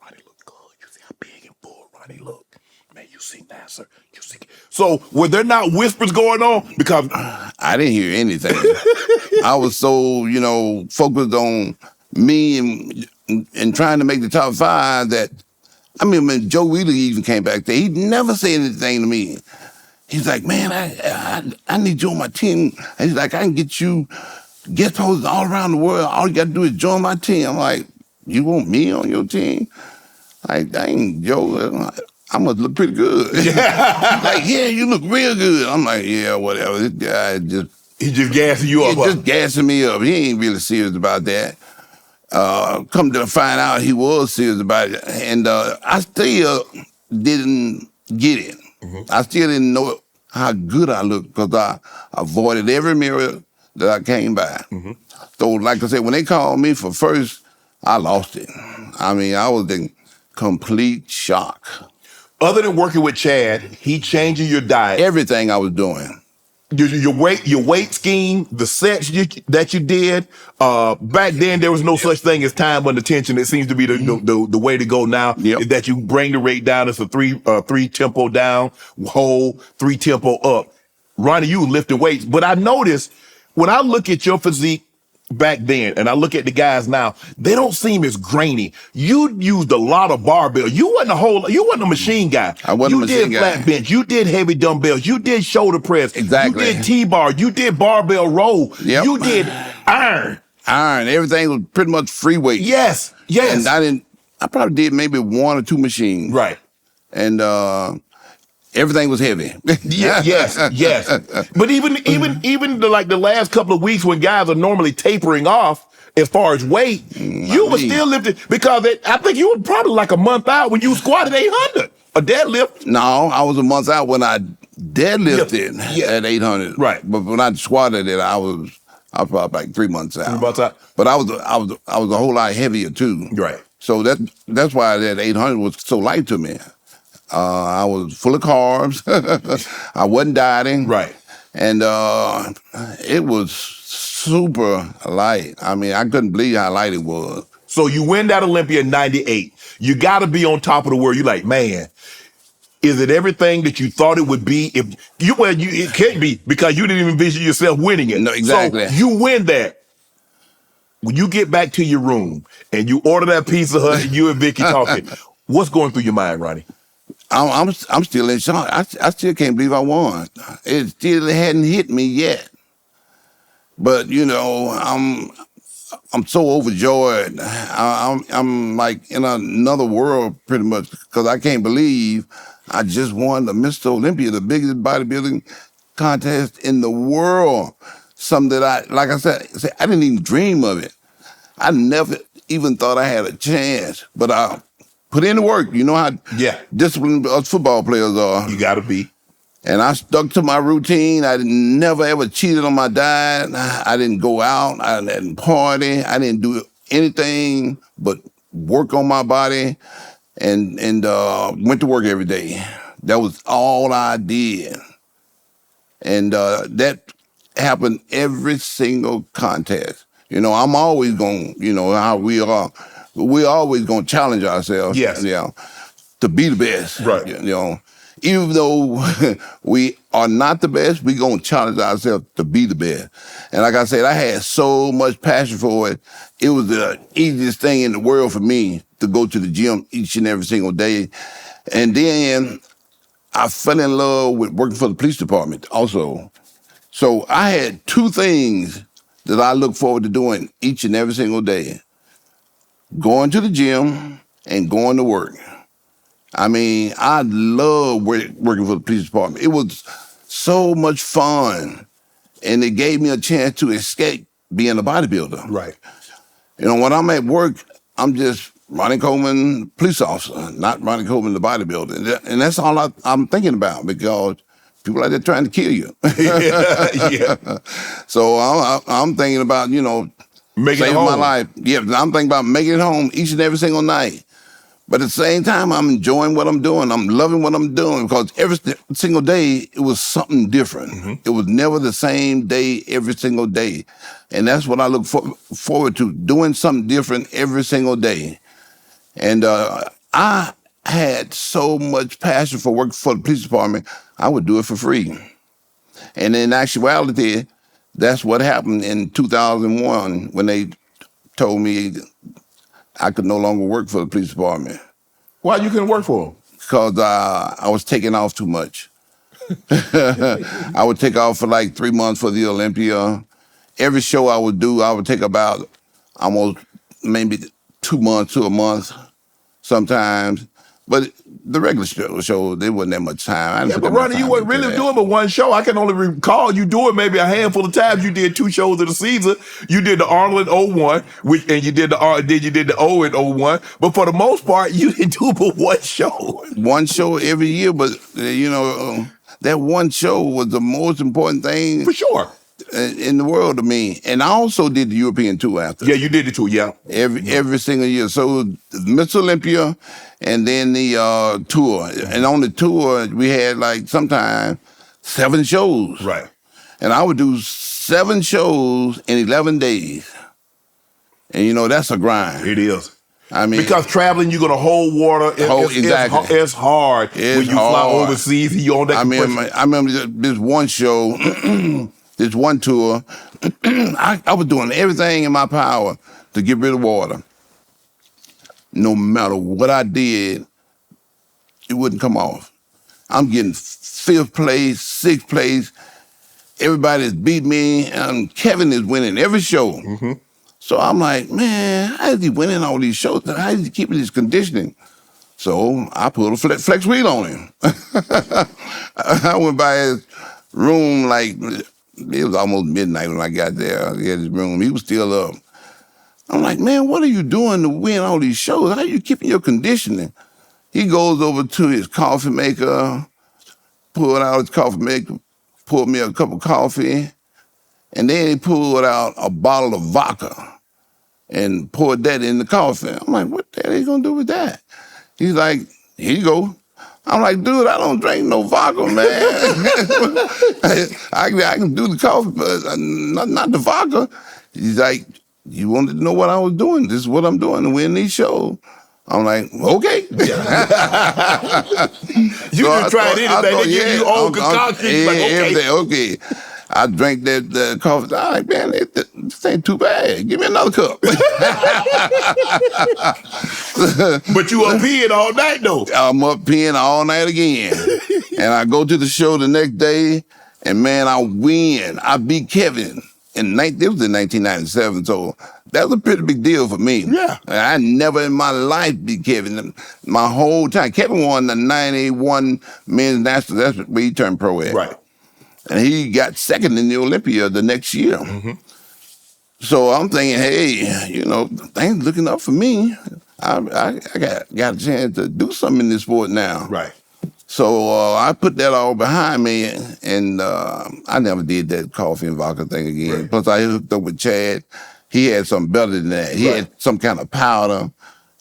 Ronnie look good. You see how big and full Ronnie look. Man, you see Nasser. You see. So were there not whispers going on? Because I didn't hear anything. I was so, focused on me and trying to make the top 5 that. I mean, when Joe Wheeler even came back there, he never said anything to me. He's like, man, I need you on my team. And he's like, I can get you guest posters all around the world. All you got to do is join my team. I'm like, you want me on your team? Like, dang, Joe, I must look pretty good. He's like, yeah, you look real good. I'm like, yeah, whatever. This guy He just gassing you up. He just gassing me up. He ain't really serious about that. Come to find out he was serious about it. And I still didn't get it. Mm-hmm. I still didn't know how good I looked because I avoided every mirror that I came by. Mm-hmm. So like I said, when they called me for first, I lost it. I mean, I was in complete shock. Other than working with Chad, he changing your diet. Everything I was doing. Your weight scheme, the sets that you did. Back then, there was no such thing as time under tension. It seems to be the way to go now. Yep. Is that you bring the rate down. It's a three tempo down, whole 3 tempo up. Ronnie, you lifting weights, but I noticed when I look at your physique back then, and I look at the guys now, they don't seem as grainy. You used a lot of barbell. You wasn't a machine guy. I wasn't a machine guy. You did flat bench. You did heavy dumbbells. You did shoulder press. Exactly. You did T-bar. You did barbell row. Yep. You did iron. Everything was pretty much free weight. Yes. And I probably did maybe 1 or 2 machines. Right. And everything was heavy. Yes. But even the last couple of weeks when guys are normally tapering off as far as weight, you were still lifting, because I think you were probably like a month out when you squatted 800, a deadlift. No, I was a month out when I deadlifted at 800. Right. But when I squatted it, I was probably like 3 months out. 3 months out. But I was a whole lot heavier too. Right. So that's why that 800 was so light to me. I was full of carbs. I wasn't dieting. Right. And it was super light. I mean, I couldn't believe how light it was. So you win that Olympia in 98. You got to be on top of the world. You're like, man, is it everything that you thought it would be? It can't be, because you didn't even envision yourself winning it. No, exactly. So you win that. When you get back to your room and you order that Pizza Hut and you and Vicky talking, what's going through your mind, Ronnie? I'm still in shock. I still can't believe I won. It still hadn't hit me yet. But I'm so overjoyed. I'm like in another world pretty much, because I can't believe I just won the Mr. Olympia, the biggest bodybuilding contest in the world. Something that like I said, I didn't even dream of it. I never even thought I had a chance, but I put in the work. You know how disciplined us football players are. You got to be. And I stuck to my routine. I never ever cheated on my diet. I didn't go out. I didn't party. I didn't do anything but work on my body and went to work every day. That was all I did. And that happened every single contest. I'm always going, how we are. We're always going to challenge ourselves. Yes. To be the best. Right. Even though we are not the best, we're going to challenge ourselves to be the best. And like I said, I had so much passion for it. It was the easiest thing in the world for me to go to the gym each and every single day. And then I fell in love with working for the police department also. So I had 2 things that I look forward to doing each and every single day: going to the gym and going to work. I mean, I love working for the police department. It was so much fun, and it gave me a chance to escape being a bodybuilder. Right. When I'm at work, I'm just Ronnie Coleman, police officer, not Ronnie Coleman, the bodybuilder. And that's all I'm thinking about, because people out there trying to kill you. Yeah. So I'm thinking about, making saving my life. Yeah, I'm thinking about making it home each and every single night. But at the same time, I'm enjoying what I'm doing. I'm loving what I'm doing, because every single day, it was something different. Mm-hmm. It was never the same day every single day. And that's what I look forward to, doing something different every single day. And I had so much passion for working for the police department, I would do it for free. And in actuality, that's what happened in 2001 when they told me I could no longer work for the police department. Why you couldn't work for them? Because I was taking off too much. I would take off for like 3 months for the Olympia. Every show I would do, I would take about almost maybe 2 months to a month sometimes. But the regular show, there wasn't that much time. But Ronnie, you weren't really doing but one show. I can only recall you doing maybe a handful of times. You did 2 shows of the season. You did the Arnold in 01, and you did the O in 01. But for the most part, you didn't do but one show. One show every year, but that one show was the most important thing. For sure. In the world to me. And I also did the European tour after. Yeah, you did the tour, yeah. Every single year. So Mr. Olympia and then the tour. And on the tour, we had like sometimes 7 shows. Right. And I would do 7 shows in 11 days. And that's a grind. It is. I mean, because traveling, you're gonna hold water. Exactly. It's hard when you fly overseas. You on that. I remember this one show. this one tour, I was doing everything in my power to get rid of water. No matter what I did, it wouldn't come off. I'm getting 5th place, 6th place. Everybody's beat me, and Kevin is winning every show. Mm-hmm. So I'm like, man, how is he winning all these shows? How is he keeping his conditioning? So I put a flex wheel on him. I went by his room like, it was almost midnight when I got there. He had his room, he was still up. I'm like, man, what are you doing to win all these shows? How are you keeping your conditioning? He goes over to his coffee maker, pulled out his coffee maker, poured me a cup of coffee, and then he pulled out a bottle of vodka and poured that in the coffee. I'm like, what the hell are you gonna do with that? He's like, here you go. I'm like, dude, I don't drink no vodka, man. I can do the coffee, but not the vodka. He's like, you wanted to know what I was doing. This is what I'm doing to win these shows. I'm like, okay. You just tried anything. They give you old concoctions. Like, okay. Everything, okay. I drank that coffee. I'm like, man, this ain't too bad. Give me another cup. But you up peeing all night, though. I'm up peeing all night again. And I go to the show the next day, and man, I win. I beat Kevin. It was in 1997, so that was a pretty big deal for me. Yeah. I never in my life beat Kevin. My whole time. Kevin won the 91 men's national. That's where he turned pro at. Right. And he got second in the Olympia the next year. Mm-hmm. So I'm thinking, hey, you know, things looking up for me. I got a chance to do something in this sport now. Right. So I put that all behind me, and I never did that coffee and vodka thing again. Right. Plus, I hooked up with Chad. He had something better than that. He had some kind of powder.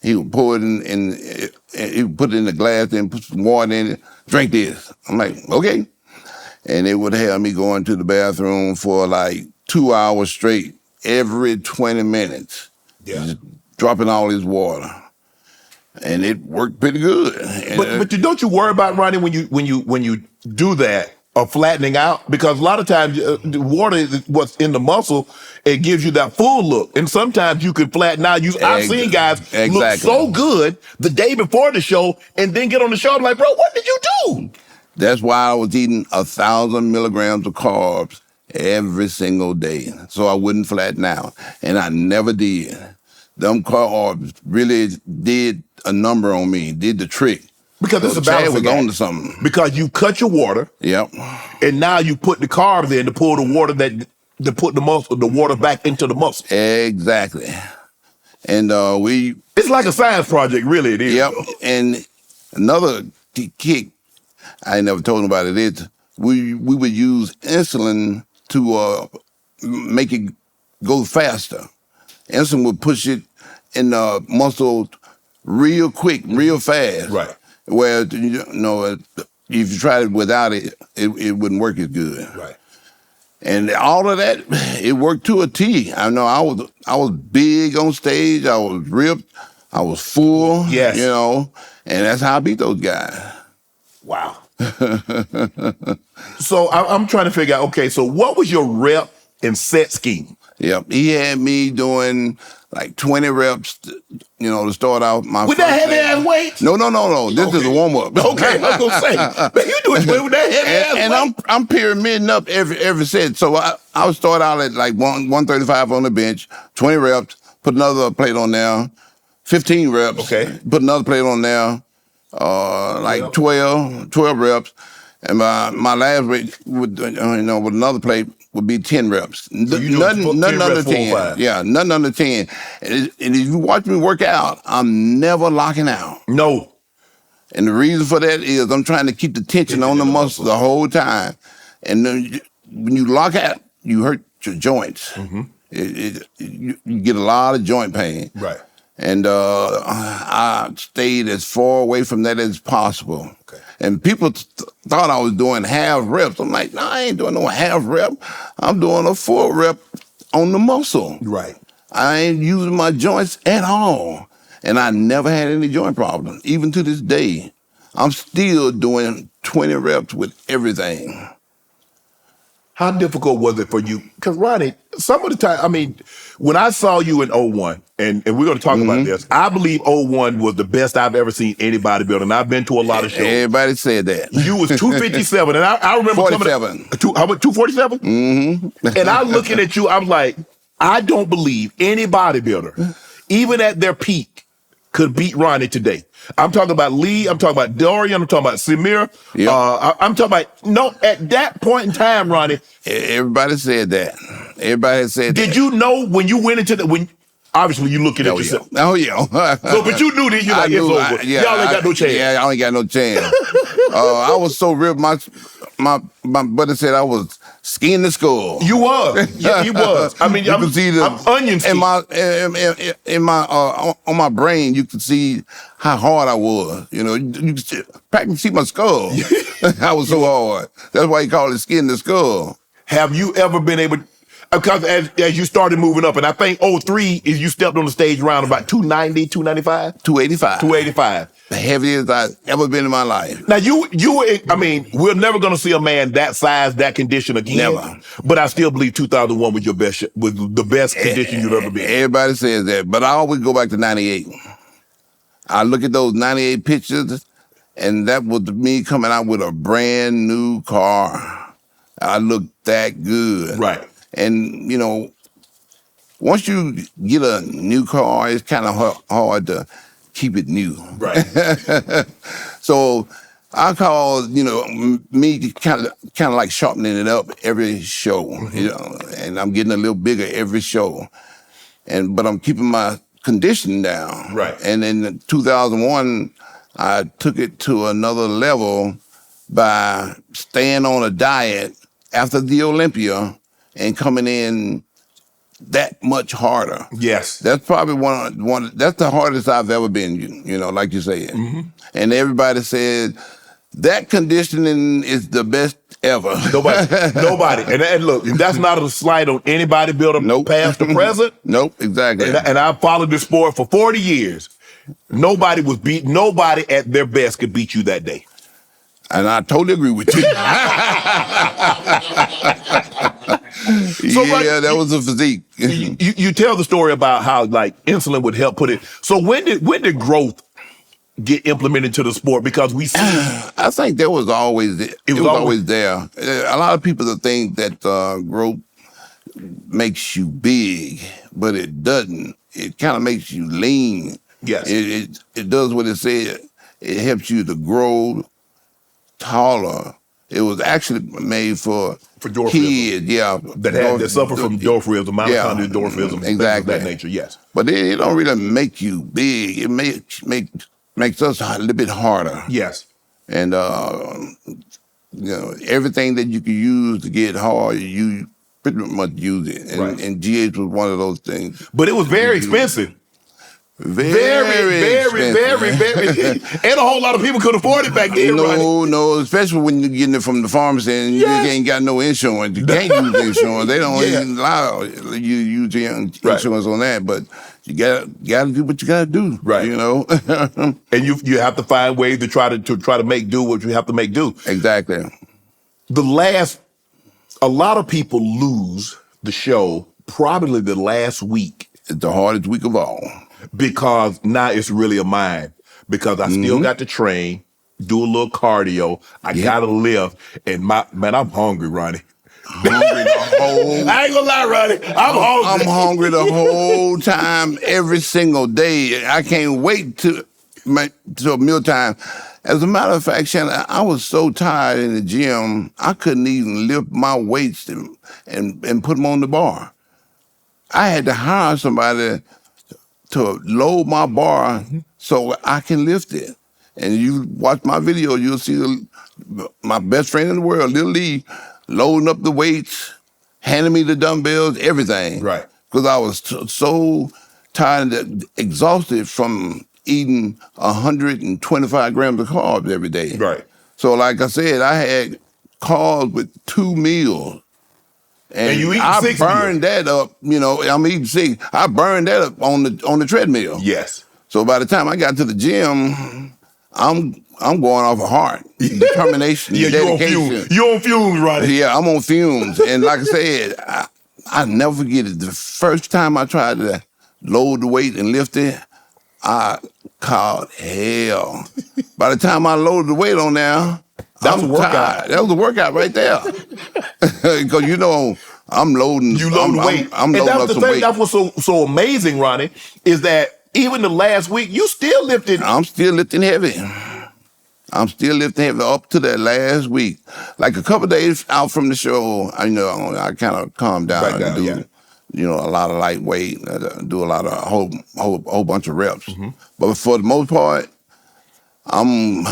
He would pour it in he would put it in the glass and put some water in it. Drink this. I'm like, okay. And it would have me going to the bathroom for like 2 hours straight, every 20 minutes. Yeah. Just dropping all this water. And it worked pretty good. But don't you worry about, Ronnie, when you do that, or flattening out? Because a lot of times the water is what's in the muscle. It gives you that full look, and sometimes you can flatten out. I've seen guys look so good the day before the show, and then get on the show. I'm like, bro, what did you do? That's why I was eating 1,000 milligrams of carbs every single day, so I wouldn't flatten out, and I never did. Them carbs really did a number on me, did the trick. Because it's a balancing act. On to something. Because you cut your water. Yep. And now you put the carbs in to pull the water to put the water back into the muscle. Exactly. And it's like a science project, really. It is. Yep. And another kick I ain't never told nobody this. We would use insulin to make it go faster. Insulin would push it in the muscle real quick, real fast. Right. Where, you know, if you tried it without it, it wouldn't work as good. Right. And all of that, it worked to a T. I know I was big on stage. I was ripped. I was full. Yes. You know, and that's how I beat those guys. Wow. So I'm trying to figure out, okay, so what was your rep and set scheme? Yep. He had me doing like 20 reps, to start out my with that heavy ass weight? No. This is a warm up. Okay, I was gonna say, man, you doing with that heavy ass weight? And I'm pyramiding up every set. So I would start out at like 135 on the bench, 20 reps, put another plate on there, 15 reps. Okay. Put another plate on there, 12 reps. And my last weight with another plate would be 10 reps. So nothing under 10. Yeah, nothing under 10. And if you watch me work out, I'm never locking out. No. And the reason for that is I'm trying to keep the tension on the muscle the whole time. And then when you lock out, you hurt your joints. Mm-hmm. You get a lot of joint pain. Right. And I stayed as far away from that as possible. Okay. And people thought I was doing half reps. I'm like, no, I ain't doing no half rep. I'm doing a full rep on the muscle. Right. I ain't using my joints at all. And I never had any joint problems. Even to this day, I'm still doing 20 reps with everything. How difficult was it for you? Because Ronnie, some of the time, I mean, when I saw you in 01, and we're going to talk about this, I believe 01 was the best I've ever seen any bodybuilder, and I've been to a lot of shows. Everybody said that. You was 257, and I remember 47. How much, 247? Mm-hmm. And I'm looking at you, I'm like, I don't believe any bodybuilder, even at their peak, could beat Ronnie today. I'm talking about Lee, I'm talking about Dorian, I'm talking about Samir. Yep. I'm talking about, no, at that point in time, Ronnie. Everybody said that. Everybody said that. Did you know when you went into when obviously you looking at yourself? Yeah. Oh, yeah. So, but you knew that you like, it's over. Y'all ain't got no chance. Yeah, y'all ain't got no chance. I was so ripped. My buddy said I was skiing the skull. You was. Yeah, you was. I mean, you can see the onion skin. In my on my brain, you could see how hard I was. You know, you could practically see my skull. I was so hard. That's why he called it skin the skull. Have you ever been able? Because as you started moving up, and I think 03 is you stepped on the stage around about 290, 295? 285. 285. The heaviest I've ever been in my life. Now, you were, I mean, we're never going to see a man that size, that condition again. Never. But I still believe 2001 was the best condition you've ever been. Everybody says that, but I always go back to 98. I look at those 98 pictures, and that was me coming out with a brand new car. I looked that good. Right. And, you know, once you get a new car, it's kind of hard to keep it new. Right. So I call, you know, me kind of like sharpening it up every show, you know, and I'm getting a little bigger every show. But I'm keeping my conditioning down. Right. And in 2001, I took it to another level by staying on a diet after the Olympia and coming in that much harder. Yes. That's probably one. That's the hardest I've ever been, you know, like you said. Mm-hmm. And everybody said that conditioning is the best ever. Nobody. And look, that's not a slight on any bodybuilder, nope. Past or present. Nope, exactly. And I followed this sport for 40 years. Nobody at their best could beat you that day. And I totally agree with you. So, yeah, that was a physique. you tell the story about how like insulin would help put it. So when did growth get implemented to the sport? Because we see, I think that was always there. It was always there. A lot of people think that growth makes you big, but it doesn't. It kind of makes you lean. Yes, it does what it said. It helps you to grow taller. It was actually made for kids, that suffer from dwarfism, mitochondrial dwarfism, exactly, things of that nature. Yes, but it don't really make you big. It makes us a little bit harder. Yes, and you know, everything that you can use to get hard, you pretty much use it. And GH was one of those things. But it was very expensive. Very expensive. And a whole lot of people could afford it back then. No, especially when you're getting it from the pharmacy and you ain't got no insurance. You can't use insurance. They don't even allow you use insurance on that. But you gotta do what you gotta do. Right. You know. And you have to find ways to try to make do what you have to make do. Exactly. A lot of people lose the show probably the last week. It's the hardest week of all. Because now it's really a mind. Because I still got to train, do a little cardio. I gotta lift, and I'm hungry, Ronnie. I ain't gonna lie, Ronnie. I'm hungry. I'm hungry the whole time, every single day. I can't wait till mealtime. As a matter of fact, Shannon, I was so tired in the gym, I couldn't even lift my weights and put them on the bar. I had to hire somebody to load my bar so I can lift it. And you watch my video, you'll see my best friend in the world, Lil Lee, loading up the weights, handing me the dumbbells, everything. Right. Because I was so tired and exhausted from eating 125 grams of carbs every day. Right. So like I said, I had carbs with 2 meals. And you eat I 6 burned that up, you know, I'm eating 6. I burned that up on the treadmill. Yes. So by the time I got to the gym, I'm going off of heart, determination, dedication. You on fumes, Ronnie. Yeah, I'm on fumes. And like I said, I never forget it. The first time I tried to load the weight and lift it, I called hell. By the time I loaded the weight on there, that was a workout. Tired. That was a workout right there. Because I'm loading. You load weight. I'm loading up some weight. That's what's so amazing, Ronnie, is that even the last week, you still lifted. I'm still lifting heavy. I'm still lifting heavy up to that last week. Like a couple days out from the show, I kind of calmed down and do, a lot of lightweight, do a lot of whole bunch of reps. Mm-hmm. But for the most part, I'm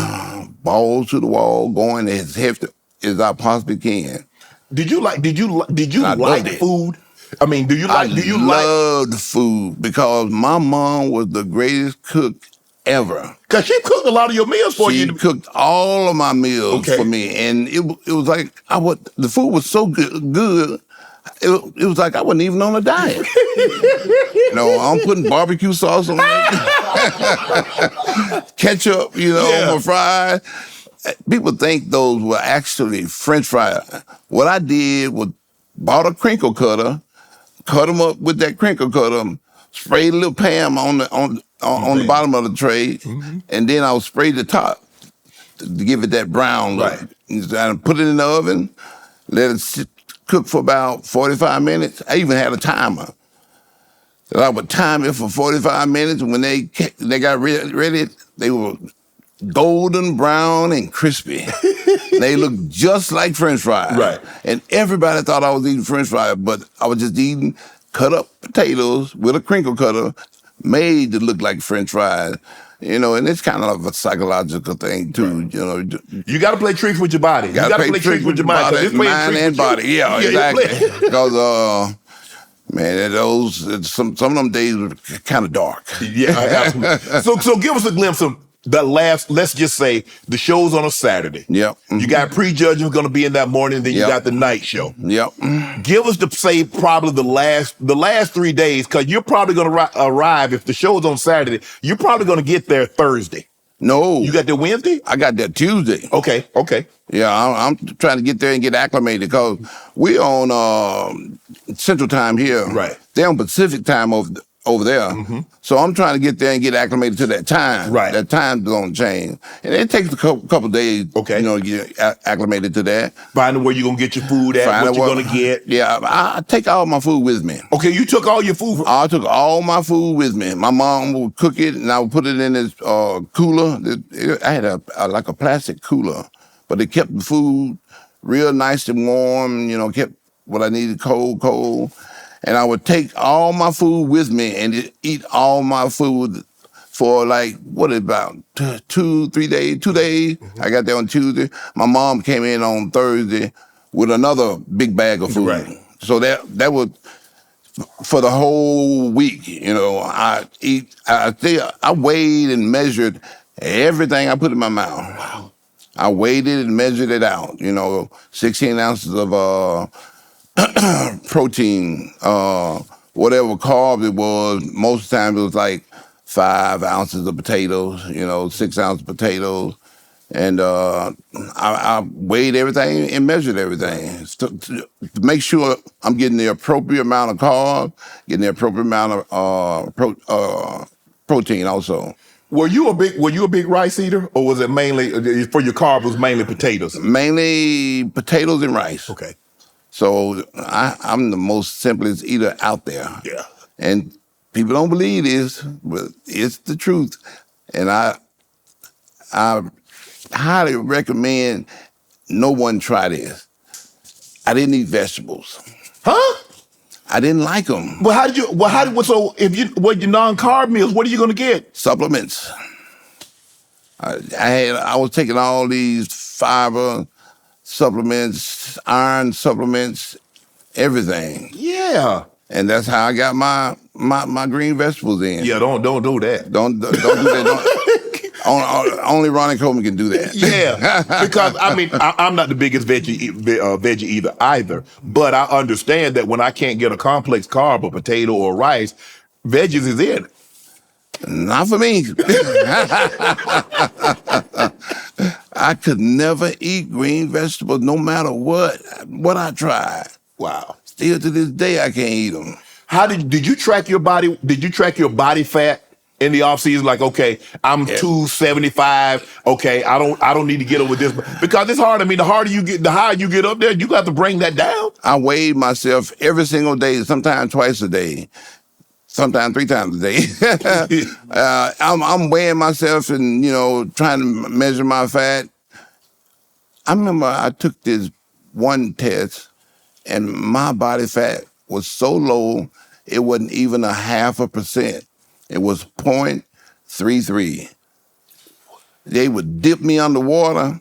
balls to the wall, going as heavy as I possibly can. Did you like the food? I mean, do you like the food because my mom was the greatest cook ever. Because she cooked a lot of your meals for you. She cooked all of my meals for me, and it was like the food was so good. It was like I wasn't even on a diet. I'm putting barbecue sauce on it, ketchup, on my fries. People think those were actually French fries. What I did was bought a crinkle cutter, cut them up with that crinkle cutter, sprayed a little Pam on the bottom of the tray, and then I would spray the top to give it that brown look. Right. And put it in the oven, let it cook for about 45 minutes. I even had a timer. So I would time it for 45 minutes, and when they got ready, they were golden brown and crispy. They looked just like French fries. Right. And everybody thought I was eating French fries, but I was just eating cut up potatoes with a crinkle cutter made to look like French fries. And it's kind of a psychological thing too. Right. You got to play tricks with your body. You got to play tricks with your mind. Mind and body. Yeah, exactly. Because some of them days were kind of dark. Yeah, absolutely. So give us a glimpse of the last. Let's just say the show's on a Saturday. Yep. Mm-hmm. You got prejudgment going to be in that morning. Then you got the night show. Yep. Give us probably the last 3 days, because you're probably going to arrive if the show's on Saturday. You're probably going to get there Thursday. No. You got there Wednesday? I got there Tuesday. Okay. Yeah, I'm trying to get there and get acclimated because we're on Central Time here. Right. They're on Pacific Time over there. Mm-hmm. So I'm trying to get there and get acclimated to that time. Right. That time don't change. And it takes a couple days, to get acclimated to that. Finding where you're going to get your food at, what you're going to get. Yeah, I take all my food with me. Okay, you took all your food? I took all my food with me. My mom would cook it, and I would put it in this cooler. I had a plastic cooler, but it kept the food real nice and warm, kept what I needed cold. And I would take all my food with me and eat all my food for about 2 days. Mm-hmm. I got there on Tuesday. My mom came in on Thursday with another big bag of food. Right. So that was for the whole week. I weighed and measured everything I put in my mouth. Wow. I weighed it and measured it out. 16 ounces of protein, whatever carbs it was. Most of the time it was like 5 ounces of potatoes, 6 ounces of potatoes. And I weighed everything and measured everything to make sure I'm getting the appropriate amount of carbs, getting the appropriate amount of protein also. Were you a big rice eater, or was it mainly for your carbs? Was mainly potatoes? Mainly potatoes and rice. Okay. So I'm the most simplest eater out there. Yeah. And people don't believe this, but it's the truth. And I highly recommend no one try this. I didn't eat vegetables. Huh? I didn't like them. Well, so if your non-carb meals, what are you going to get? Supplements. I was taking all these fiber supplements, iron supplements, everything. Yeah. And that's how I got my green vegetables in. Yeah, don't do that. Don't do that. Only Ronnie Coleman can do that. Yeah, because I'm not the biggest veggie either. But I understand that when I can't get a complex carb, a potato or rice, veggies is in it. Not for me. I could never eat green vegetables no matter what I tried. Wow. Still to this day, I can't eat them. How did you track your body? Did you track your body fat in the off season? Like, okay, I'm 275. Okay, I don't need to get over this because it's hard. I mean, the higher you get up there, you got to bring that down. I weighed myself every single day, sometimes twice a day, sometimes 3 times a day. I'm weighing myself and trying to measure my fat. I remember I took this one test, and my body fat was so low, it wasn't even 0.5%. It was 0.33. They would dip me underwater,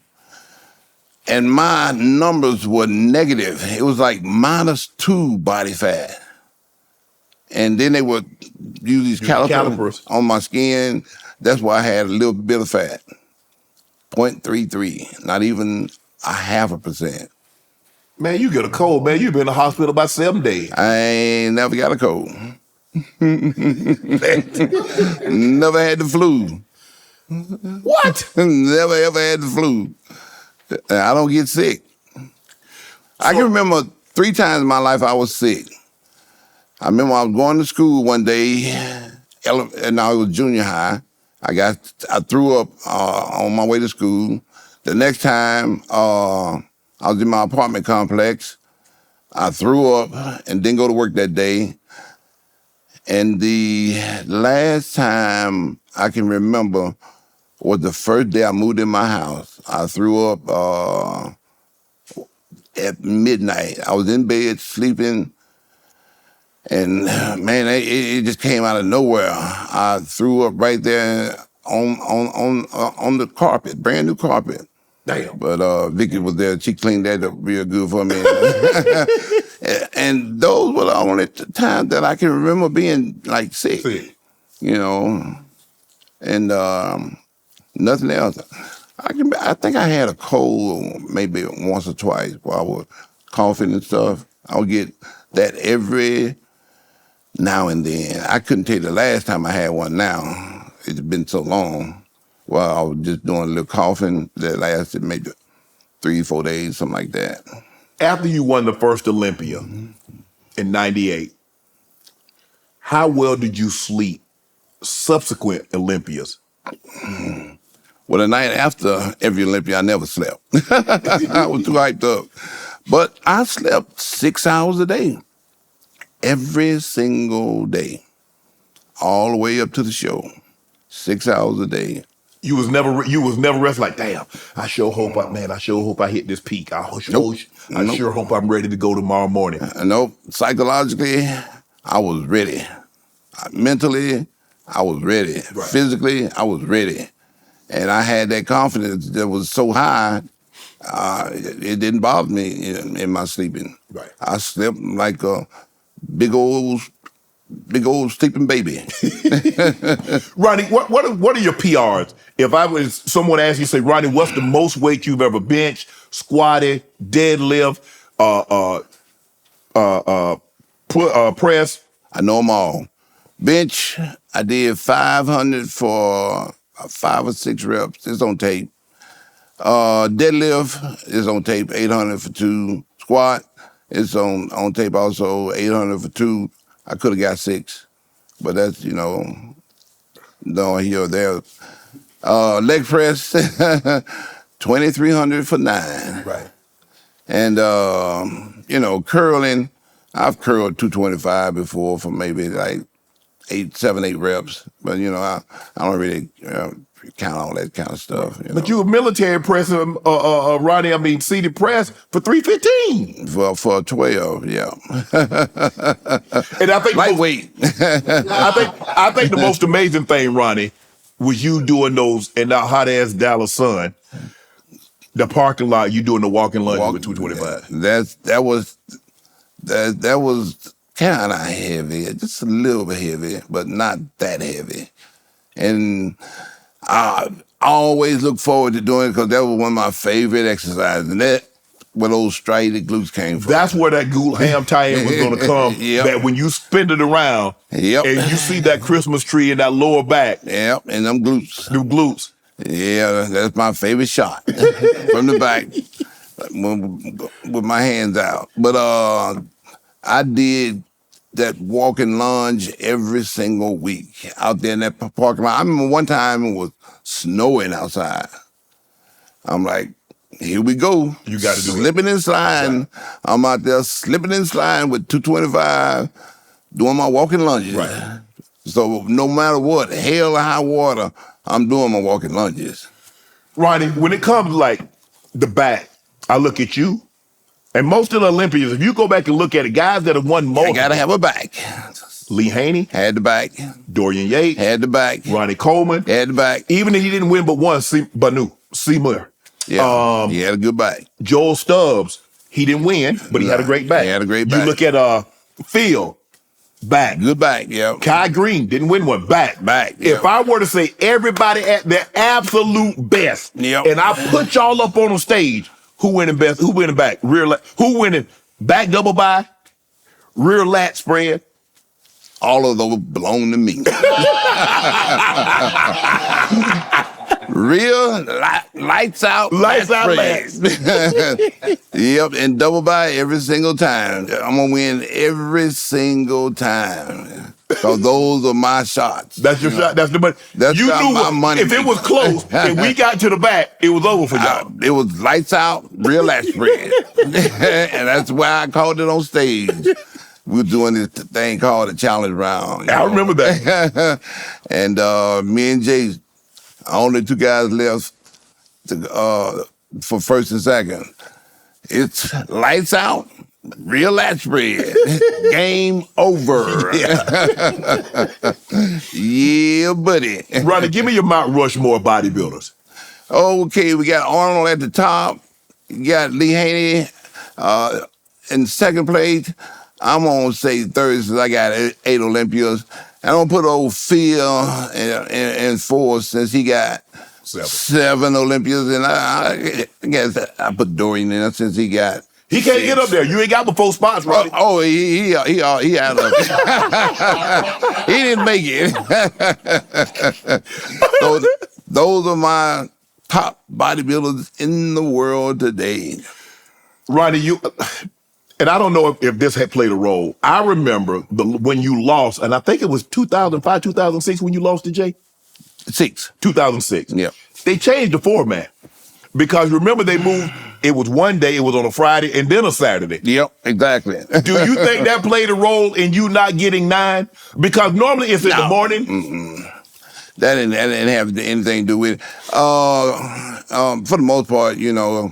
and my numbers were negative. It was like -2 body fat. And then they would use these calipers on my skin. That's why I had a little bit of fat. 0.33, not even 0.5%. Man, you get a cold, man. You've been in the hospital about 7 days. I ain't never got a cold. Never had the flu. What? Never ever had the flu. I don't get sick. I can remember 3 times in my life I was sick. I remember I was going to school one day, and I was junior high. I threw up on my way to school. The next time I was in my apartment complex, I threw up and didn't go to work that day. And the last time I can remember was the first day I moved in my house. I threw up at midnight. I was in bed sleeping, and man, it just came out of nowhere. I threw up right there on the carpet, brand new carpet. Damn. But Vicky was there. She cleaned that up real good for me. And those were the only times that I can remember being like sick. And nothing else. I think I had a cold maybe once or twice while I was coughing and stuff. I would get that every now and then. I couldn't tell you the last time I had one now. It's been so long. Well, I was just doing a little coughing that lasted maybe 3-4 days, something like that. After you won the first Olympia in '98, how well did you sleep subsequent Olympias? Well, the night after every Olympia, I never slept. I was too hyped up. But I slept 6 hours a day, every single day, all the way up to the show. 6 hours a day. You was never rest like, damn, I sure hope I hit this peak. I sure hope I'm ready to go tomorrow morning. Nope. Psychologically, I was ready. Mentally, I was ready. Right. Physically, I was ready. And I had that confidence that was so high, it didn't bother me in my sleeping. Right. I slept like a big old sleeping baby. Ronnie, what are your PRs? If someone asked you, say, Ronnie, what's the most weight you've ever benched, squatted, deadlift, press? I know them all. Bench, I did 500 for 5 or 6 reps. It's on tape. Deadlift is on tape, 800 for 2. Squat, it's on tape also, 800 for 2. I could have got 6, but that's, no here or there. Leg press, 2,300 for 9. Right. And, curling, I've curled 225 before for maybe like 7, 8 reps. But, I don't really count all that kind of stuff. But you were military press, Ronnie, seated press for 315. For 12, yeah. And I think lightweight. I think the most amazing thing, Ronnie, was you doing those in that hot ass Dallas sun, the parking lot, you doing the walking lunge with 225. That was kind of heavy, just a little bit heavy, but not that heavy. And I always look forward to doing it because that was one of my favorite exercises. And that where those striated glutes came from. That's where that ham tie-in was going to come. Yep. That when you spin it around, and you see that Christmas tree in that lower back. Yep, and them glutes. Them glutes. Yeah, that's my favorite shot from the back with my hands out. But I did that walking lunge every single week out there in that parking lot. I remember one time it was snowing outside. I'm like, here we go. You got to do it. Slipping and sliding. I'm out there slipping and sliding with 225, doing my walking lunges. Right. So no matter what, hell or high water, I'm doing my walking lunges. Ronnie, when it comes to like the back, I look at you, and most of the Olympians, if you go back and look at it, guys that have won more. I gotta have a back. Lee Haney. Had the back. Dorian Yates. Had the back. Ronnie Coleman. Had the back. Even if he didn't win but one, Seymour. Yeah, he had a good back. Joel Stubbs, he didn't win, but he had a great back. He had a great back. You look at Phil, back. Good back, yeah. Kai Green didn't win one, back. Back, yeah. If I were to say everybody at their absolute best, and I put y'all up on the stage, who winning best? Who winning back? Who winning back double by? Rear lat spread? All of those belong to me. Real lights out. Lights out last. Yep, and double by every single time. I'm gonna win every single time. So those are my shots. That's your shot. That's the money. That's you knew my money. If it was close and we got to the back, it was over for y'all. It was lights out, real lat spread. And that's why I called it on stage. We were doing this thing called the challenge round. I remember that. And me and Jay, only two guys left for first and second. It's lights out, real lat spread. Game over. Yeah, buddy. Ronnie, give me your Mount Rushmore bodybuilders. Okay, we got Arnold at the top. You got Lee Haney in second place. I'm gonna say third since I got 8 Olympias. And I'm gonna put old Phil in fourth since he got 7 Olympias. And I guess I put Dorian in there since he got. He can't get up there. You ain't got but 4 spots, right? He out of it. He didn't make it. Those are my top bodybuilders in the world today. Ronnie, and I don't know if this had played a role. I remember when you lost, and I think it was 2005, 2006 when you lost to Jay? 2006. Yeah. They changed the format. Because remember they moved, it was one day, it was on a Friday, and then a Saturday. Yep, exactly. Do you think that played a role in you not getting 9? Because normally it's in the morning. Mm-mm. That didn't have anything to do with it. For the most part, you know,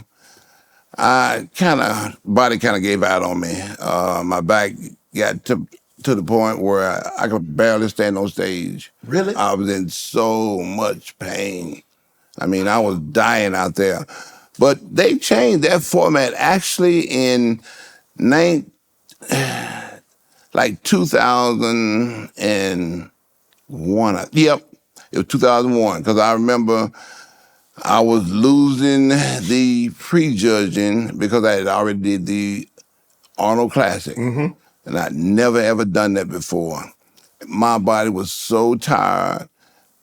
body kind of gave out on me. My back got to the point where I could barely stand on stage. Really? I was in so much pain. I mean, I was dying out there. But they changed that format actually in 2001. Yep, it was 2001, because I remember I was losing the prejudging because I had already did the Arnold Classic. Mm-hmm. And I'd never, ever done that before. My body was so tired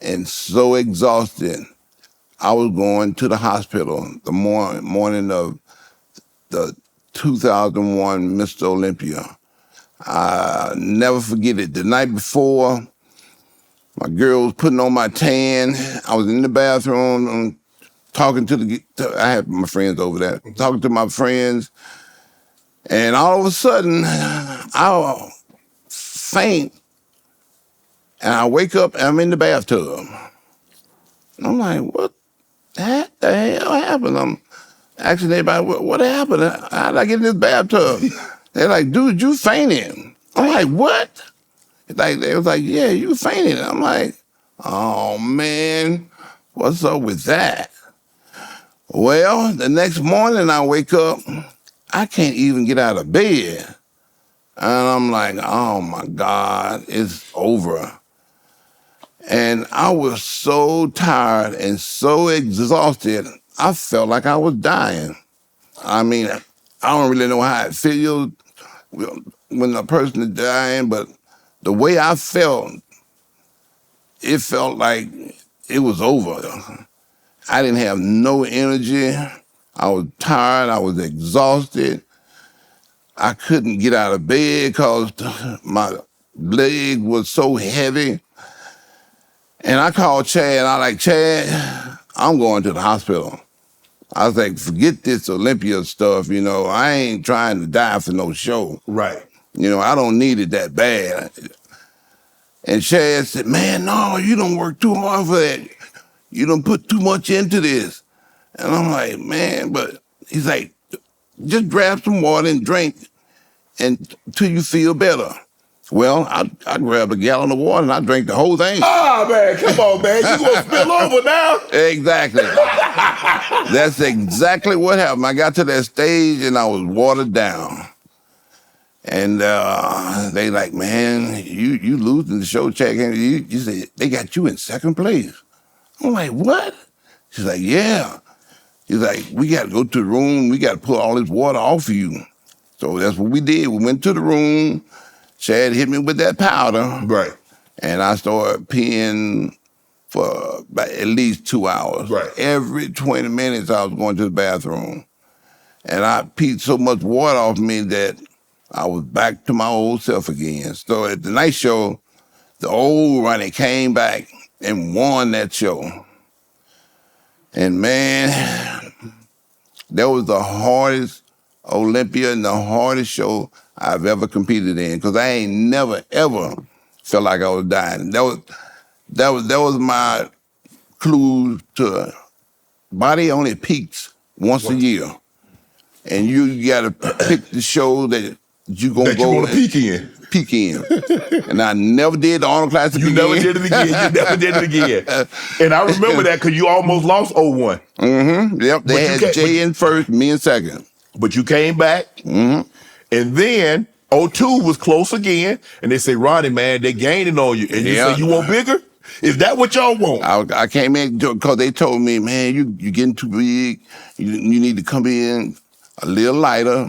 and so exhausted. I was going to the hospital the morning of the 2001 Mr. Olympia. I never forget it. The night before, my girl was putting on my tan. I was in the bathroom talking I had my friends over there, talking to my friends. And all of a sudden, I faint. And I wake up and I'm in the bathtub. And I'm like, what the hell happened? I'm asking everybody, what happened? How did I get in this bathtub? They're like, dude, you fainted. I'm like, what? They was like, yeah, you fainted. I'm like, oh man, what's up with that? Well, the next morning I wake up, I can't even get out of bed. And I'm like, oh my God, it's over. And I was so tired and so exhausted, I felt like I was dying. I mean, I don't really know how it feels when a person is dying, but the way I felt, it felt like it was over. I didn't have no energy. I was tired. I was exhausted. I couldn't get out of bed because my leg was so heavy. And I called Chad, and I like, Chad, I'm going to the hospital. I was like, forget this Olympia stuff, you know. I ain't trying to die for no show. Right. You know, I don't need it that bad. And Chad said, man, no, you don't work too hard for that. You don't put too much into this. And I'm like, man, but he's like, just grab some water and drink until you feel better. Well, I grabbed a gallon of water and I drank the whole thing. Ah, man, come on, man. You gonna spill over now? Exactly. That's exactly what happened. I got to that stage and I was watered down. And they like, man, you losing the show check. And you say, they got you in second place. I'm like, what? She's like, yeah. He's like, we got to go to the room. We got to pull all this water off of you. So that's what we did. We went to the room. Chad hit me with that powder. Right. And I started peeing for about at least 2 hours. Right. Every 20 minutes I was going to the bathroom. And I peed so much water off me that I was back to my old self again. So at the night show, the old Ronnie came back and won that show. And man, that was the hardest Olympia and the hardest show I've ever competed in, because I ain't never, ever felt like I was dying. That was my clue to body only peaks once a year. And you gotta pick the show that you gonna go you wanna peak in. Peak in. And I never did the Arnold Classic again. You never did it again. You never did it again. And I remember that because you almost lost 0-1. Mm-hmm. Yep. They had Jay in first, me in second. But you came back. Mm-hmm. And then 0-2 was close again. And they say, Ronnie, man, they gaining on you. And you say, you want bigger? Is that what y'all want? I came in because they told me, man, you getting too big. You need to come in a little lighter.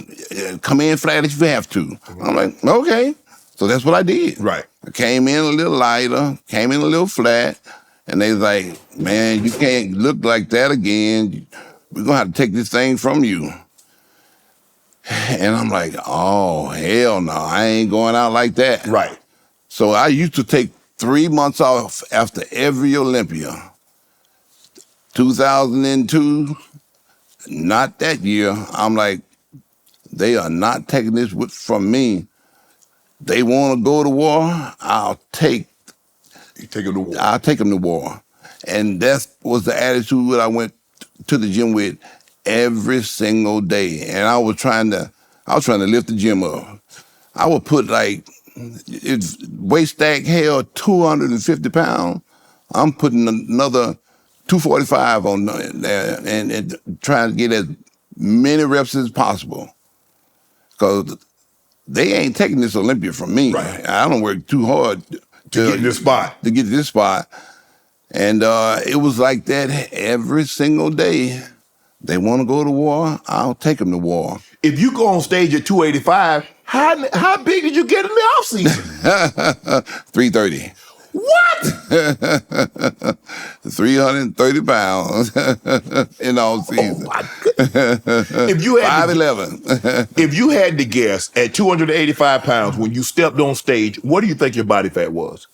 Come in flat if you have to. Mm-hmm. I'm like, okay. So that's what I did. Right. I came in a little lighter, came in a little flat, and they was like, man, you can't look like that again. We're going to have to take this thing from you. And I'm like, oh, hell no, I ain't going out like that. Right. So I used to take 3 months off after every Olympia. 2002, not that year, I'm like, they are not taking this from me. They want to go to war, I'll take them to war. I'll take them to war. And that was the attitude that I went to the gym with every single day. And I was trying to lift the gym up. I would put weight stack held 250 pounds. I'm putting another 245 on there and trying to get as many reps as possible. Because they ain't taking this Olympia from me. Right. I don't work too hard to get this spot. To get this spot. And it was like that every single day. They want to go to war, I'll take them to war. If you go on stage at 285, how big did you get in the offseason? 330. What? 330 pounds in all season. Oh my goodness. If you had 5'11". If you had to guess at 285 pounds when you stepped on stage, what do you think your body fat was?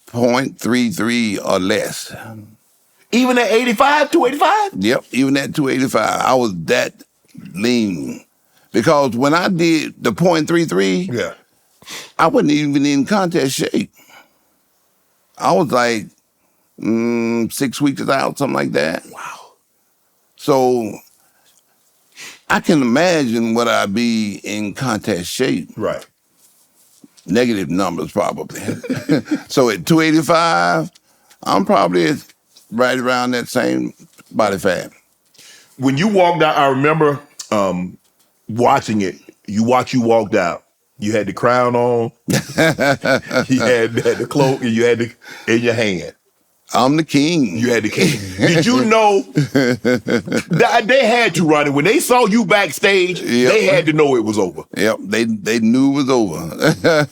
0.33 or less. Even at 85, 285? Yep, even at 285. I was that lean. Because when I did the 0.33, yeah, I wasn't even in contest shape. I was like 6 weeks out, something like that. Wow. So I can imagine what I'd be in contest shape. Right. Negative numbers, probably. So at 285, I'm probably right around that same body fat. When you walked out, I remember watching it. You walked out. You had the crown on. You had the cloak, and you had it in your hand. I'm the king. You had the king. Did you know that they had to, Ronnie, when they saw you backstage, they had to know it was over. Yep, they knew it was over.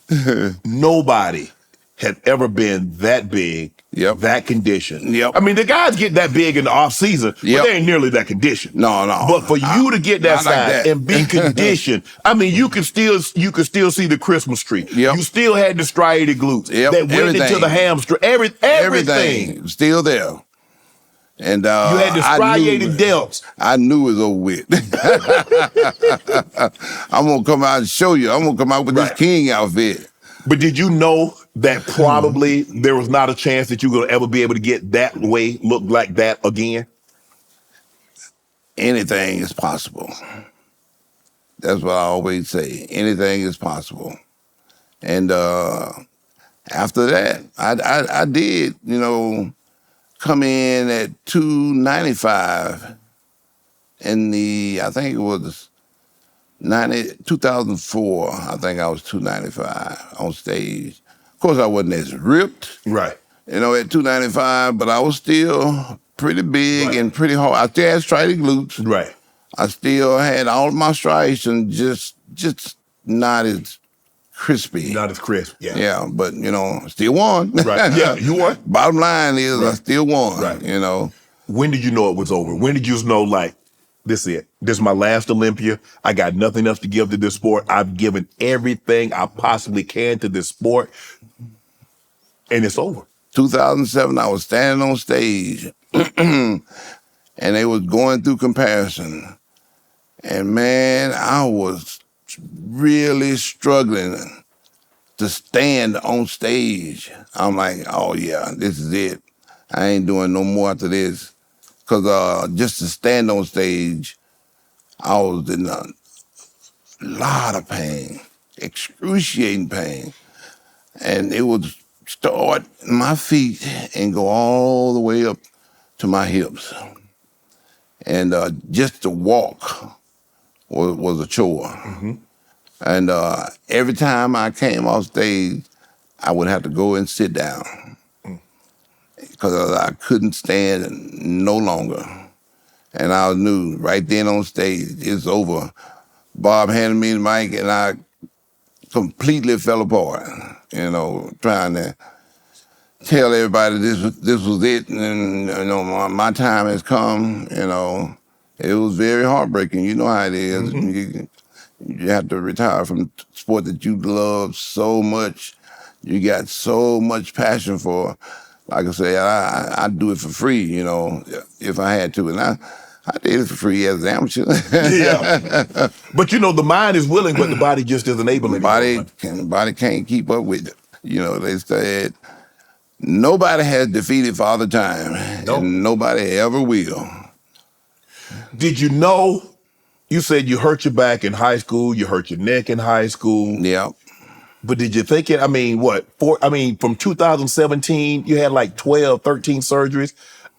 Because nobody had ever been that big, that conditioned. Yep. I mean, the guys get that big in the off season, but they ain't nearly that conditioned. No. But for you to get that size and be conditioned, I mean, you could still see the Christmas tree. Yep. You still had the striated glutes that went into the hamstring. Everything still there. And you had the striated delts. I knew it was over with. I'm gonna come out and show you. I'm gonna come out with this king outfit. But did you know that probably there was not a chance that you were going to ever be able to get that way, look like that again? Anything is possible. That's what I always say. Anything is possible. And after that, I did, come in at 295 in I think it was 2004, I think I was 295 on stage. Of course, I wasn't as ripped, right? At 295, but I was still pretty big and pretty hard. I still had striated glutes. Right. I still had all of my striations, just not as crispy. Not as crisp, yeah. Yeah, but, still won. Right, yeah, you won. Bottom line is I still won, right. When did you know it was over? When did you know, like, this is it. This is my last Olympia. I got nothing else to give to this sport. I've given everything I possibly can to this sport, and it's over. 2007, I was standing on stage, and they was going through comparison. And, man, I was really struggling to stand on stage. I'm like, oh, yeah, this is it. I ain't doing no more after this. Because just to stand on stage, I was in a lot of pain, excruciating pain. And it would start in my feet and go all the way up to my hips. And just to walk was a chore. Mm-hmm. And every time I came off stage, I would have to go and sit down. Because I couldn't stand no longer. And I knew right then on stage, it's over. Bob handed me the mic and I completely fell apart, trying to tell everybody this was it and, my time has come, It was very heartbreaking. You know how it is. Mm-hmm. You have to retire from the sport that you love so much. You got so much passion for. Like I say, I'd do it for free, if I had to. And I did it for free as an amateur. Yeah. But, the mind is willing, but the body just isn't able to. The body can't keep up with it. They said, nobody has defeated Father Time, and nobody ever will. Did you said you hurt your back in high school, you hurt your neck in high school. Yeah. But did you think it, from 2017, you had like 12, 13 surgeries.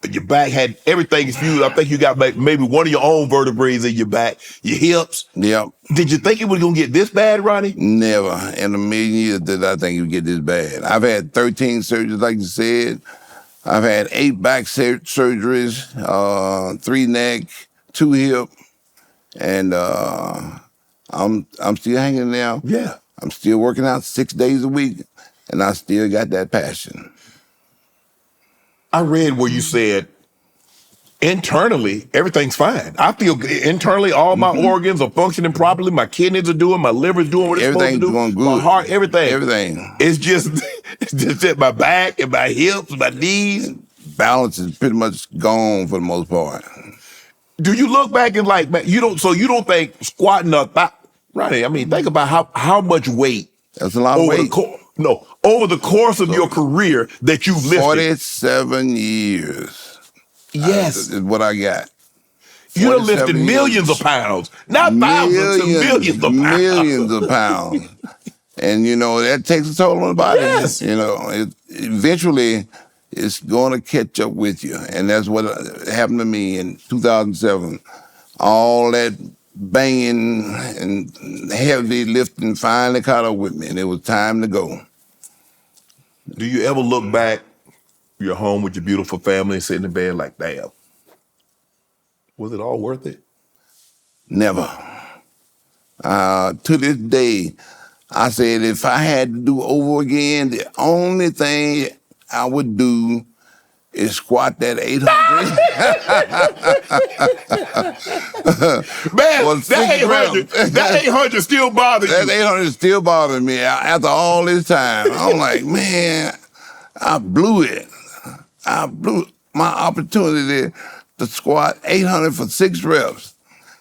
Your back had everything fused. I think you got maybe one of your own vertebrae in your back, your hips. Yep. Did you think it was going to get this bad, Ronnie? Never in a million years did I think it would get this bad. I've had 13 surgeries, like you said. I've had 8 back surgeries, 3 neck, 2 hip, and I'm still hanging there. Yeah. I'm still working out 6 days a week, and I still got that passion. I read where you said, internally, everything's fine. I feel internally, all my organs are functioning properly. My kidneys are doing, my liver's doing what it's supposed to do. Everything's going good. My heart, everything. Everything. It's just at my back and my hips, my knees. Balance is pretty much gone for the most part. Do you look back and like, man, you don't think squatting up, Ronnie, think about how much weight. That's a lot of weight. Over the course of your career that you've lifted. 47 years. Yes. Is what I got. You done lifted millions of pounds. Not thousands, millions of pounds. Millions of pounds. And, that takes a toll on the body. Yes. Eventually, it's going to catch up with you. And that's what happened to me in 2007. All that banging and heavy lifting finally caught up with me, and it was time to go. Do you ever look back You're home with your beautiful family, sitting in bed like, damn, was it all worth it? Never. To this day, I said if I had to do over again, the only thing I would do is squat that 800. Man, Well, that 800 still bothers That you. 800 still bothering me after all this time. I'm like, man, I blew it. I blew my opportunity to squat 800 for 6 reps.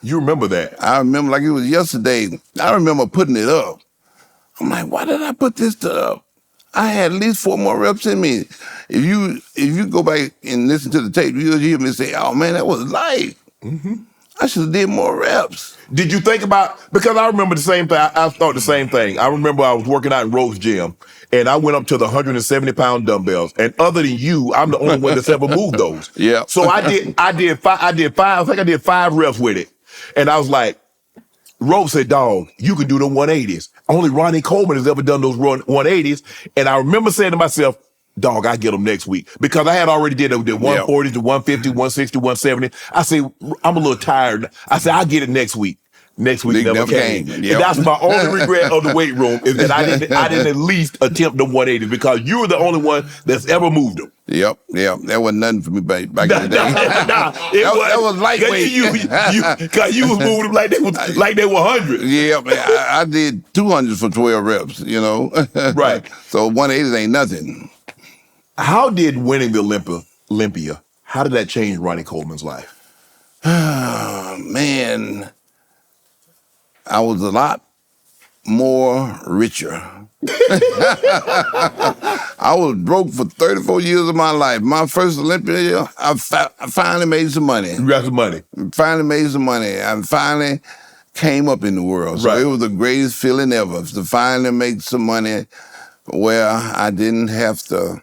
You remember that? I remember like it was yesterday. I remember putting it up. I'm like, why did I put this up? I had at least 4 more reps in me. If you go back and listen to the tape, you'll hear me say, oh man, that was light. I should have did more reps. Did you think about, because I remember the same thing, I thought the same thing. I remember I was working out in Rose Gym, and I went up to the 170-pound dumbbells, and other than you, I'm the only one that's ever moved those. Yeah. So I did 5 reps with it, and I was like, Rose said, dog, you can do the 180s. Only Ronnie Coleman has ever done those 180s, and I remember saying to myself, dog, I get them next week. Because I had already did the 140, the 150, 160, 170. I say, I'm a little tired. I said, I'll get it next week. Next week never came. Yep. And that's my only regret of the weight room is that I didn't at least attempt the 180 because you were the only one that's ever moved them. Yep. That wasn't nothing for me back in the day. That was lightweight. Because you was moving them like they were hundreds. Yeah, man, I did 200 for 12 reps, you know. Right. So 180 ain't nothing. How did winning the Olympia, how did that change Ronnie Coleman's life? Man, I was a lot more richer. I was broke for 34 years of my life. My first Olympia, I finally made some money. You got some money. Finally made some money. I finally came up in the world. So Right. it was the greatest feeling ever to finally make some money where I didn't have to,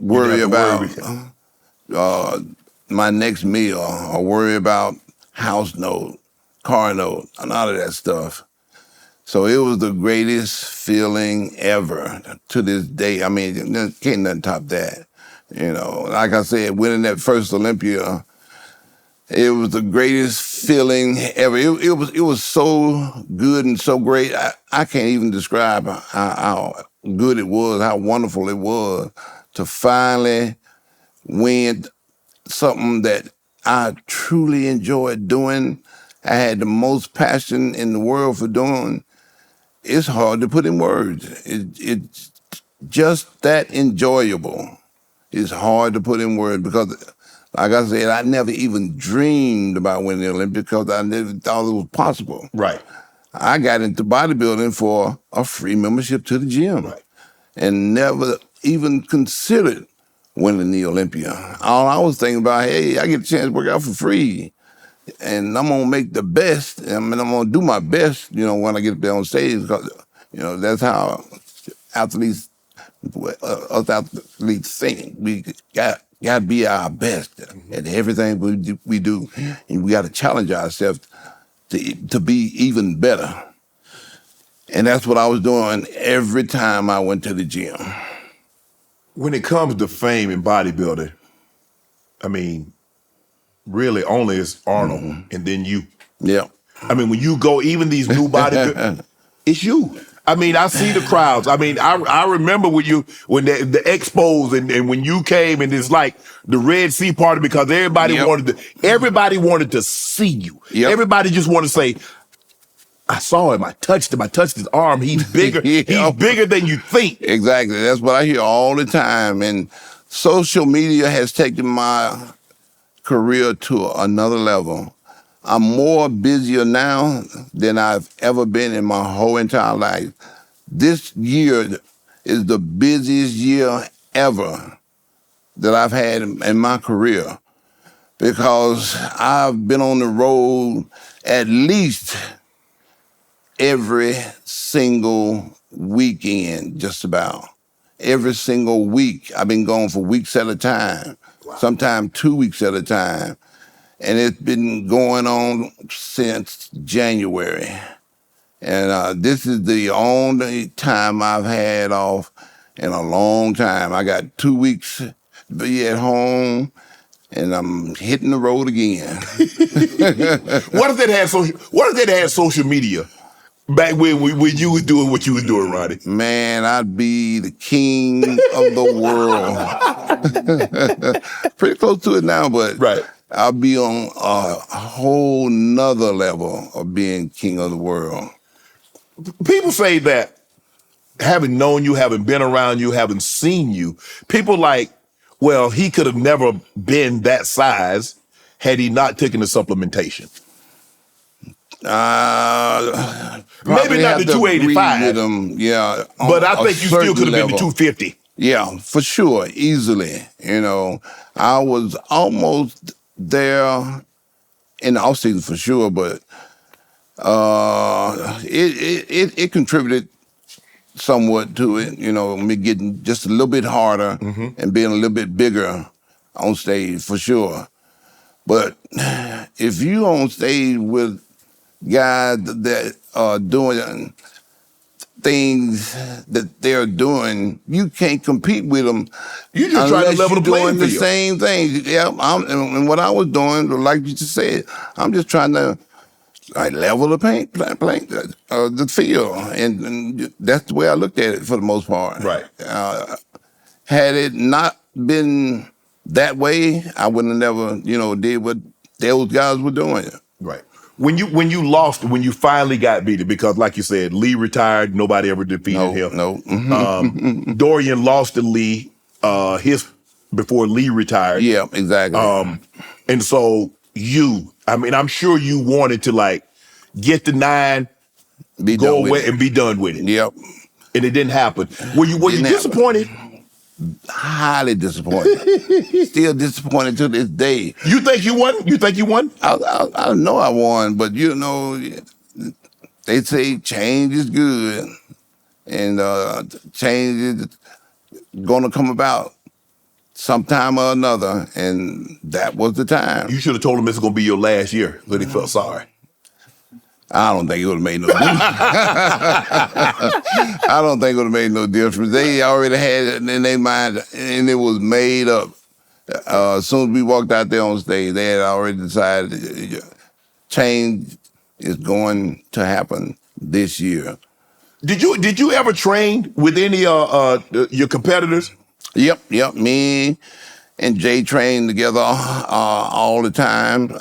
worry about my next meal or worry about house note, car note, and all of that stuff. So it was the greatest feeling ever to this day. I mean, there can't nothing top that. Like I said, winning that first Olympia, it was the greatest feeling ever. It was so good and so great. I can't even describe how good it was, how wonderful it was to finally win something that I truly enjoyed doing. I had the most passion in the world for doing. It's hard to put in words. It's just that enjoyable. It's hard to put in words because, like I said, I never even dreamed about winning the Olympics because I never thought it was possible. Right. I got into bodybuilding for a free membership to the gym. Right. And never even considered winning the Olympia. All I was thinking about, hey, I get a chance to work out for free. And I'm gonna make the best. I'm gonna do my best, when I get up there on stage, because, that's how athletes, us athletes think. We got to be our best at everything we do. And we got to challenge ourselves to be even better. And that's what I was doing every time I went to the gym. When it comes to fame in bodybuilding, I mean, really only is Arnold and then you. Yeah. I mean, when you go, even these new bodybuilders, it's you. I mean, I see the crowds. I mean, I remember when the expos and when you came and it's like the Red Sea party because everybody wanted to see you. Yep. Everybody just wanted to say, I saw him. I touched his arm. He's bigger. He's bigger than you think. Exactly. That's what I hear all the time. And social media has taken my career to another level. I'm more busier now than I've ever been in my whole entire life. This year is the busiest year ever that I've had in my career because I've been on the road at least every single weekend, just about. Every single week. I've been gone for weeks at a time, sometimes 2 weeks at a time. And it's been going on since January. And this is the only time I've had off in a long time. I got 2 weeks to be at home, and I'm hitting the road again. What if that had social media back when you was doing what you was doing, Ronnie? Man, I'd be the king of the world. Pretty close to it now, but Right. I'll be on a whole nother level of being king of the world. People say that having known you, having been around you, having seen you, people like, well, he could have never been that size had he not taken the supplementation. Maybe not the 285. Yeah, but I think you still could have been the 250. Yeah, for sure, easily. You know, I was almost there in the off season for sure, but it contributed somewhat to it. You know, me getting just a little bit harder and being a little bit bigger on stage for sure. But if you on stage with guys that are doing things that they're doing, you can't compete with them. You just trying to level the playing doing the field. same thing. Yeah, and what I was doing, like you just said, I'm just trying to level the the field, and that's the way I looked at it for the most part. Right. Had it not been that way, I would have never, did what those guys were doing. Right. When you finally got beaten, because like you said, Lee retired, nobody ever defeated him. No. Dorian lost to Lee before Lee retired. Yeah, exactly. And so I'm sure you wanted to get the 9, go away and be done with it. Yep. And it didn't happen. Were you disappointed? Highly disappointed. Still disappointed to this day. You think you won? I know I won, but they say change is good, and change is gonna come about sometime or another, and that was the time. You should have told him this was gonna be your last year, but he felt sorry. I don't think it would have made no difference. I don't think it would have made no difference. They already had it in their mind, and it was made up. As soon as we walked out there on stage, they had already decided change is going to happen this year. Did you ever train with any your competitors? Yep. Me and Jay trained together all the time.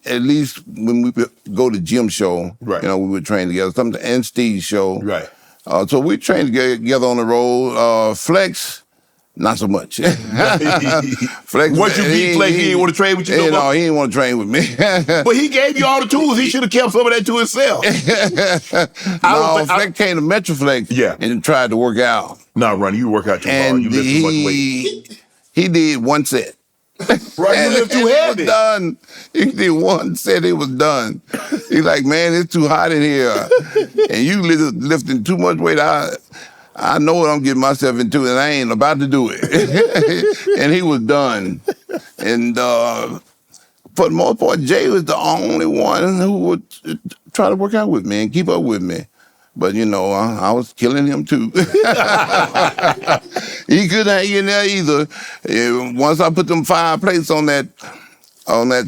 At least when we would go to gym show, right. We would train together. And Steve's show, right. So we trained together on the road. Flex, not so much. Flex. Once you beat Flex, he didn't want to train with you. No, he didn't want to train with me. But he gave you all the tools. He should have kept some of that to himself. Flex came to Metroflex and tried to work out. No, Ronnie, you work out too hard. You lift too much weight. He did one set. Right, you lift too heavy. It was done. He did one set, it was done. He's like, man, it's too hot in here. And you lifting too much weight. I know what I'm getting myself into, and I ain't about to do it. And he was done. And for the most part, Jay was the only one who would try to work out with me and keep up with me. But, I was killing him too. He couldn't hang in there either. Once I put them 5 plates on that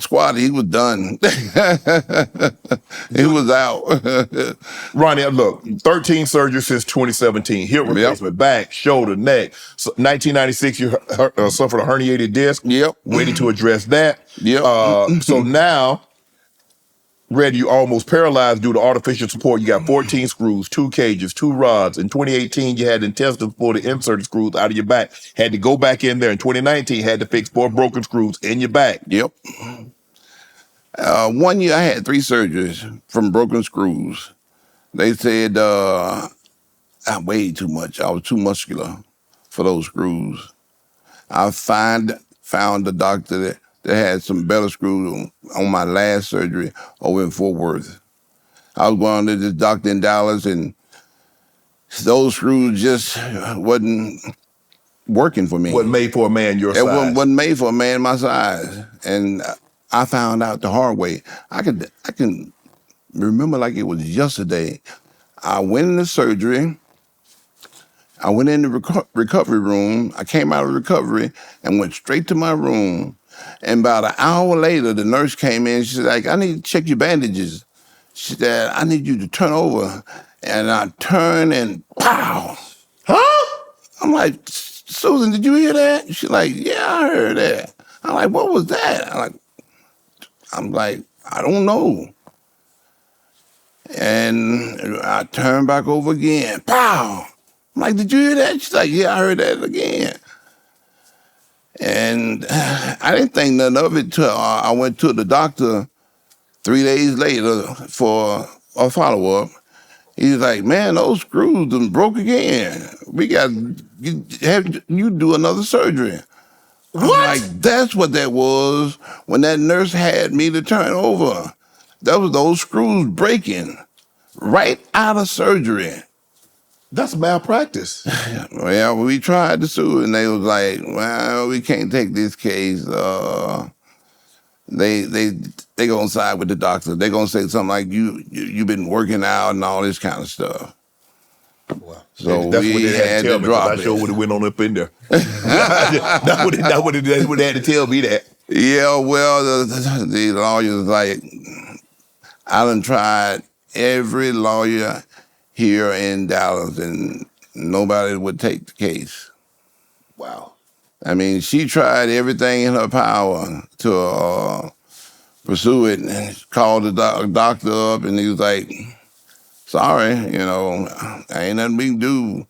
squat, he was done. He was out. Ronnie, look, 13 surgeries since 2017. Hip replacement, back, shoulder, neck. So 1996, you suffered a herniated disc. Yep. Waiting to address that. Yep. So now, Red, you almost paralyzed due to artificial support. You got 14 screws, 2 cages, 2 rods. In 2018, you had intestines pull the inserted screws out of your back. Had to go back in there. In 2019, had to fix 4 broken screws in your back. Yep. 1 year, I had 3 surgeries from broken screws. They said I weighed too much. I was too muscular for those screws. I found a doctor that had some better screws on my last surgery over in Fort Worth. I was going to this doctor in Dallas, and those screws just wasn't working for me. Wasn't made for a man your size. It wasn't made for a man my size. And I found out the hard way. I can remember like it was yesterday. I went into surgery, I went in the recovery room. I came out of recovery and went straight to my room. And about an hour later, the nurse came in. She's like, I need to check your bandages. She said, I need you to turn over. And I turned and pow. Huh? I'm like, Susan, did you hear that? She's like, yeah, I heard that. I'm like, what was that? I'm like, I don't know. And I turned back over again. Pow! I'm like, did you hear that? She's like, yeah, I heard that again. And I didn't think nothing of it till I went to the doctor 3 days later for a follow-up. He was like, man, those screws done broke again. We got have you do another surgery. What? I'm like, that's what that was when that nurse had me to turn over. That was those screws breaking right out of surgery. That's malpractice. Well, we tried to sue, and they was like, well, we can't take this case. They gonna side with the doctor. They gonna say something like you've been working out and all this kind of stuff. Wow. So that's we what they had had to tell to me. drop I sure would have went on up in there. That's what they had to tell me that. Yeah, well, the lawyers like, I done tried every lawyer here in Dallas, and nobody would take the case. Wow. I mean, she tried everything in her power to pursue it, and called the doctor up, and he was like, sorry, ain't nothing we can do,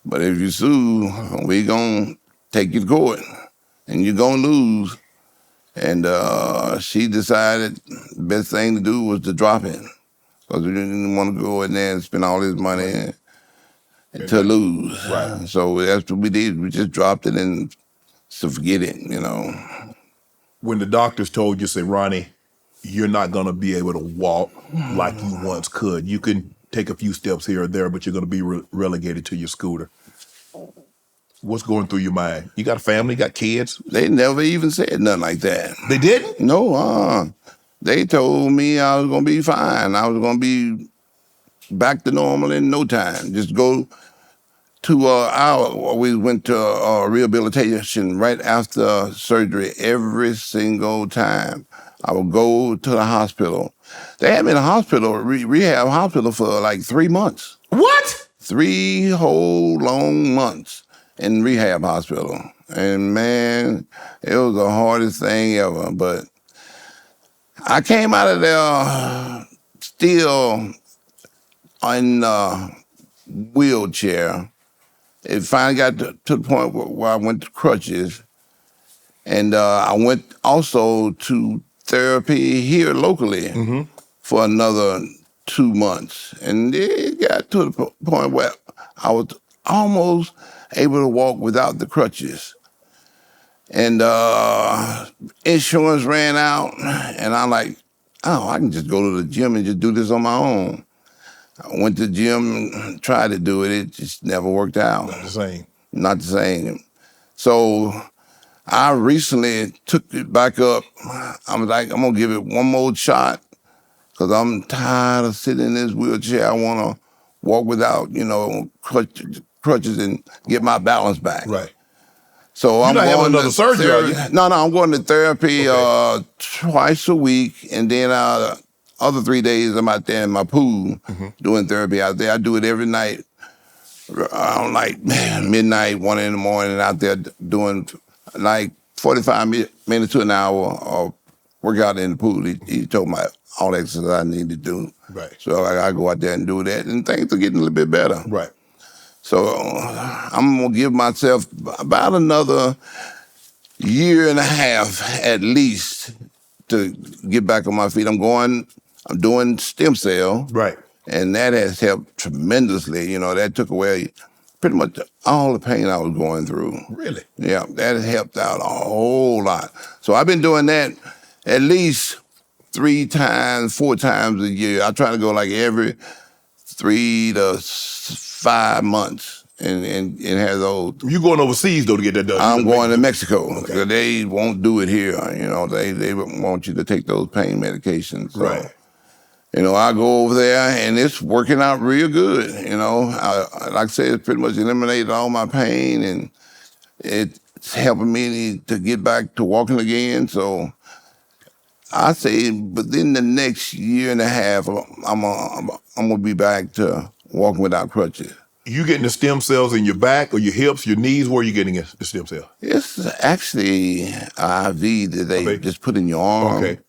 but if you sue, we gonna take you to court, and you're gonna lose. And she decided the best thing to do was to drop it, because we didn't want to go in there and spend all this money and to lose. Right. So that's what we did. We just dropped it and so forget it, When the doctors told you, say, Ronnie, you're not going to be able to walk like you once could. You can take a few steps here or there, but you're going to be relegated to your scooter. What's going through your mind? You got a family, got kids? They never even said nothing like that. They didn't? No, they told me I was going to be fine. I was going to be back to normal in no time. Just go to we went to rehabilitation right after surgery every single time. I would go to the hospital. They had me in a hospital, rehab hospital, for like 3 months. What? 3 whole long months in rehab hospital. And man, it was the hardest thing ever. But I came out of there still in a wheelchair. It finally got to the point where I went to crutches. And I went also to therapy here locally for another 2 months. And it got to the point where I was almost able to walk without the crutches. And insurance ran out, and I'm like, oh, I can just go to the gym and just do this on my own. I went to the gym and tried to do it. It just never worked out. Not the same. Not the same. So I recently took it back up. I'm like, I'm gonna give it one more shot, because I'm tired of sitting in this wheelchair. I wanna walk without, crutches and get my balance back. Right. So You're I'm not having going another to surgery, are you? No, I'm going to therapy twice a week, and then other 3 days I'm out there in my pool doing therapy out there. I do it every night around like midnight, 1 in the morning, out there doing like 45 minutes to an hour of workout in the pool. He told me all the exercise I need to do. Right. So I go out there and do that, and things are getting a little bit better. Right. So I'm gonna give myself about another 1.5 years at least to get back on my feet. I'm doing stem cell. Right. And that has helped tremendously. That took away pretty much all the pain I was going through. Really? Yeah, that helped out a whole lot. So I've been doing that at least 3 times, 4 times a year. I try to go like every 3 to 5 months and have those. You going overseas though to get that done? I'm going to Mexico. Okay. They won't do it here. They want you to take those pain medications. So, right. You know, I go over there and it's working out real good. You know, like I said, it's pretty much eliminated all my pain and it's helping me to get back to walking again. So I say within the next year and a half, I'm gonna be back to walking without crutches. You getting the stem cells in your back or your hips, your knees? Where are you getting the stem cell? It's actually an IV that they just put in your arm. Okay.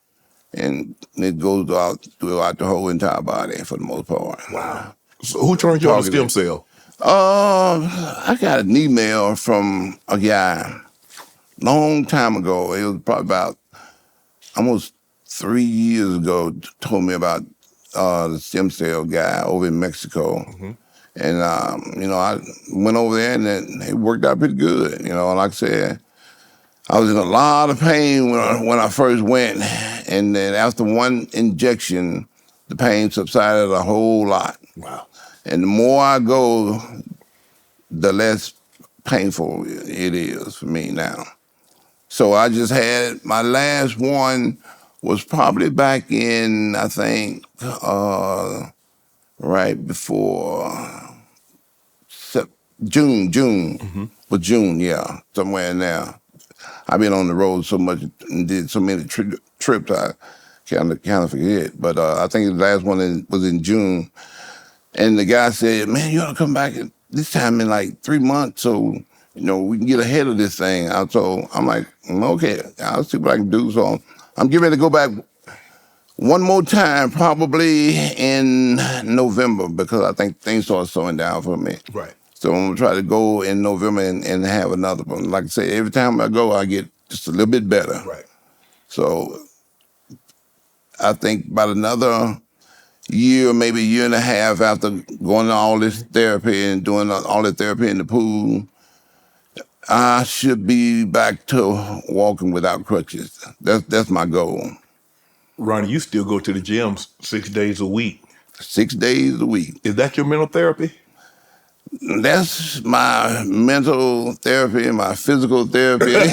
And it goes out throughout the whole entire body for the most part. Wow. So who turned you on the stem cell? I got an email from a guy long time ago. It was probably about almost 3 years ago. Told me about the stem cell guy over in Mexico. Mm-hmm. And, you know, I went over there and it worked out pretty good. You know, like I said, I was in a lot of pain when I first went, and then after one injection, the pain subsided a whole lot. Wow. And the more I go, the less painful it is for me now. So I just had, my last one was probably back in, I think, right before June, mm-hmm. But June, yeah, somewhere in there. I've been on the road so much and did so many trips, I kind of forget. But I think the last one was in June. And the guy said, man, you ought to come back this time in like 3 months so, you know, we can get ahead of this thing. So I'm like, okay, I'll see what I can do. So I'm getting ready to go back one more time, probably in November, because I think things start slowing down for me. Right. So I'm gonna try to go in November and have another one. Like I say, every time I go, I get just a little bit better. Right. So I think about another year, maybe a year and a half after going to all this therapy and doing all this therapy in the pool, I should be back to walking without crutches. That's my goal. Ronnie, you still go to the gym 6 days a week. 6 days a week. Is that your mental therapy? That's my mental therapy and my physical therapy. That's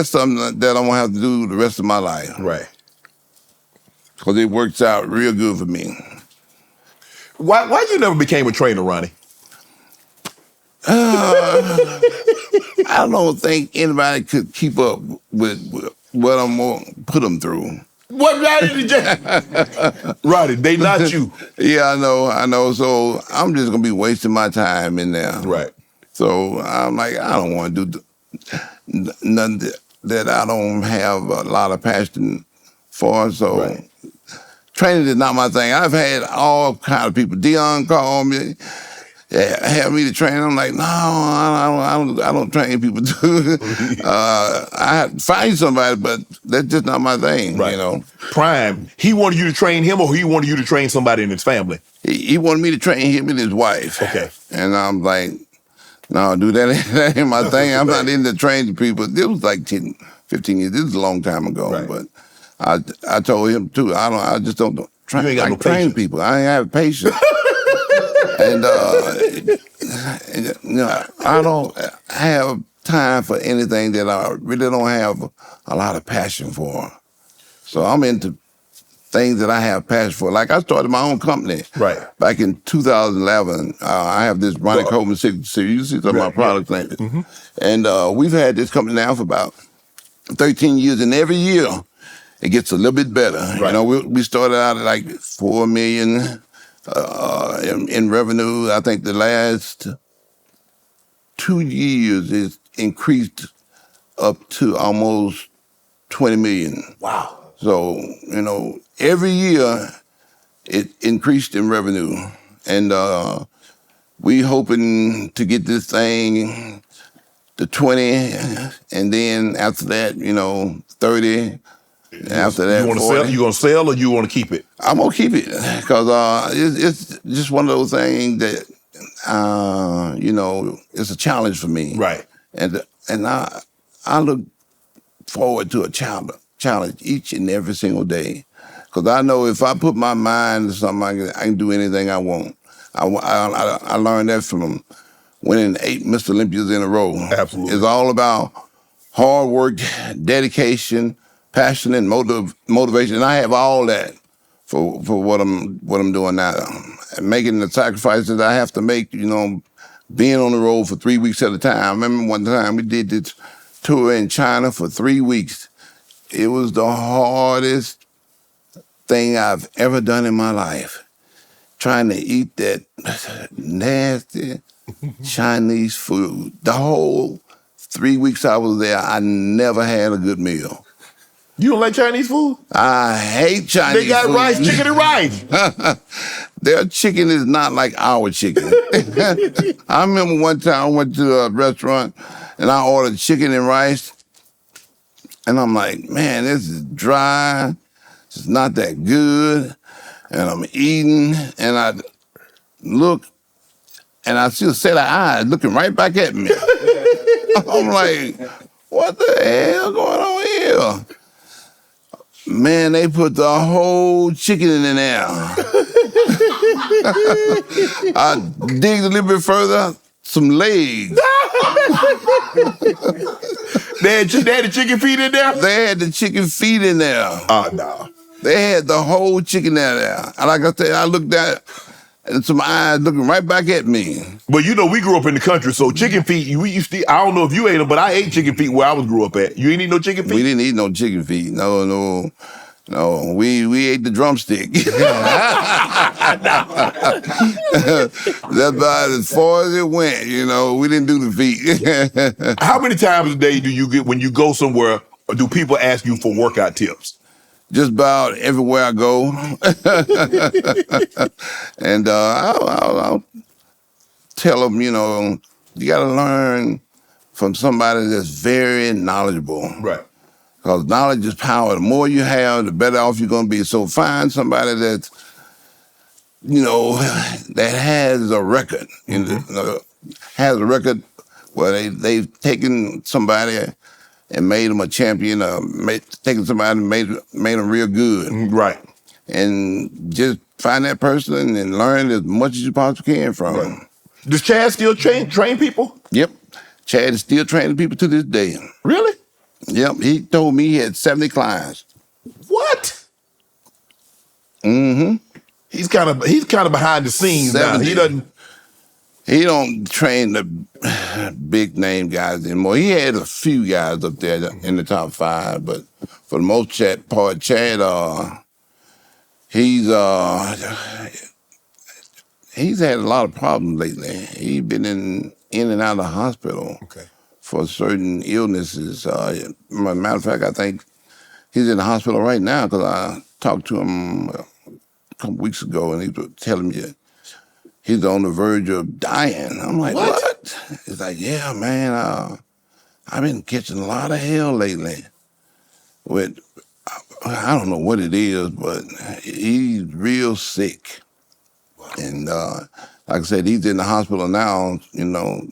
something that I'm gonna have to do the rest of my life. Right. Because it works out real good for me. Why you never became a trainer, Ronnie? I don't think anybody could keep up with what I'm gonna put them through. What, Ronnie, they not you. Yeah, I know. So I'm just gonna be wasting my time in there. Right. So I'm like, I don't want to do nothing that I don't have a lot of passion for. So training is not my thing. I've had all kind of people. Dion called me, have me to train. I'm like, no, I don't train people too. I have to find somebody, but that's just not my thing, right. You know. Prime, he wanted you to train him or he wanted you to train somebody in his family? He wanted me to train him and his wife. Okay. And I'm like, no, dude, that ain't my thing. I'm not into training people. This was like 10, 15 years. This is a long time ago. Right. But I told him too, I just don't train people. I ain't have patience. And you know, I don't have time for anything that I really don't have a lot of passion for. So I'm into things that I have passion for. Like I started my own company back in 2011. I have this Ronnie Coleman series. You see some of my products in it. Mm-hmm. And we've had this company now for about 13 years, and every year it gets a little bit better. Right. You know, we started out at like $4 million in revenue. I think the last 2 years it's increased up to almost 20 million. Wow. So, you know, every year it increased in revenue. And we hoping to get this thing to 20, and then after that, you know, 30. After that, you gonna sell or you want to keep it? I'm gonna keep it because it's just one of those things that you know, it's a challenge for me. Right. And I look forward to a challenge each and every single day, because I know if I put my mind to something, I can do anything I want. I learned that from winning 8 Mr. Olympias in a row. Absolutely. It's all about hard work, dedication, passion and motivation. And I have all that for what I'm doing now. Making the sacrifices I have to make, you know, being on the road for 3 weeks at a time. I remember one time we did this tour in China for 3 weeks. It was the hardest thing I've ever done in my life. Trying to eat that nasty Chinese food. The whole 3 weeks I was there, I never had a good meal. You don't like Chinese food? I hate Chinese food. They got rice, chicken, and rice. Their chicken is not like our chicken. I remember one time I went to a restaurant and I ordered chicken and rice. And I'm like, man, this is dry. It's not that good. And I'm eating and I look and I see a set of eyes looking right back at me. I'm like, what the hell going on here? Man, they put the whole chicken in there. I digged a little bit further, some legs. They had the chicken feet in there? They had the chicken feet in there. Oh, no. They had the whole chicken in there. And like I said, I looked at and some eyes looking right back at me. But you know, we grew up in the country, so chicken feet, we used to, I don't know if you ate them, but I ate chicken feet where I grew up at. You ain't eat no chicken feet? We didn't eat no chicken feet. No. We ate the drumstick. That's about as far as it went, you know. We didn't do the feet. How many times a day do you get, when you go somewhere, or do people ask you for workout tips? Just about everywhere I go. And I'll tell them, you know, you got to learn from somebody that's very knowledgeable. Right. Because knowledge is power. The more you have, the better off you're going to be. So find somebody that's, you know, that has a record. Has a record where they've taken somebody and made them a champion, taken somebody and made them real good. Right. And just find that person and learn as much as you possibly can from them. Does Chad still train people? Yep. Chad is still training people to this day. Really? Yep. He told me he had 70 clients. What? Mm-hmm. He's kind of behind the scenes 70. now. He don't train the big name guys anymore. He had a few guys up there in the top 5, but for the most part, Chad, he's had a lot of problems lately. He's been in and out of the hospital for certain illnesses. Matter of fact, I think he's in the hospital right now because I talked to him a couple weeks ago and he was telling me he's on the verge of dying. I'm like, what? He's like, yeah, man, I've been catching a lot of hell lately. I don't know what it is, but he's real sick. And like I said, he's in the hospital now, you know,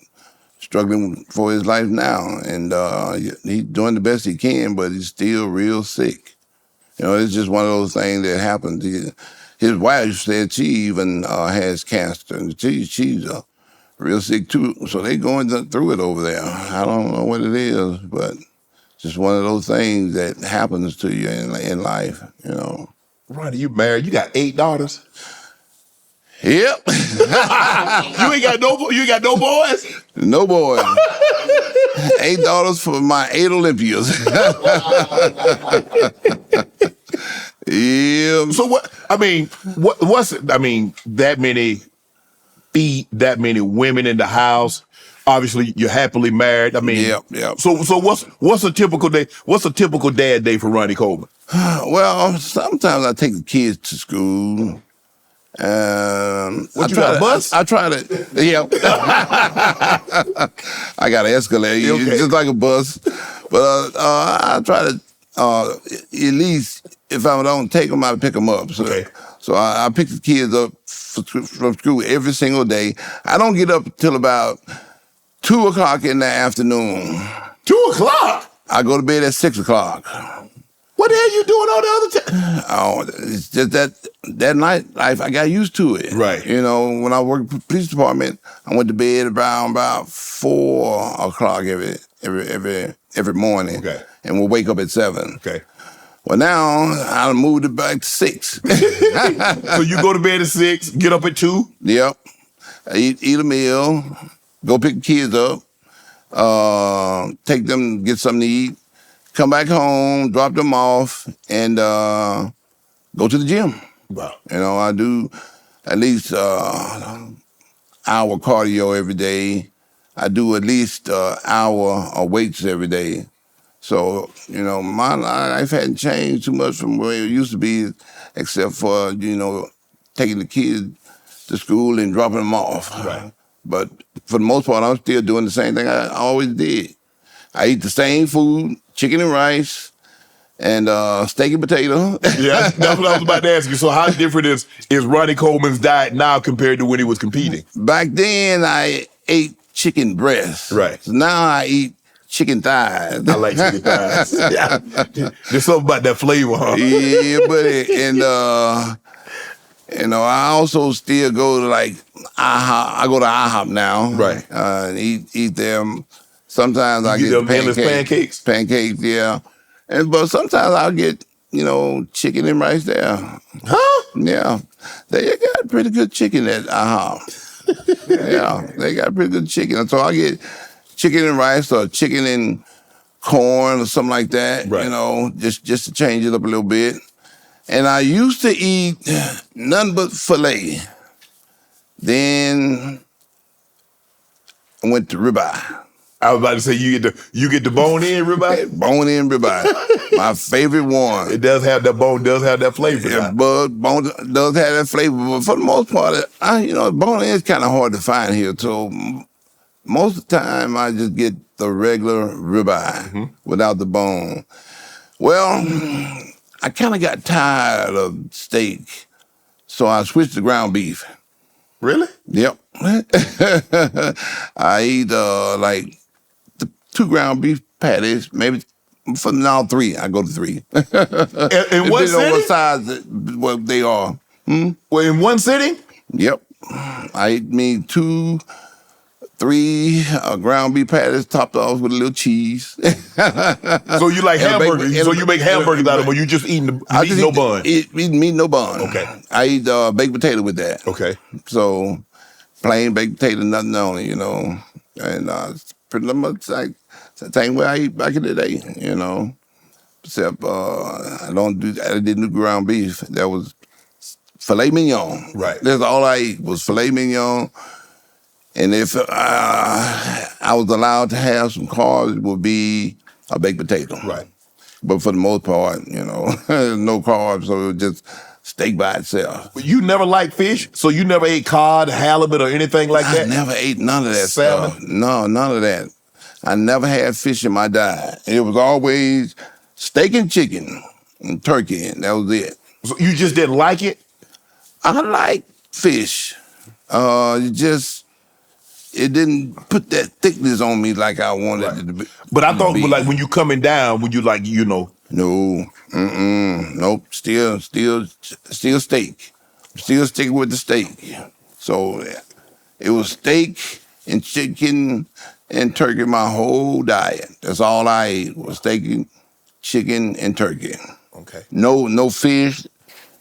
struggling for his life now. And he's doing the best he can, but he's still real sick. You know, it's just one of those things that happens. His wife said she even has cancer, and she's real sick too. So they going through it over there. I don't know what it is, but just one of those things that happens to you in life, you know. Ronnie, you married? You got 8 daughters? Yep. You ain't got no boys? No boys. 8 daughters for my 8 Olympias. Yeah. So what? I mean, that many feet, that many women in the house. Obviously, you're happily married. I mean, yep. So what's a typical day? What's a typical dad day for Ronnie Coleman? Well, sometimes I take the kids to school. What, you got a bus? I try to, yeah. I got an Escalade, just like a bus. But I try to, at least, if I don't take them, I pick them up. So I pick the kids up from school every single day. I don't get up till about 2 o'clock in the afternoon. 2 o'clock? I go to bed at 6 o'clock. What the hell you doing all the other time? Oh, it's just that night life, I got used to it. Right. You know, when I worked for the police department, I went to bed around about 4 o'clock every morning. Okay. And we'll wake up at 7. Okay. Well, now I moved it back to 6. So you go to bed at 6, get up at 2? Yep. I eat a meal, go pick the kids up, take them, get something to eat, come back home, drop them off, and go to the gym. Wow. You know, I do at least hour cardio every day. I do at least hour of weights every day. So, you know, my life hadn't changed too much from where it used to be, except for, you know, taking the kids to school and dropping them off. Right. But for the most part, I'm still doing the same thing I always did. I eat the same food, chicken and rice, and steak and potato. Yeah, that's what I was about to ask you. So how different is Ronnie Coleman's diet now compared to when he was competing? Back then, I ate chicken breast. Right. So now I eat chicken thighs. I like chicken thighs. Yeah. There's something about that flavor, huh? Yeah, buddy. And, you know, I also still go to like IHOP. I go to IHOP now. Right. And eat them. Sometimes I get them endless pancakes? Pancakes, yeah. But sometimes I'll get, you know, chicken and rice there. Huh? Yeah. They got pretty good chicken at IHOP. Yeah, they got pretty good chicken. So I get chicken and rice or chicken and corn or something like that, right. You know, just to change it up a little bit. And I used to eat nothing but filet. Then I went to ribeye. I was about to say you get the bone-in ribeye? Bone-in ribeye. My favorite one. It does have that bone, does have that flavor. Yeah, but bone does have that flavor. But for the most part, you know, bone-in is kind of hard to find here. So most of the time, I just get the regular ribeye without the bone. Well, I kind of got tired of steak, so I switched to ground beef. Really? Yep. I eat like 2 ground beef patties, maybe for now 3. I go to 3. In one sitting? On what size what they are. Well, in one sitting? Yep. I eat me 2, 3 ground beef patties topped off with a little cheese. So you like hamburgers? So you make hamburgers out of them, or you just eat no bun? Eat meat, no bun. Okay. I eat baked potato with that. Okay. So plain baked potato, nothing on it, you know. And it's pretty much like the same way I eat back in the day, you know. Except I didn't do ground beef. That was filet mignon. Right. That's all I ate was filet mignon. And if I was allowed to have some carbs, it would be a baked potato. Right. But for the most part, you know, no carbs, so it was just steak by itself. But you never liked fish? So you never ate cod, halibut, or anything like that? I never ate none of that Salmon? stuff. No, none of that. I never had fish in my diet. It was always steak and chicken and turkey, and that was it. So you just didn't like it? I like fish. It didn't put that thickness on me like I wanted it to be. But I thought, like, when you coming down, when you like, you know. No, nope. Still steak. Still sticking with the steak. So it was steak and chicken and turkey my whole diet. That's all I ate was steak, chicken, and turkey. Okay. No fish,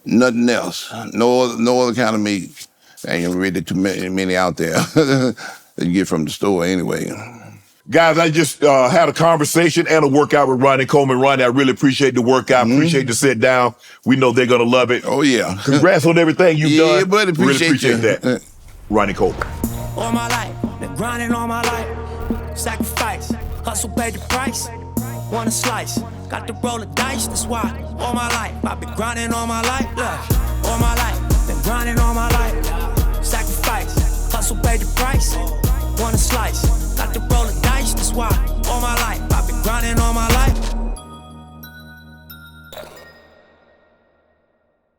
nothing else. No other kind of meat. Ain't really too many out there that you get from the store anyway. Guys, I just had a conversation and a workout with Ronnie Coleman. Ronnie, I really appreciate the workout. Appreciate the sit down. We know they're going to love it. Oh, yeah. Congrats on everything you've done. Yeah, buddy, really appreciate that. Ronnie Coleman. All my life, been grinding all my life. Sacrifice, hustle paid the price. Want a slice, got to roll the dice. That's why all my life, I've been grinding all my life. Look, all my life, been grinding all my life. Sacrifice, hustle paid the price. Want a slice, got to roll the dice. That's why all my life